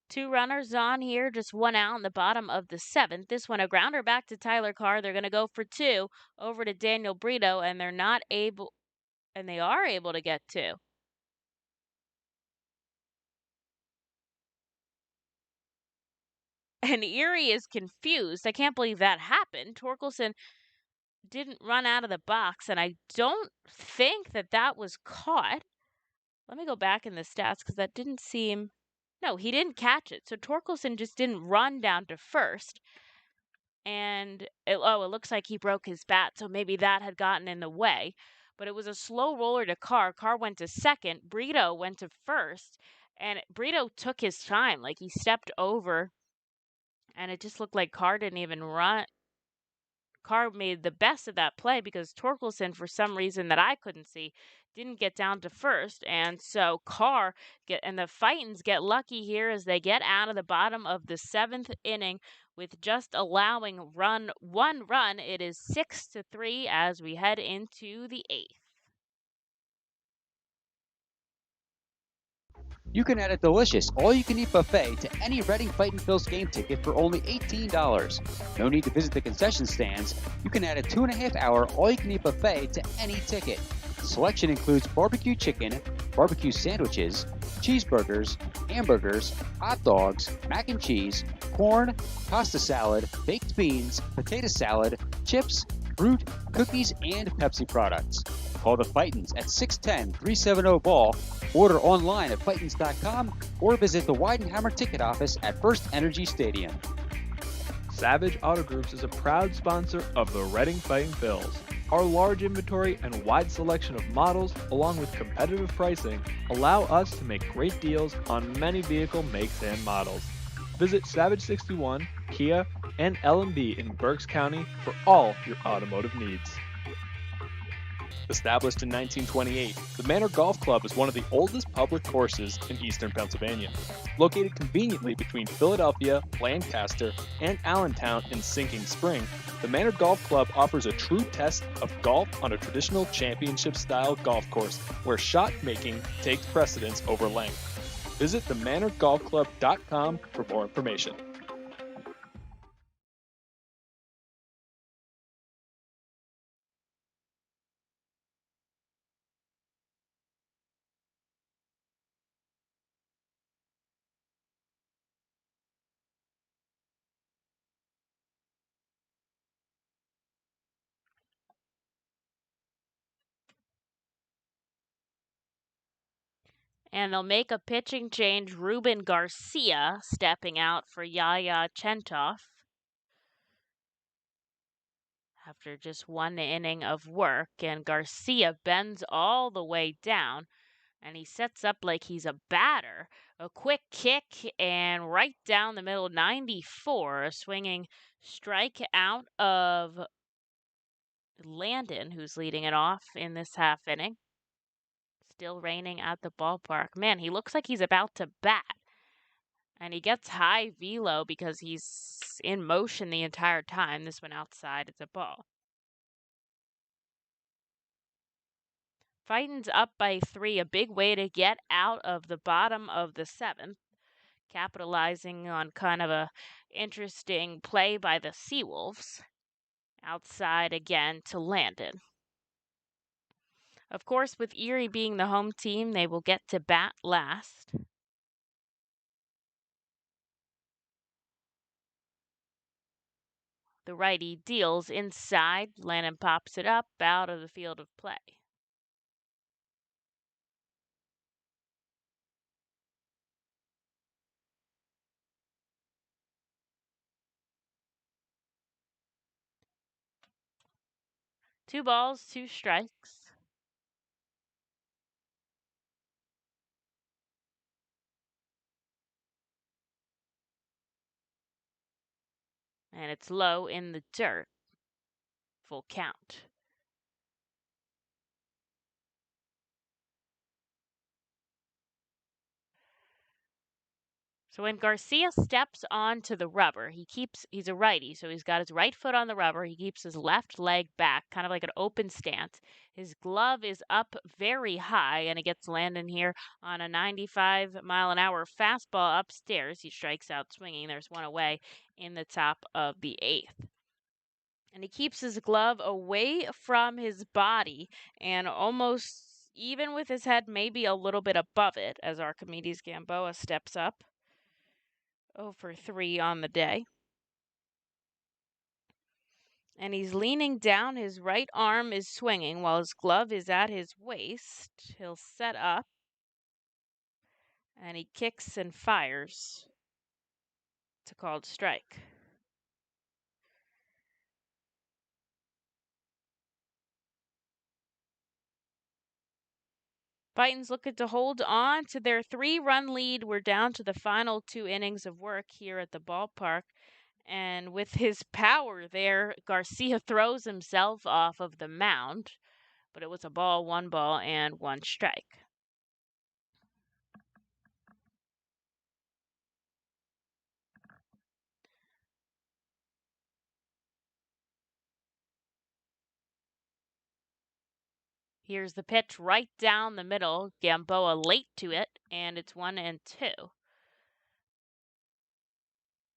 Two runners on here, just 1 out in the bottom of the 7th. This one, a grounder back to Tyler Carr. They're going to go for 2 over to Daniel Brito, and they are able to get 2. And Erie is confused. I can't believe that happened. Torkelson didn't run out of the box, and I don't think that was caught. Let me go back in the stats because that didn't seem... No, he didn't catch it. So Torkelson just didn't run down to first. And it looks like he broke his bat, so maybe that had gotten in the way. But it was a slow roller to Carr. Carr went to second. Brito went to first. And Brito took his time. Like, he stepped over. And it just looked like Carr didn't even run. Carr made the best of that play because Torkelson, for some reason that I couldn't see, didn't get down to first. And so and the Fightins get lucky here as they get out of the bottom of the 7th inning with just allowing 1 run. It is 6-3 as we head into the 8th. You can add a delicious all-you-can-eat buffet to any Reading Fightin' Phil's game ticket for only $18. No need to visit the concession stands. You can add a 2.5-hour all-you-can-eat buffet to any ticket. The selection includes barbecue chicken, barbecue sandwiches, cheeseburgers, hamburgers, hot dogs, mac and cheese, corn, pasta salad, baked beans, potato salad, chips, fruit, cookies, and Pepsi products. Call the Fightins at 610-370-BALL, order online at Fightins.com, or visit the Weidenhammer ticket office at FirstEnergy Stadium. Savage Auto Groups is a proud sponsor of the Reading Fightin' Phils. Our large inventory and wide selection of models, along with competitive pricing, allow us to make great deals on many vehicle makes and models. Visit Savage 61, Kia, and L&B in Berks County for all your automotive needs. Established in 1928, the Manor Golf Club is one of the oldest public courses in eastern Pennsylvania. Located conveniently between Philadelphia, Lancaster, and Allentown in Sinking Spring, the Manor Golf Club offers a true test of golf on a traditional championship-style golf course where shot making takes precedence over length. Visit themanorgolfclub.com for more information. And they'll make a pitching change. Ruben Garcia stepping out for Yaya Chentoff after just 1 inning of work. And Garcia bends all the way down, and he sets up like he's a batter. A quick kick and right down the middle, 94. A swinging strike out of Landon, who's leading it off in this half inning. Still raining at the ballpark. Man, he looks like he's about to bat. And he gets high velo because he's in motion the entire time. This one outside, it's a ball. Fightin's up by 3, a big way to get out of the bottom of the 7th, capitalizing on kind of a interesting play by the SeaWolves. Outside again to Landon. Of course, with Erie being the home team, they will get to bat last. The righty deals inside. Landon pops it up out of the field of play. Two balls, 2 strikes. And it's low in the dirt. Full count. So when Garcia steps onto the rubber, he's a righty, so he's got his right foot on the rubber. He keeps his left leg back, kind of like an open stance. His glove is up very high, and it gets Landon here on a 95-mile-an-hour fastball upstairs. He strikes out swinging. There's one away in the top of the 8th. And he keeps his glove away from his body and almost even with his head maybe a little bit above it as Archimedes Gamboa steps up. 0 for 3 on the day. And he's leaning down. His right arm is swinging while his glove is at his waist. He'll set up. And he kicks and fires. It's a called strike. Fightin's looking to hold on to their 3-run lead. We're down to the final 2 innings of work here at the ballpark. And with his power there, Garcia throws himself off of the mound. But it was a ball, 1 ball, and 1 strike. Here's the pitch right down the middle. Gamboa late to it, and it's 1-2.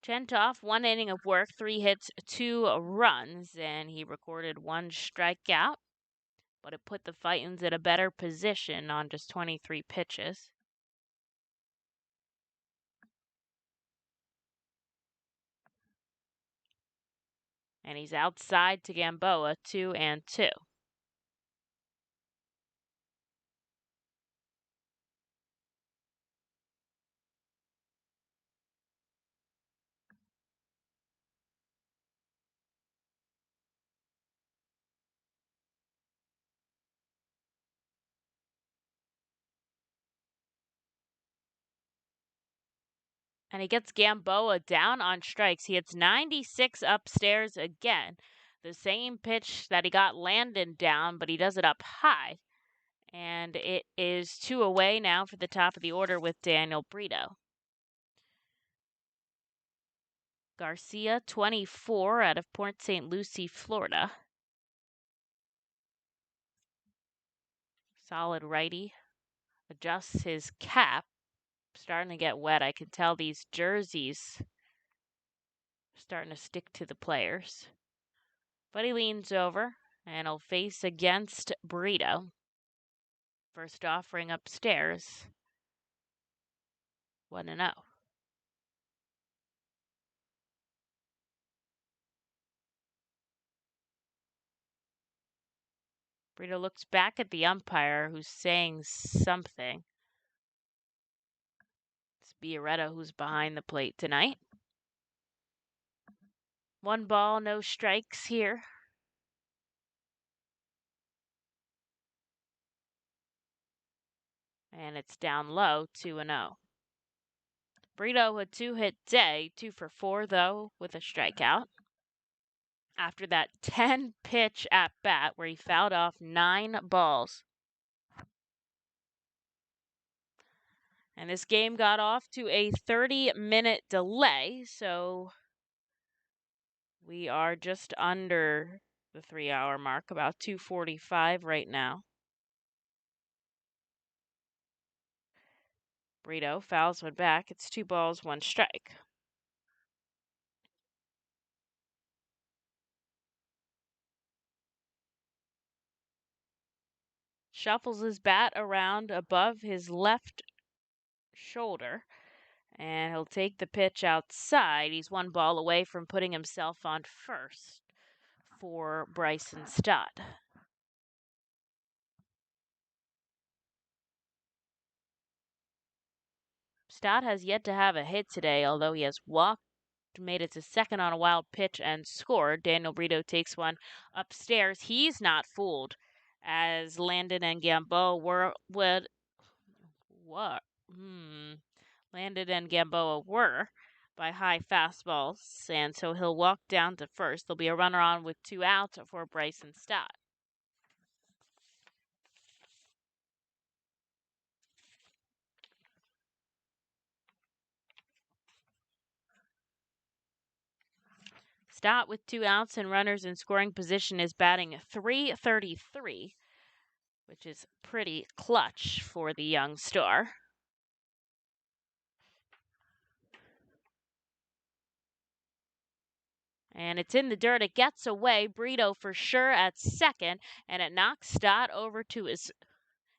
Chentoff, 1 inning of work, 3 hits, 2 runs, and he recorded 1 strikeout. But it put the Fightins in a better position on just 23 pitches. And he's outside to Gamboa, 2-2. And he gets Gamboa down on strikes. He hits 96 upstairs again. The same pitch that he got Landon down, but he does it up high. And it is 2 away now for the top of the order with Daniel Brito. Garcia, 24, out of Port St. Lucie, Florida. Solid righty. Adjusts his cap. Starting to get wet. I can tell these jerseys starting to stick to the players. But he leans over and he'll face against Brito. First offering upstairs. 1-0. Brito looks back at the umpire who's saying something. It's Biarretta who's behind the plate tonight. 1 ball, no strikes here. And it's down low, 2-0. Brito a 2-hit day, 2 for 4 though, with a strikeout. after that 10-pitch at-bat where he fouled off 9 balls. And this game got off to a 30-minute delay, so we are just under the 3-hour mark, about 2:45 right now. Brito fouls one back. It's 2 balls, 1 strike. Shuffles his bat around above his left shoulder, and he'll take the pitch outside. He's 1 ball away from putting himself on first for Bryson Stott. Stott has yet to have a hit today, although he has walked, made it to second on a wild pitch, and scored. Daniel Brito takes one upstairs. He's not fooled, as Landon and Gamboa Landon and Gamboa were by high fastballs, and so he'll walk down to first. There'll be a runner on with 2 outs for Bryson Stott. Stott with 2 outs and runners in scoring position is batting .333, which is pretty clutch for the young star. And it's in the dirt. It gets away. Brito for sure at second, and it knocks Stott over to his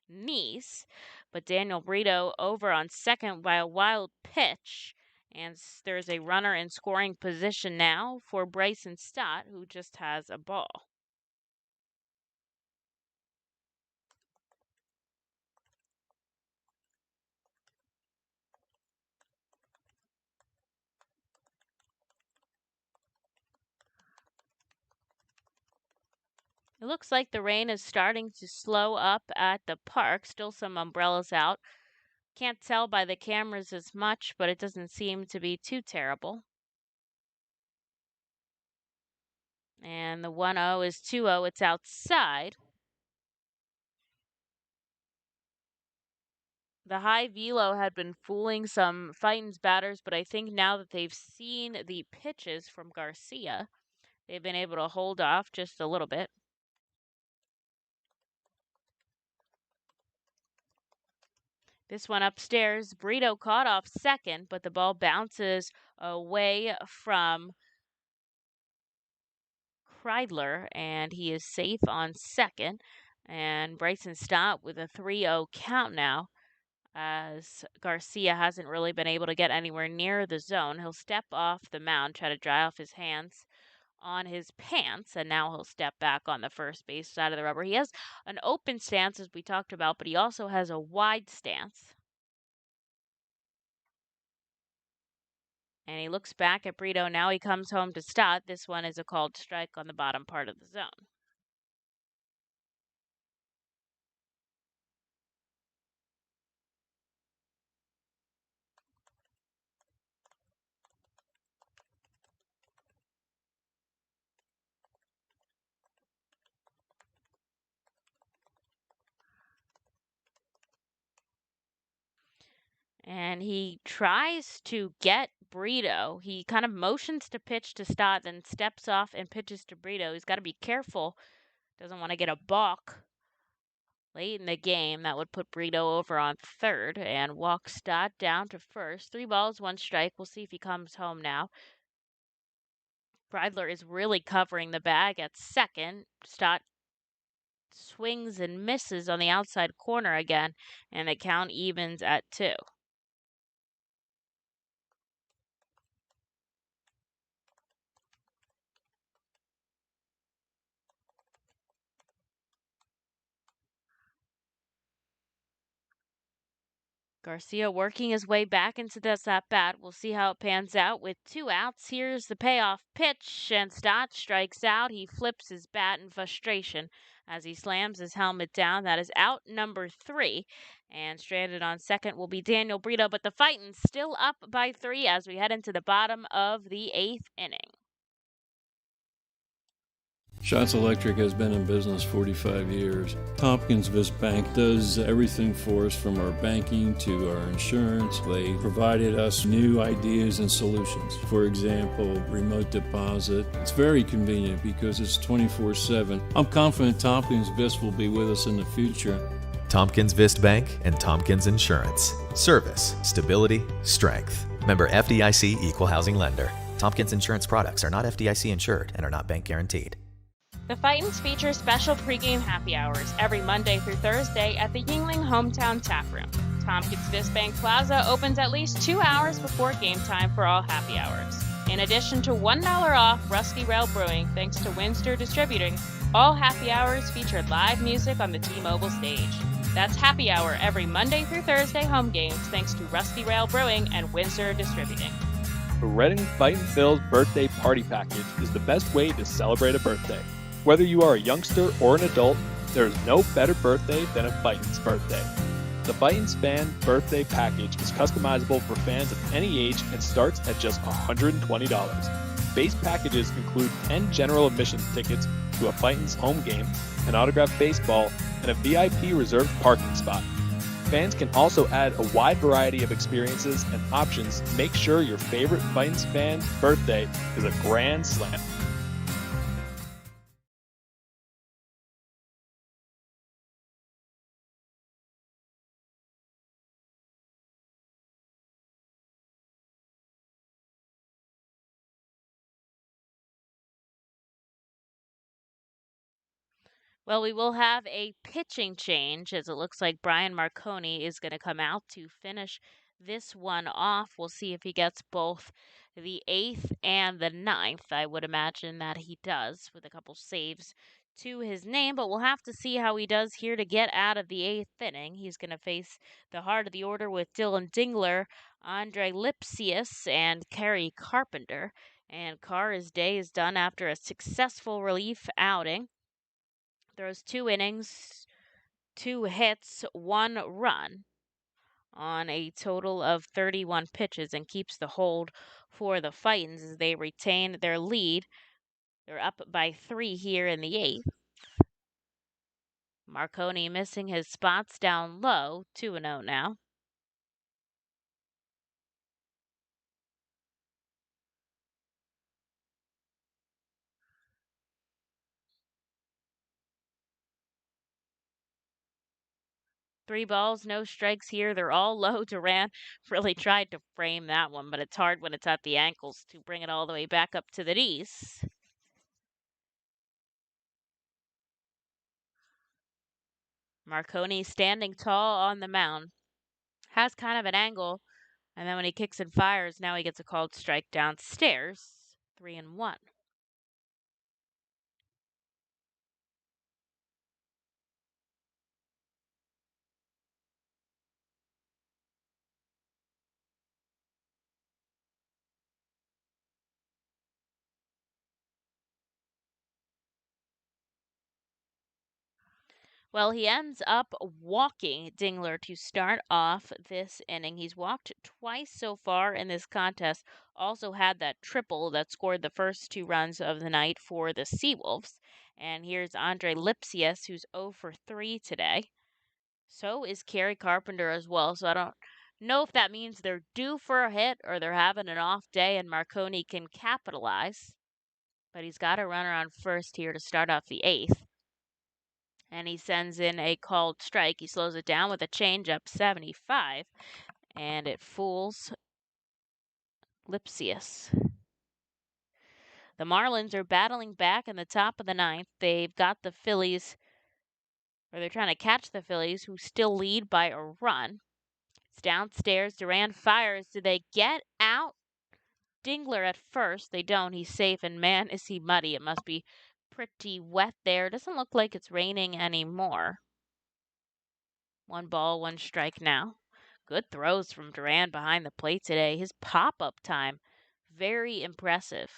knees. But Daniel Brito over on second by a wild pitch. And there's a runner in scoring position now for Bryson Stott, who just has a ball. It looks like the rain is starting to slow up at the park. Still some umbrellas out. Can't tell by the cameras as much, but it doesn't seem to be too terrible. And the 1-0 is 2-0. It's outside. The high velo had been fooling some Fightin's batters, but I think now that they've seen the pitches from Garcia, they've been able to hold off just a little bit. This one upstairs, Brito caught off second, but the ball bounces away from Kreidler, and he is safe on second. And Bryson Stott with a 3-0 count now, as Garcia hasn't really been able to get anywhere near the zone. He'll step off the mound, try to dry off his hands on his pants, and now he'll step back on the first base side of the rubber. He has an open stance, as we talked about, but he also has a wide stance. And he looks back at Brito. Now he comes home to Stott. This one is a called strike on the bottom part of the zone. And he tries to get Brito. He kind of motions to pitch to Stott, then steps off and pitches to Brito. He's got to be careful. Doesn't want to get a balk late in the game. That would put Brito over on third and walk Stott down to first. 3 balls, 1 strike. We'll see if he comes home now. Kreidler is really covering the bag at second. Stott swings and misses on the outside corner again, and the count evens at 2. Garcia working his way back into this at-bat. We'll see how it pans out with 2 outs. Here's the payoff pitch, and Stott strikes out. He flips his bat in frustration as he slams his helmet down. That is out number 3. And stranded on second will be Daniel Brito, but the Fightin's still up by 3 as we head into the bottom of the 8th inning. Shots Electric has been in business 45 years. Tompkins Vist Bank does everything for us, from our banking to our insurance. They provided us new ideas and solutions. For example, remote deposit. It's very convenient because it's 24/7. I'm confident Tompkins Vist will be with us in the future. Tompkins Vist Bank and Tompkins Insurance. Service, stability, strength. Member FDIC Equal Housing Lender. Tompkins Insurance products are not FDIC insured and are not bank guaranteed. The Fightins feature special pregame happy hours every Monday through Thursday at the Yingling Hometown Tap Room. Tompkins Vist Bank Plaza opens at least 2 hours before game time for all happy hours. In addition to $1 off Rusty Rail Brewing thanks to Windsor Distributing, all happy hours feature live music on the T-Mobile stage. That's happy hour every Monday through Thursday home games thanks to Rusty Rail Brewing and Windsor Distributing. The Reading Fightin' Phil's birthday party package is the best way to celebrate a birthday. Whether you are a youngster or an adult, there is no better birthday than a Fightin's birthday. The Fightin's Fan Birthday Package is customizable for fans of any age and starts at just $120. Base packages include 10 general admissions tickets to a Fightin's home game, an autographed baseball, and a VIP reserved parking spot. Fans can also add a wide variety of experiences and options to make sure your favorite Fightin's fan's birthday is a grand slam. Well, we will have a pitching change as it looks like Brian Marconi is going to come out to finish this one off. We'll see if he gets both the 8th and the 9th. I would imagine that he does with a couple saves to his name, but we'll have to see how he does here to get out of the 8th inning. He's going to face the heart of the order with Dylan Dingler, Andre Lipsius, and Kerry Carpenter. And Carr's day is done after a successful relief outing. Throws 2 innings, 2 hits, 1 run on a total of 31 pitches and keeps the hold for the Fightins as they retain their lead. They're up by 3 here in the 8th. Marconi missing his spots down low, 2-0 now. Three balls, no strikes here. They're all low. Duran really tried to frame that one, but it's hard when it's at the ankles to bring it all the way back up to the knees. Marconi standing tall on the mound. Has kind of an angle, and then when he kicks and fires, now he gets a called strike downstairs. 3-1. Well, he ends up walking Dingler to start off this inning. He's walked twice so far in this contest. Also had that triple that scored the first 2 runs of the night for the SeaWolves. And here's Andre Lipsius, who's 0 for 3 today. So is Kerry Carpenter as well. So I don't know if that means they're due for a hit or they're having an off day and Marconi can capitalize. But he's got a runner on first here to start off the 8th. And he sends in a called strike. He slows it down with a changeup, 75, and it fools Lipsius. The Marlins are battling back in the top of the 9th. They've got the Phillies, or they're trying to catch the Phillies, who still lead by a run. It's downstairs. Duran fires. Do they get out? Dingler at first. They don't. He's safe, and man, is he muddy. It must be pretty wet there. Doesn't look like it's raining anymore. 1 ball, 1 strike now. Good throws from Duran behind the plate today. His pop-up time, very impressive.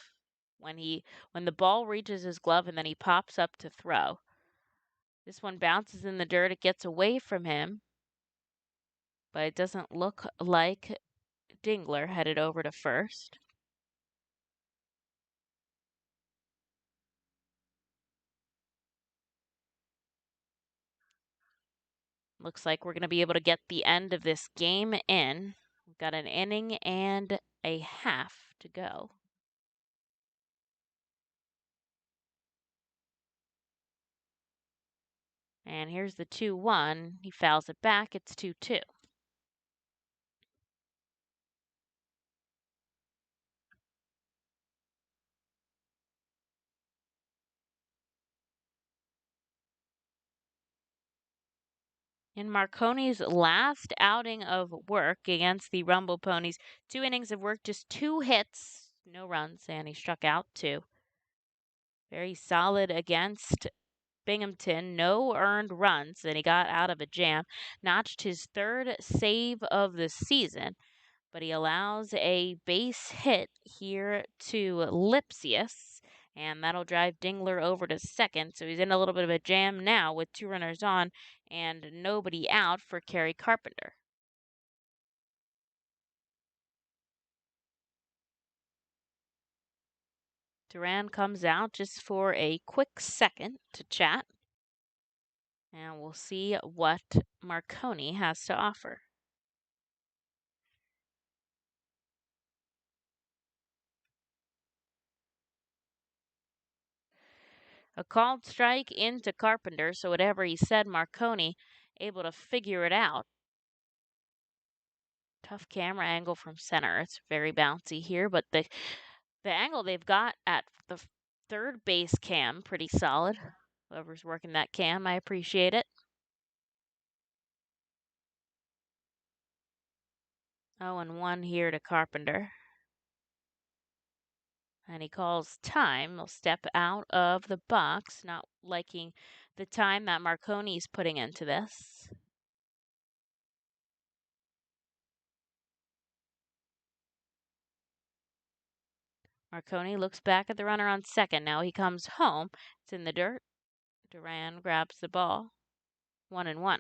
When the ball reaches his glove and then he pops up to throw. This one bounces in the dirt. It gets away from him. But it doesn't look like Dingler headed over to first. Looks like we're going to be able to get the end of this game in. We've got an inning and a half to go. And here's the 2-1. He fouls it back. It's 2-2. In Marconi's last outing of work against the Rumble Ponies, 2 innings of work, just 2 hits, no runs, and he struck out 2. Very solid against Binghamton, no earned runs, and he got out of a jam. Notched his 3rd save of the season, but he allows a base hit here to Lipsius, and that'll drive Dingler over to second. So he's in a little bit of a jam now with 2 runners on and nobody out for Kerry Carpenter. Duran comes out just for a quick second to chat, and we'll see what Marconi has to offer. A called strike into Carpenter, so whatever he said, Marconi able to figure it out. Tough camera angle from center. It's very bouncy here, but the angle they've got at the third base cam, pretty solid. Whoever's working that cam, I appreciate it. 0-1 here to Carpenter. And he calls time. He'll step out of the box, not liking the time that Marconi's putting into this. Marconi looks back at the runner on second. Now he comes home. It's in the dirt. Duran grabs the ball. 1-1.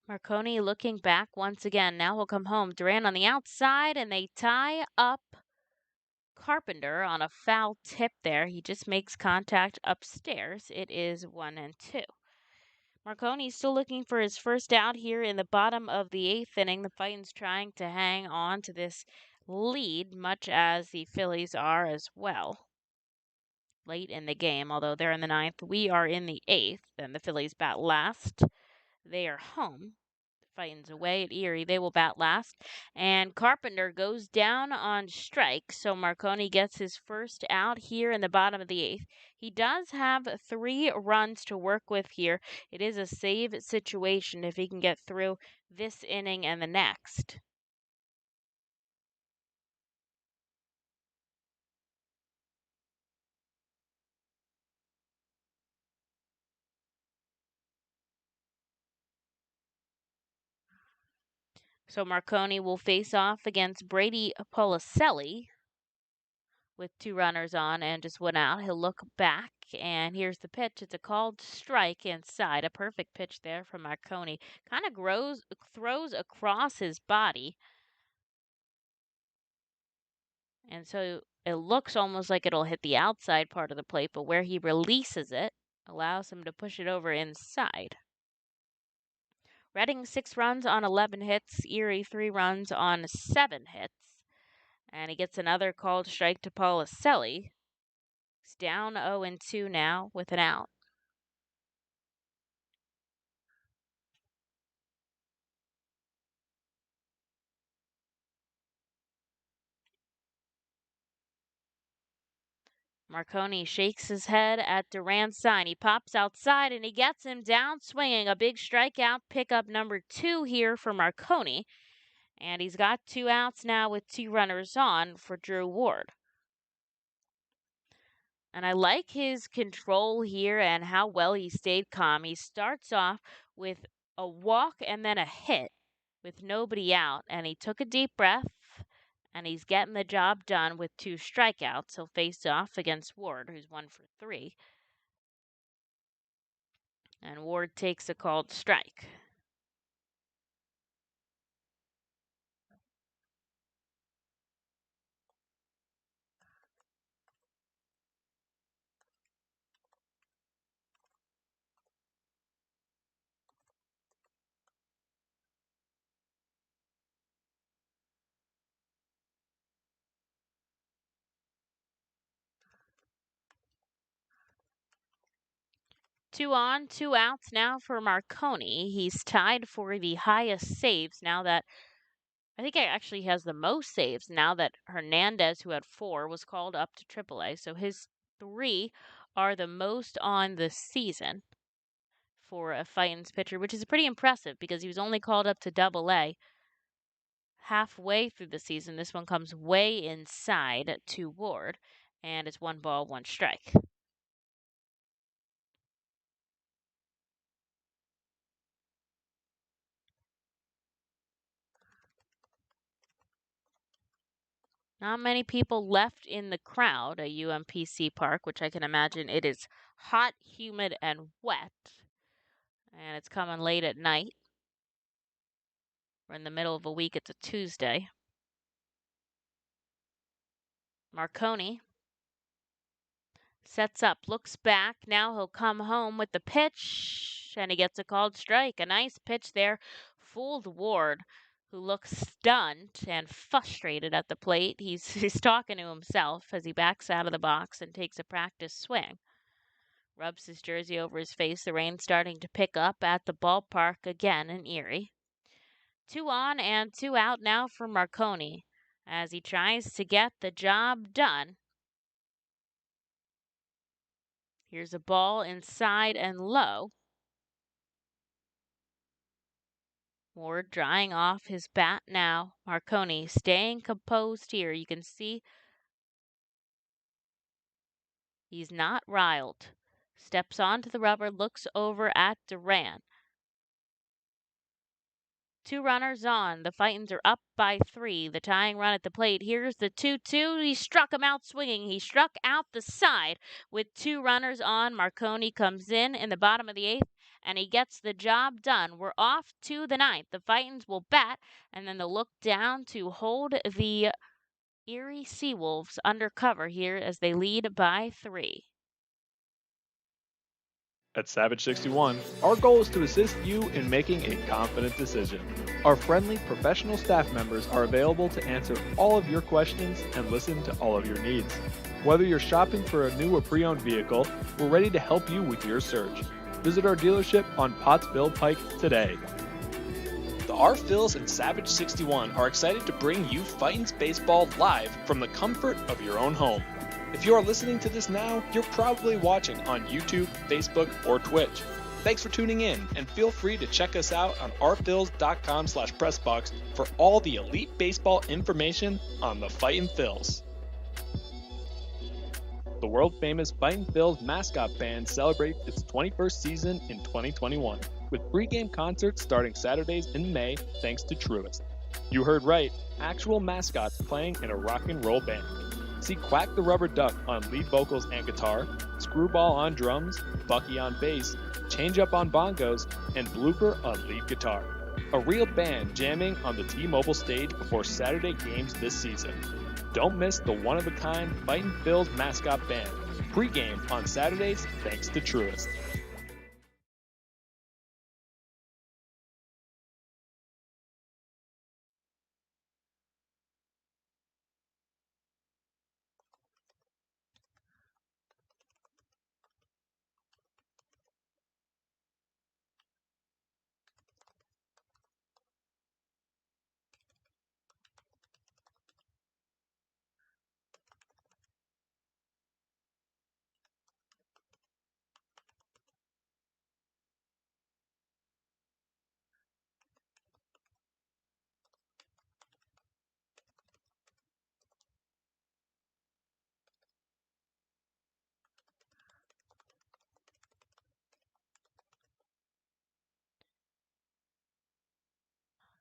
Marconi looking back once again. Now he'll come home. Duran on the outside, and they tie up Carpenter on a foul tip there. He just makes contact upstairs. It is 1-2. Marconi's still looking for his first out here in the bottom of the 8th inning. The Fightin's trying to hang on to this lead, much as the Phillies are as well. Late in the game, although they're in the 9th, we are in the 8th, and the Phillies bat last. They are home. Fightin's away at Erie. They will bat last. And Carpenter goes down on strike, so Marconi gets his first out here in the bottom of the 8th. He does have 3 runs to work with here. It is a save situation if he can get through this inning and the next. So Marconi will face off against Brady Policelli with 2 runners on and just 1 out. He'll look back, and here's the pitch. It's a called strike inside. A perfect pitch there from Marconi. Kind of throws across his body. And so it looks almost like it'll hit the outside part of the plate, but where he releases it allows him to push it over inside. Reading 6 runs on 11 hits. Erie 3 runs on 7 hits. And he gets another called strike to Policelli. He's down 0-2 now with an out. Marconi shakes his head at Duran's sign. He pops outside and he gets him down swinging. A big strikeout pickup number 2 here for Marconi. And he's got 2 outs now with 2 runners on for Drew Ward. And I like his control here and how well he stayed calm. He starts off with a walk and then a hit with nobody out. And he took a deep breath, and he's getting the job done with 2 strikeouts. He'll face off against Ward, who's 1 for 3. And Ward takes a called strike. Two on, two outs now for Marconi. He's tied for the highest saves now that I think he actually has the most saves now that Hernandez, who had 4, was called up to AAA. So his 3 are the most on the season for a Fightin's pitcher, which is pretty impressive because he was only called up to AA halfway through the season. This one comes way inside to Ward, and it's 1 ball, 1 strike. Not many people left in the crowd at UMPC Park, which I can imagine it is hot, humid, and wet. And it's coming late at night. We're in the middle of a week. It's a Tuesday. Marconi sets up, looks back. Now he'll come home with the pitch, and he gets a called strike. A nice pitch there. Fooled Ward, who looks stunned and frustrated at the plate. He's talking to himself as he backs out of the box and takes a practice swing. Rubs his jersey over his face. The rain's starting to pick up at the ballpark again in Erie. 2 on and 2 out now for Marconi as he tries to get the job done. Here's a ball inside and low. Ward drying off his bat now. Marconi staying composed here. You can see he's not riled. Steps onto the rubber, looks over at Duran. 2 runners on. The Fightins are up by 3. The tying run at the plate. Here's the 2-2. He struck him out swinging. He struck out the side with 2 runners on. Marconi comes in the bottom of the 8th, and he gets the job done. We're off to the 9th. The Fightins will bat, and then they'll look down to hold the Erie SeaWolves under cover here as they lead by 3. At Savage 61, our goal is to assist you in making a confident decision. Our friendly, professional staff members are available to answer all of your questions and listen to all of your needs. Whether you're shopping for a new or pre-owned vehicle, we're ready to help you with your search. Visit our dealership on Pottsville Pike today. The R. Phils and Savage 61 are excited to bring you Fightin's Baseball live from the comfort of your own home. If you are listening to this now, you're probably watching on YouTube, Facebook, or Twitch. Thanks for tuning in, and feel free to check us out on rphils.com/pressbox for all the elite baseball information on the Fightin' Phils. The world-famous Fightin' Phils mascot band celebrates its 21st season in 2021, with pregame concerts starting Saturdays in May thanks to Truist. You heard right, actual mascots playing in a rock and roll band. See Quack the Rubber Duck on lead vocals and guitar, Screwball on drums, Bucky on bass, Change Up on bongos, and Blooper on lead guitar. A real band jamming on the T-Mobile stage before Saturday games this season. Don't miss the one-of-a-kind Fightin' Phils mascot band. Pre-game on Saturdays thanks to Truist.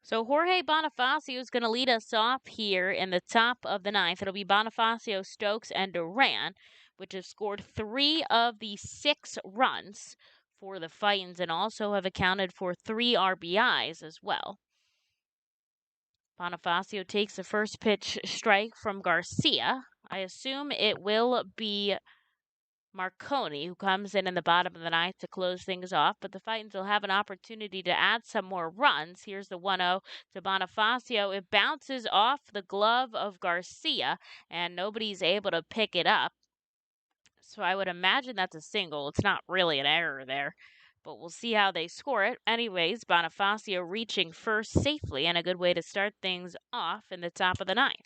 So Jorge Bonifacio is going to lead us off here in the top of the 9th. It'll be Bonifacio, Stokes, and Duran, which have scored 3 of the 6 runs for the Fightins and also have accounted for 3 RBIs as well. Bonifacio takes the first pitch strike from Garcia. I assume it will be Marconi, who comes in the bottom of the ninth to close things off, but the Fightins will have an opportunity to add some more runs. Here's the 1-0 to Bonifacio. It bounces off the glove of Garcia, and nobody's able to pick it up. So I would imagine that's a single. It's not really an error there, but we'll see how they score it. Anyways, Bonifacio reaching first safely, and a good way to start things off in the top of the ninth.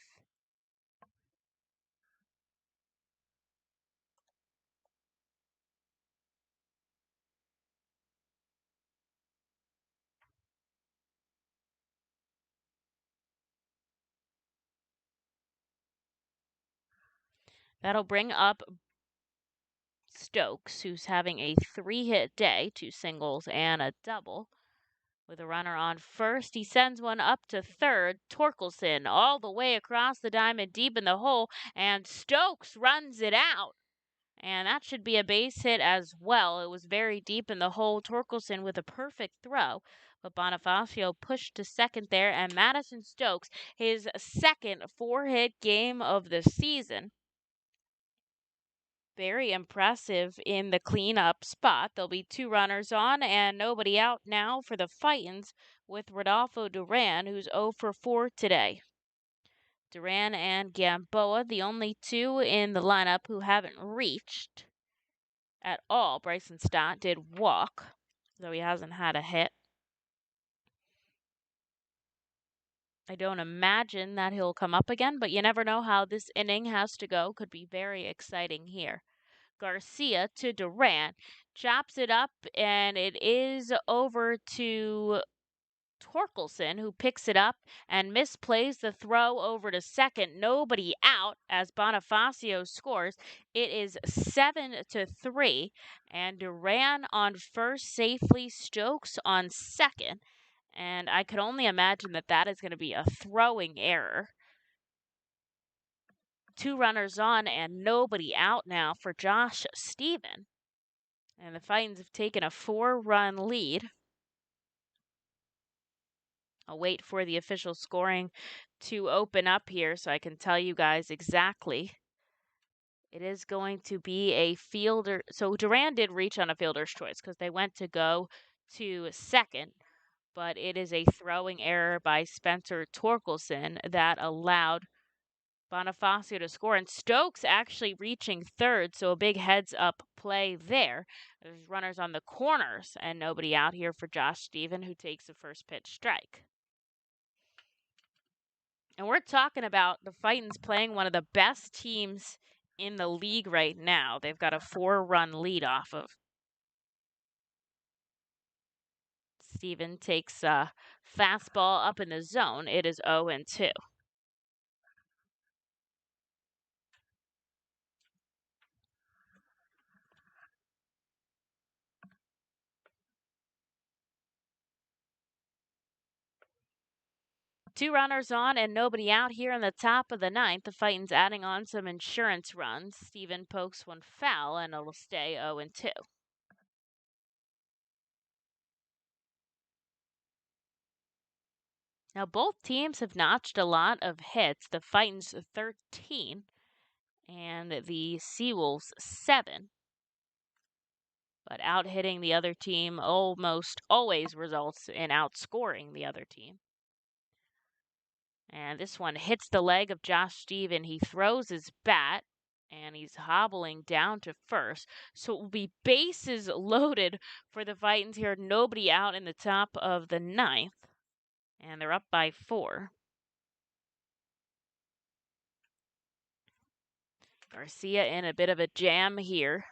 That'll bring up Stokes, who's having a 3-hit day, 2 singles and a double. With a runner on first, he sends one up to third. Torkelson all the way across the diamond, deep in the hole, and Stokes runs it out. And that should be a base hit as well. It was very deep in the hole. Torkelson with a perfect throw. But Bonifacio pushed to second there, and Madison Stokes, his second 4-hit game of the season. Very impressive in the cleanup spot. There'll be 2 runners on and nobody out now for the Fightins with Rodolfo Duran, who's 0 for 4 today. Duran and Gamboa, the only 2 in the lineup who haven't reached at all. Bryson Stott did walk, though he hasn't had a hit. I don't imagine that he'll come up again, but you never know how this inning has to go. Could be very exciting here. Garcia to Duran, chops it up, and it is over to Torkelson, who picks it up and misplays the throw over to second. Nobody out as Bonifacio scores. It is 7-3, and Duran on first safely, Stokes on second, and I could only imagine that that is going to be a throwing error. 2 runners on and nobody out now for Josh Stephen. And the Fightins have taken a 4-run lead. I'll wait for the official scoring to open up here so I can tell you guys exactly. It is going to be a fielder. So Duran did reach on a fielder's choice because they went to go to second. But it is a throwing error by Spencer Torkelson that allowed Bonifacio to score, and Stokes actually reaching third, so a big heads-up play there. There's runners on the corners, and nobody out here for Josh Stephen, who takes the first pitch strike. And we're talking about the Fightins playing one of the best teams in the league right now. They've got a 4-run lead off of. Stephen takes a fastball up in the zone. It is 0-2. 2 runners on and nobody out here in the top of the ninth. The Fightins adding on some insurance runs. Stephen pokes one foul, and it'll stay 0-2. Now, both teams have notched a lot of hits. The Fightins 13 and the SeaWolves 7. But out hitting the other team almost always results in outscoring the other team. And this one hits the leg of Josh Stephen. He throws his bat, and he's hobbling down to first. So it will be bases loaded for the Fightins here. Nobody out in the top of the ninth. And they're up by 4. Garcia in a bit of a jam here.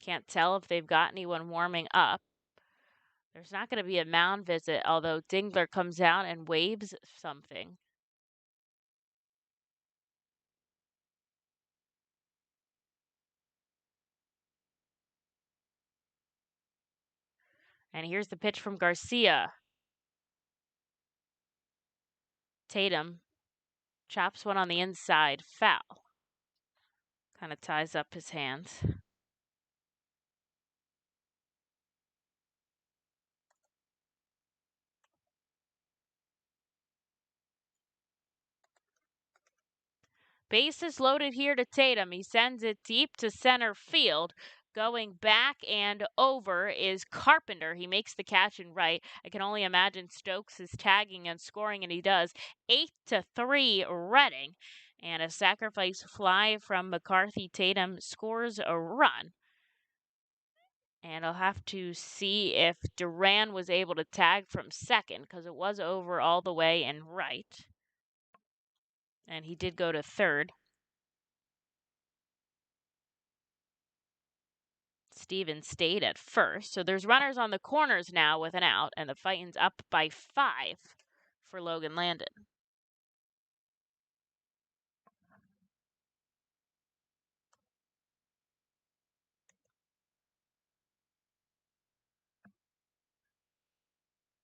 Can't tell if they've got anyone warming up. There's not going to be a mound visit, although Dingler comes out and waves something. And here's the pitch from Garcia. Tatum chops one on the inside, foul. Kind of ties up his hands. Bases loaded here to Tatum. He sends it deep to center field. Going back and over is Carpenter. He makes the catch and right. I can only imagine Stokes is tagging and scoring, and he does. 8-3 Reading. And a sacrifice fly from McCarthy. Tatum scores a run. And I'll have to see if Duran was able to tag from second, because it was over all the way and right. And he did go to third. Stevens stayed at first. So there's runners on the corners now with an out, and the Fightin's up by 5 for Logan Landon.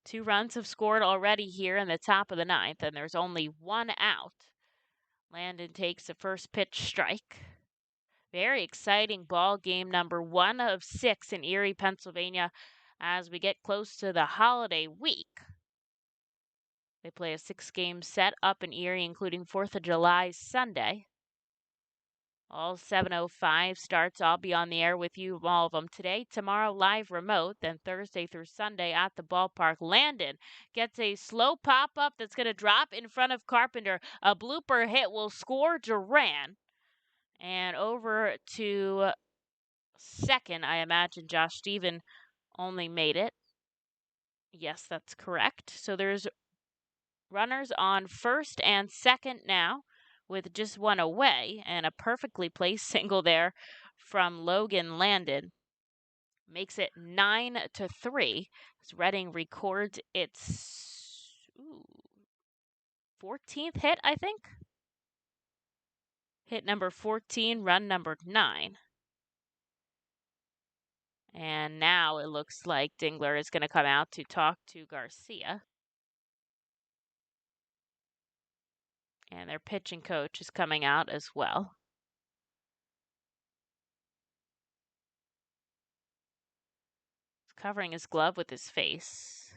Two runs have scored already here in the top of the ninth, and there's only one out. Landon takes the first pitch strike. Very exciting ball game, number 1 of 6 in Erie, Pennsylvania, as we get close to the holiday week. They play a 6-game set up in Erie, including 4th of July Sunday. All 7:05 starts. I'll be on the air with you, all of them today, tomorrow live remote, then Thursday through Sunday at the ballpark. Landon gets a slow pop-up that's going to drop in front of Carpenter. A blooper hit will score Duran. And over to second, I imagine Josh Steven only made it. Yes, that's correct. So there's runners on first and second now, with just one away, and a perfectly placed single there from Logan Landon makes it 9-3 as Reading records its 14th hit, I think. Hit number 14, run number 9. And now it looks like Dingler is going to come out to talk to Garcia. And their pitching coach is coming out as well. He's covering his glove with his face.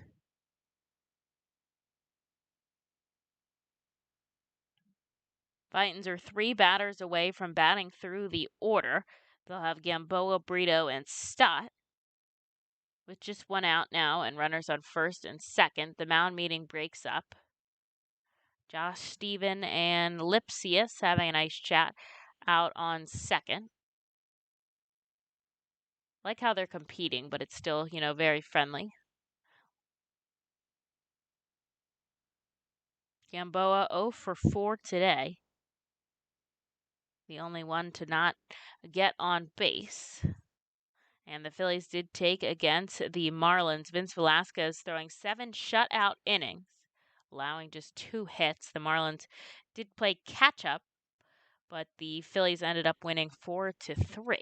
Fightins are 3 batters away from batting through the order. They'll have Gamboa, Brito, and Stott. With just one out now and runners on first and second, the mound meeting breaks up. Josh Steven and Lipsius having a nice chat out on second. Like how they're competing, but it's still, very friendly. Gamboa 0 for 4 today. The only one to not get on base. And the Phillies did take against the Marlins. Vince Velasquez throwing 7 shutout innings, allowing just 2 hits. The Marlins did play catch-up, but the Phillies ended up winning 4-3.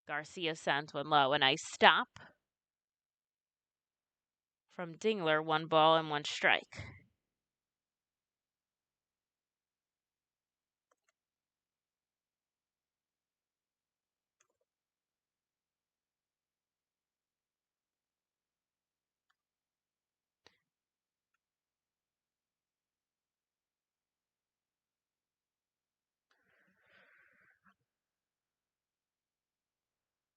Garcia sends one low. A nice stop from Dingler. 1 ball and 1 strike.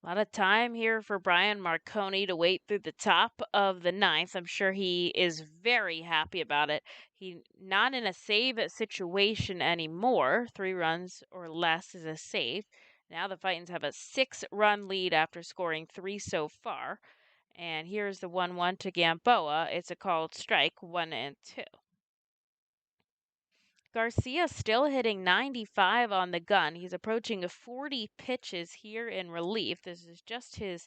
A lot of time here for Brian Marconi to wait through the top of the ninth. I'm sure he is very happy about it. He's not in a save situation anymore. 3 runs or less is a save. Now the Fightins have a 6-run lead after scoring 3 so far. And here's the 1-1 to Gamboa. It's a called strike, 1-2. Garcia still hitting 95 on the gun. He's approaching 40 pitches here in relief. This is just his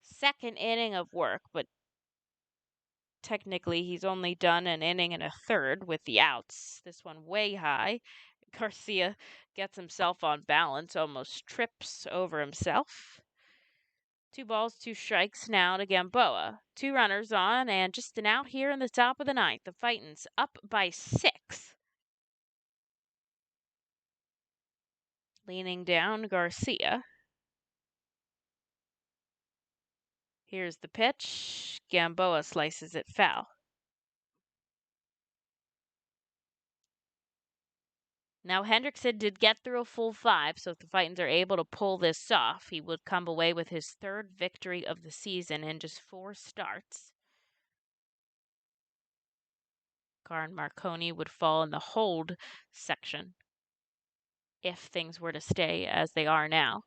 second inning of work, but technically he's only done an inning and a third with the outs. This one way high. Garcia gets himself on balance, almost trips over himself. 2 balls, 2 strikes now to Gamboa. 2 runners on and just an out here in the top of the ninth. The Fightins up by 6. Leaning down, Garcia. Here's the pitch. Gamboa slices it foul. Now, Hendrickson did get through a full 5, so if the Fightins are able to pull this off, he would come away with his 3rd victory of the season in just 4 starts. Karin Marconi would fall in the hold section if things were to stay as they are now.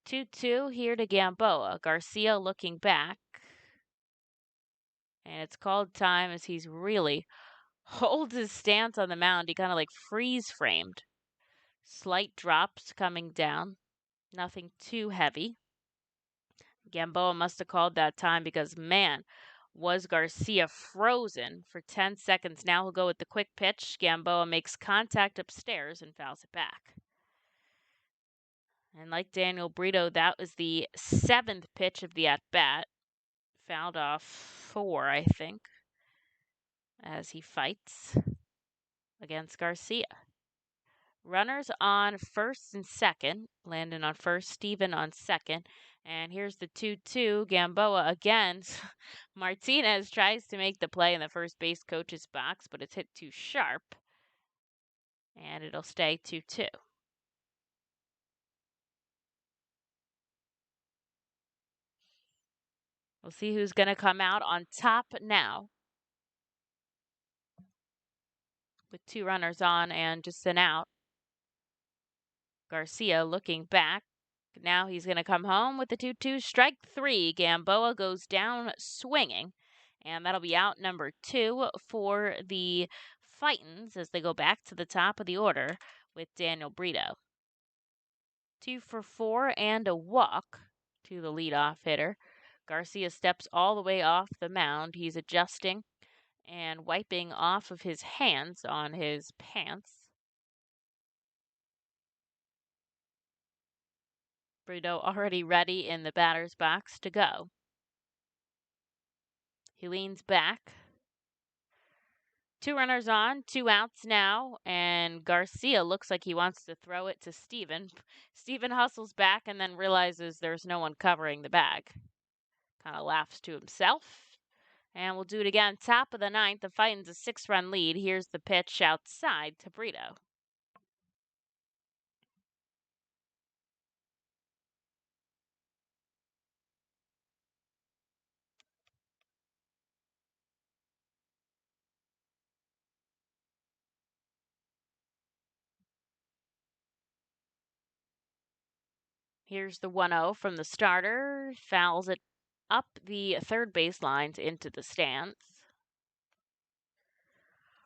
2-2 here to Gamboa. Garcia looking back. And it's called time as he's really holds his stance on the mound. He kind of like freeze framed. Slight drops coming down. Nothing too heavy. Gamboa must have called that time because, man, was Garcia frozen for 10 seconds. Now he'll go with the quick pitch. Gamboa makes contact upstairs and fouls it back. And like Daniel Brito, that was the 7th pitch of the at-bat. Fouled off 4, I think, as he fights against Garcia. Runners on first and second. Landon on first, Steven on second. And here's the 2-2. Gamboa again. Martinez tries to make the play in the first base coach's box, but it's hit too sharp. And it'll stay 2-2. We'll see who's going to come out on top now. With 2 runners on and just an out. Garcia looking back. Now he's going to come home with the 2-2. Strike 3. Gamboa goes down swinging. And that'll be out number 2 for the Fightins as they go back to the top of the order with Daniel Brito. 2 for 4 and a walk to the leadoff hitter. Garcia steps all the way off the mound. He's adjusting and wiping off of his hands on his pants. Brito already ready in the batter's box to go. He leans back. 2 runners on, 2 outs now, and Garcia looks like he wants to throw it to Steven. Steven hustles back and then realizes there's no one covering the bag. Kind of laughs to himself. And we'll do it again. Top of the 9th, the Fightins a 6-run lead. Here's the pitch outside to Brito. Here's the 1-0 from the starter. Fouls it up the third base lines into the stands.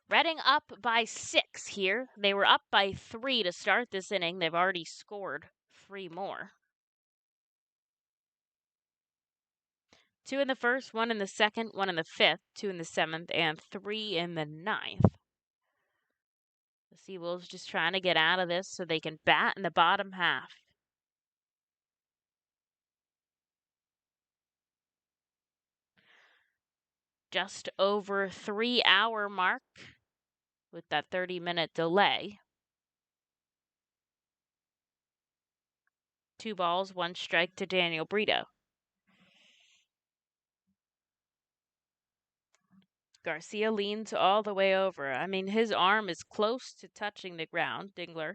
Reading up by 6 here. They were up by 3 to start this inning. They've already scored 3 more. 2 in the first, 1 in the second, 1 in the fifth, 2 in the 7th, and 3 in the 9th. The SeaWolves just trying to get out of this so they can bat in the bottom half. Just over 3-hour mark with that 30-minute delay. 2 balls, 1 strike to Daniel Brito. Garcia leans all the way over. I mean, his arm is close to touching the ground. Dingler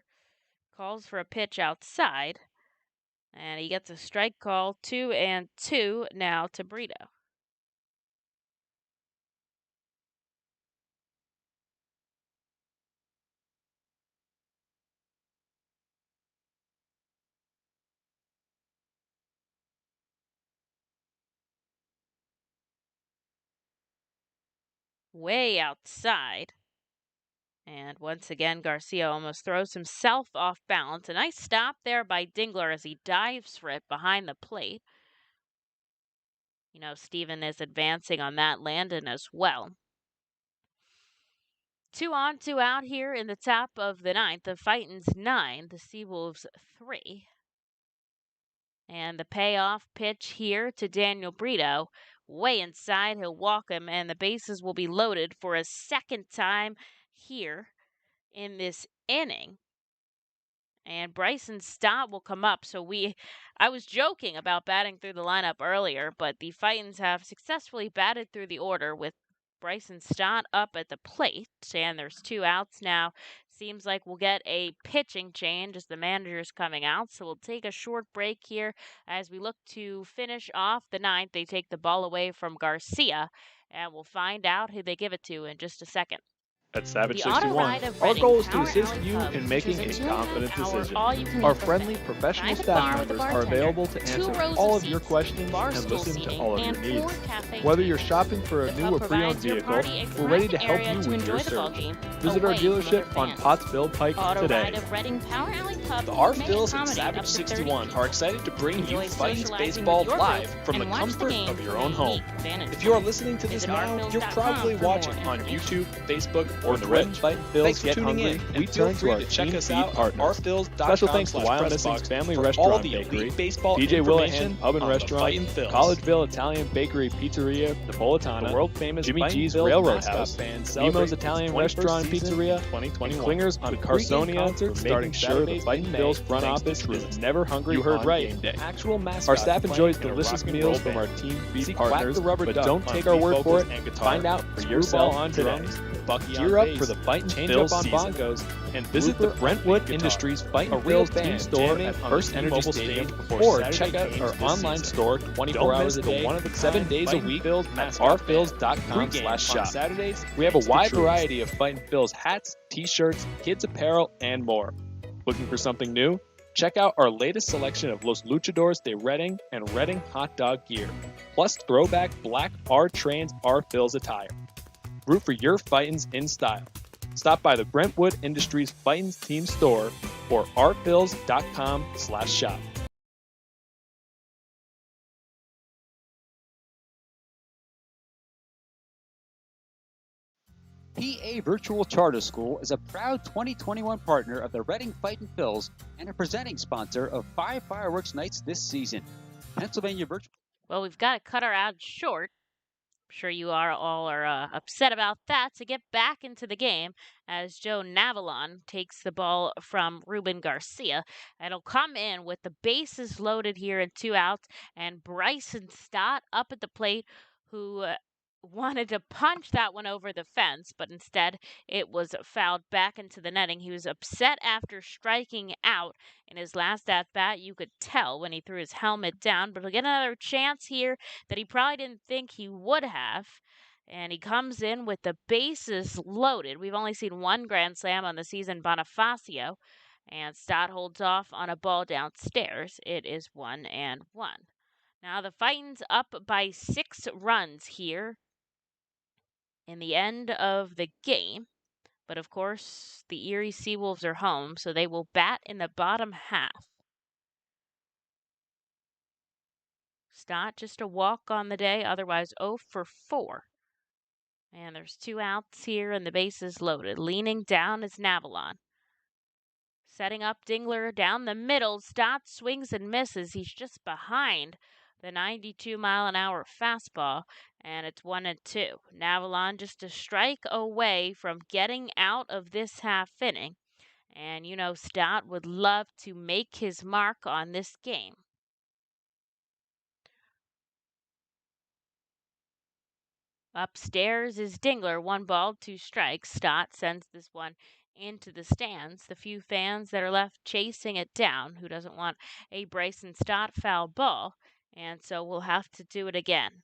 calls for a pitch outside. And he gets a strike call. 2-2 now to Brito. Way outside. And once again, Garcia almost throws himself off balance. A nice stop there by Dingler as he dives for it behind the plate. You know, Steven is advancing on that Landon as well. 2 on, 2 out here in the top of the 9th. The Fightins 9, the SeaWolves 3. And the payoff pitch here to Daniel Brito. Way inside, he'll walk him, and the bases will be loaded for a second time here in this inning. And Bryson Stott will come up. So I was joking about batting through the lineup earlier, but the Fightins have successfully batted through the order with Bryson Stott up at the plate. And there's 2 outs now. Seems like we'll get a pitching change as the manager's coming out. So we'll take a short break here as we look to finish off the ninth. They take the ball away from Garcia, and we'll find out who they give it to in just a second. At Savage The auto 61, ride of our Reading goal is to Power assist Alley you Pub in making a features a confident 2.5-hour decision. all-you-can-eat Our buffet. friendly professional Dine at the staff bar with the members are bartender, available to 2 answer rows all of of your seats, questions bar and stool listen to seating, all of your and 4 needs. cafe Whether you're tables. shopping for a The new pub or pre-owned provides your vehicle, party a we're ready to private help area you to with enjoy your the ball search. game Visit our away from other dealership on fans. Pottsville Pike Auto today. ride of Reading Power Alley Pub The R may Phils and accommodate Savage up to 30 61 people. are excited to bring you Enjoy Fightin's socializing baseball with your live group from the and watch comfort game of your from own a home. unique vantage If you are point. listening to this Visit now, you're rphils.com probably for more watching on information. YouTube, Facebook, or When the Red Twitch. Fight Thanks Bills for get tuning hungry, in, and we feel turn free to our to check team us feed out partners. on rphils.com Special thanks to Wild Missing's Family for all Restaurant the Bakery, elite baseball DJ information Willahan Pub and on the Restaurant, Fightin' Phils. Collegeville Italian Bakery Pizzeria, Napolitana, the world famous Jimmy Fightin' G's Phils Railroad mascot House, band Nemo's celebrates Italian its 21st Restaurant season Pizzeria, in 2021. Clingers on With Carsonia pregame concerts for starting making sure the Saturdays Fightin' in May, Bills front thanks to office Truly. is never hungry You heard on right. game day. Actual mascots Our staff playing enjoys in a delicious rock and meals roll from our band. team See feed Quack partners, the Rubber but Duck don't on take our lead word for vocals it. and guitar, Find out for Screwball yourself on today. drums, Bucky Gear on up bass, for the Fightin' Change Bills Up on season. bongos, And visit the Rupert on Brentwood guitar. Industries Fightin' A real Bills team band store jamming at on the FirstEnergy T-Mobile Stadium, stage before or Saturday check out games our this online season. store 24 Don't hours miss a the day, one-of-a-kind 7 days a Fightin' week Phils at mascot band. rphils.com/shop. On Saturdays, We have a thanks to wide Truly. variety of Fightin' Phils hats, t-shirts, kids apparel, and more. Looking for something new? Check out our latest selection of Los Luchadores de Reading and Reading hot dog gear, plus throwback black R-Trans R-Phils attire. Root for your Fightins in style. Stop by the Brentwood Industries Fightins team store or rphils.com/shop. PA Virtual Charter School is a proud 2021 partner of the Reading Fightin' Phils and a presenting sponsor of 5 fireworks nights this season. Pennsylvania Virtual. Well, we've got to cut our ad short. I'm sure you all are upset about that. To get back into the game, as Joe Navalon takes the ball from Ruben Garcia, and he'll come in with the bases loaded here and 2 outs, and Bryson Stott up at the plate, who wanted to punch that one over the fence, but instead it was fouled back into the netting. He was upset after striking out in his last at bat. You could tell when he threw his helmet down, but he'll get another chance here that he probably didn't think he would have. And he comes in with the bases loaded. We've only seen one grand slam on the season, Bonifacio, and Stott holds off on a ball downstairs. It is 1-1. Now the Fightins up by 6 runs here in the end of the game. But of course, the Erie SeaWolves are home, so they will bat in the bottom half. Stott just a walk on the day, otherwise 0 for 4. And there's 2 outs here and the bases loaded. Leaning down is Navalon. Setting up Dingler down the middle. Stott swings and misses. He's just behind the 92-mile-an-hour fastball, and it's 1-2. Navalon just a strike away from getting out of this half inning. And you know Stott would love to make his mark on this game. Upstairs is Dingler, 1 ball, 2 strikes. Stott sends this one into the stands. The few fans that are left chasing it down, who doesn't want a Bryson Stott foul ball, and so we'll have to do it again.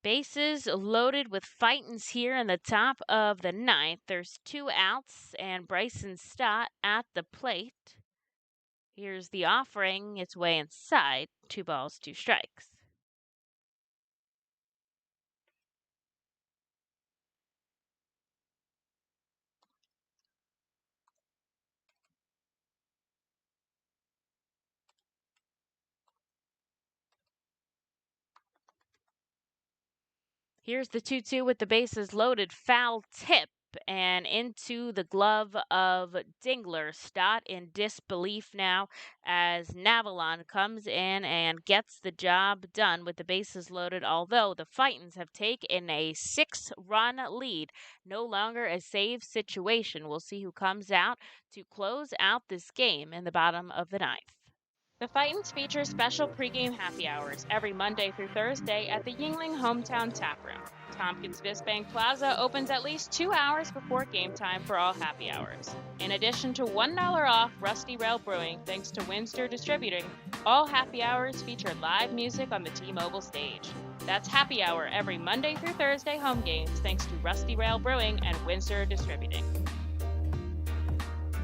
Bases loaded with Fightins here in the top of the 9th. There's 2 outs and Bryson Stott at the plate. Here's the offering, its way inside. 2 balls, 2 strikes. Here's the 2-2 with the bases loaded. Foul tip and into the glove of Dingler. Stott in disbelief now as Navalon comes in and gets the job done with the bases loaded, although the Fightins have taken a 6-run lead. No longer a save situation. We'll see who comes out to close out this game in the bottom of the 9th. The Fightins feature special pregame happy hours every Monday through Thursday at the Yingling Hometown Tap Room. Tompkins Viss Bank Plaza opens at least 2 hours before game time for all happy hours. In addition to $1 off Rusty Rail Brewing thanks to Windsor Distributing, all happy hours feature live music on the T-Mobile stage. That's happy hour every Monday through Thursday home games thanks to Rusty Rail Brewing and Windsor Distributing.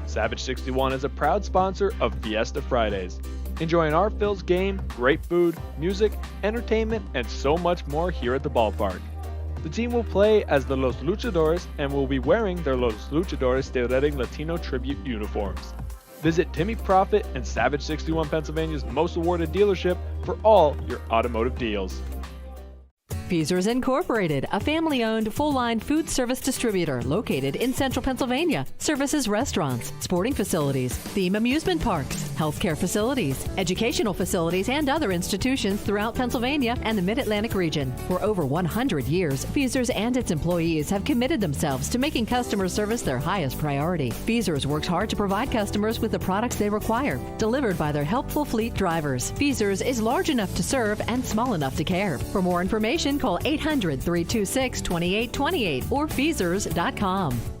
Savage 61 is a proud sponsor of Fiesta Fridays. Enjoying our Phil's game, great food, music, entertainment, and so much more here at the ballpark. The team will play as the Los Luchadores and will be wearing their Los Luchadores de Redding Latino tribute uniforms. Visit Timmy Profit and Savage 61 Pennsylvania's most awarded dealership for all your automotive deals. Feasers Incorporated, a family-owned full-line food service distributor located in central Pennsylvania. Services restaurants, sporting facilities, theme amusement parks, healthcare facilities, educational facilities, and other institutions throughout Pennsylvania and the Mid-Atlantic region. For over 100 years, Feasers and its employees have committed themselves to making customer service their highest priority. Feasers works hard to provide customers with the products they require, delivered by their helpful fleet drivers. Feasers is large enough to serve and small enough to care. For more information, call 800-326-2828 or Feasers.com.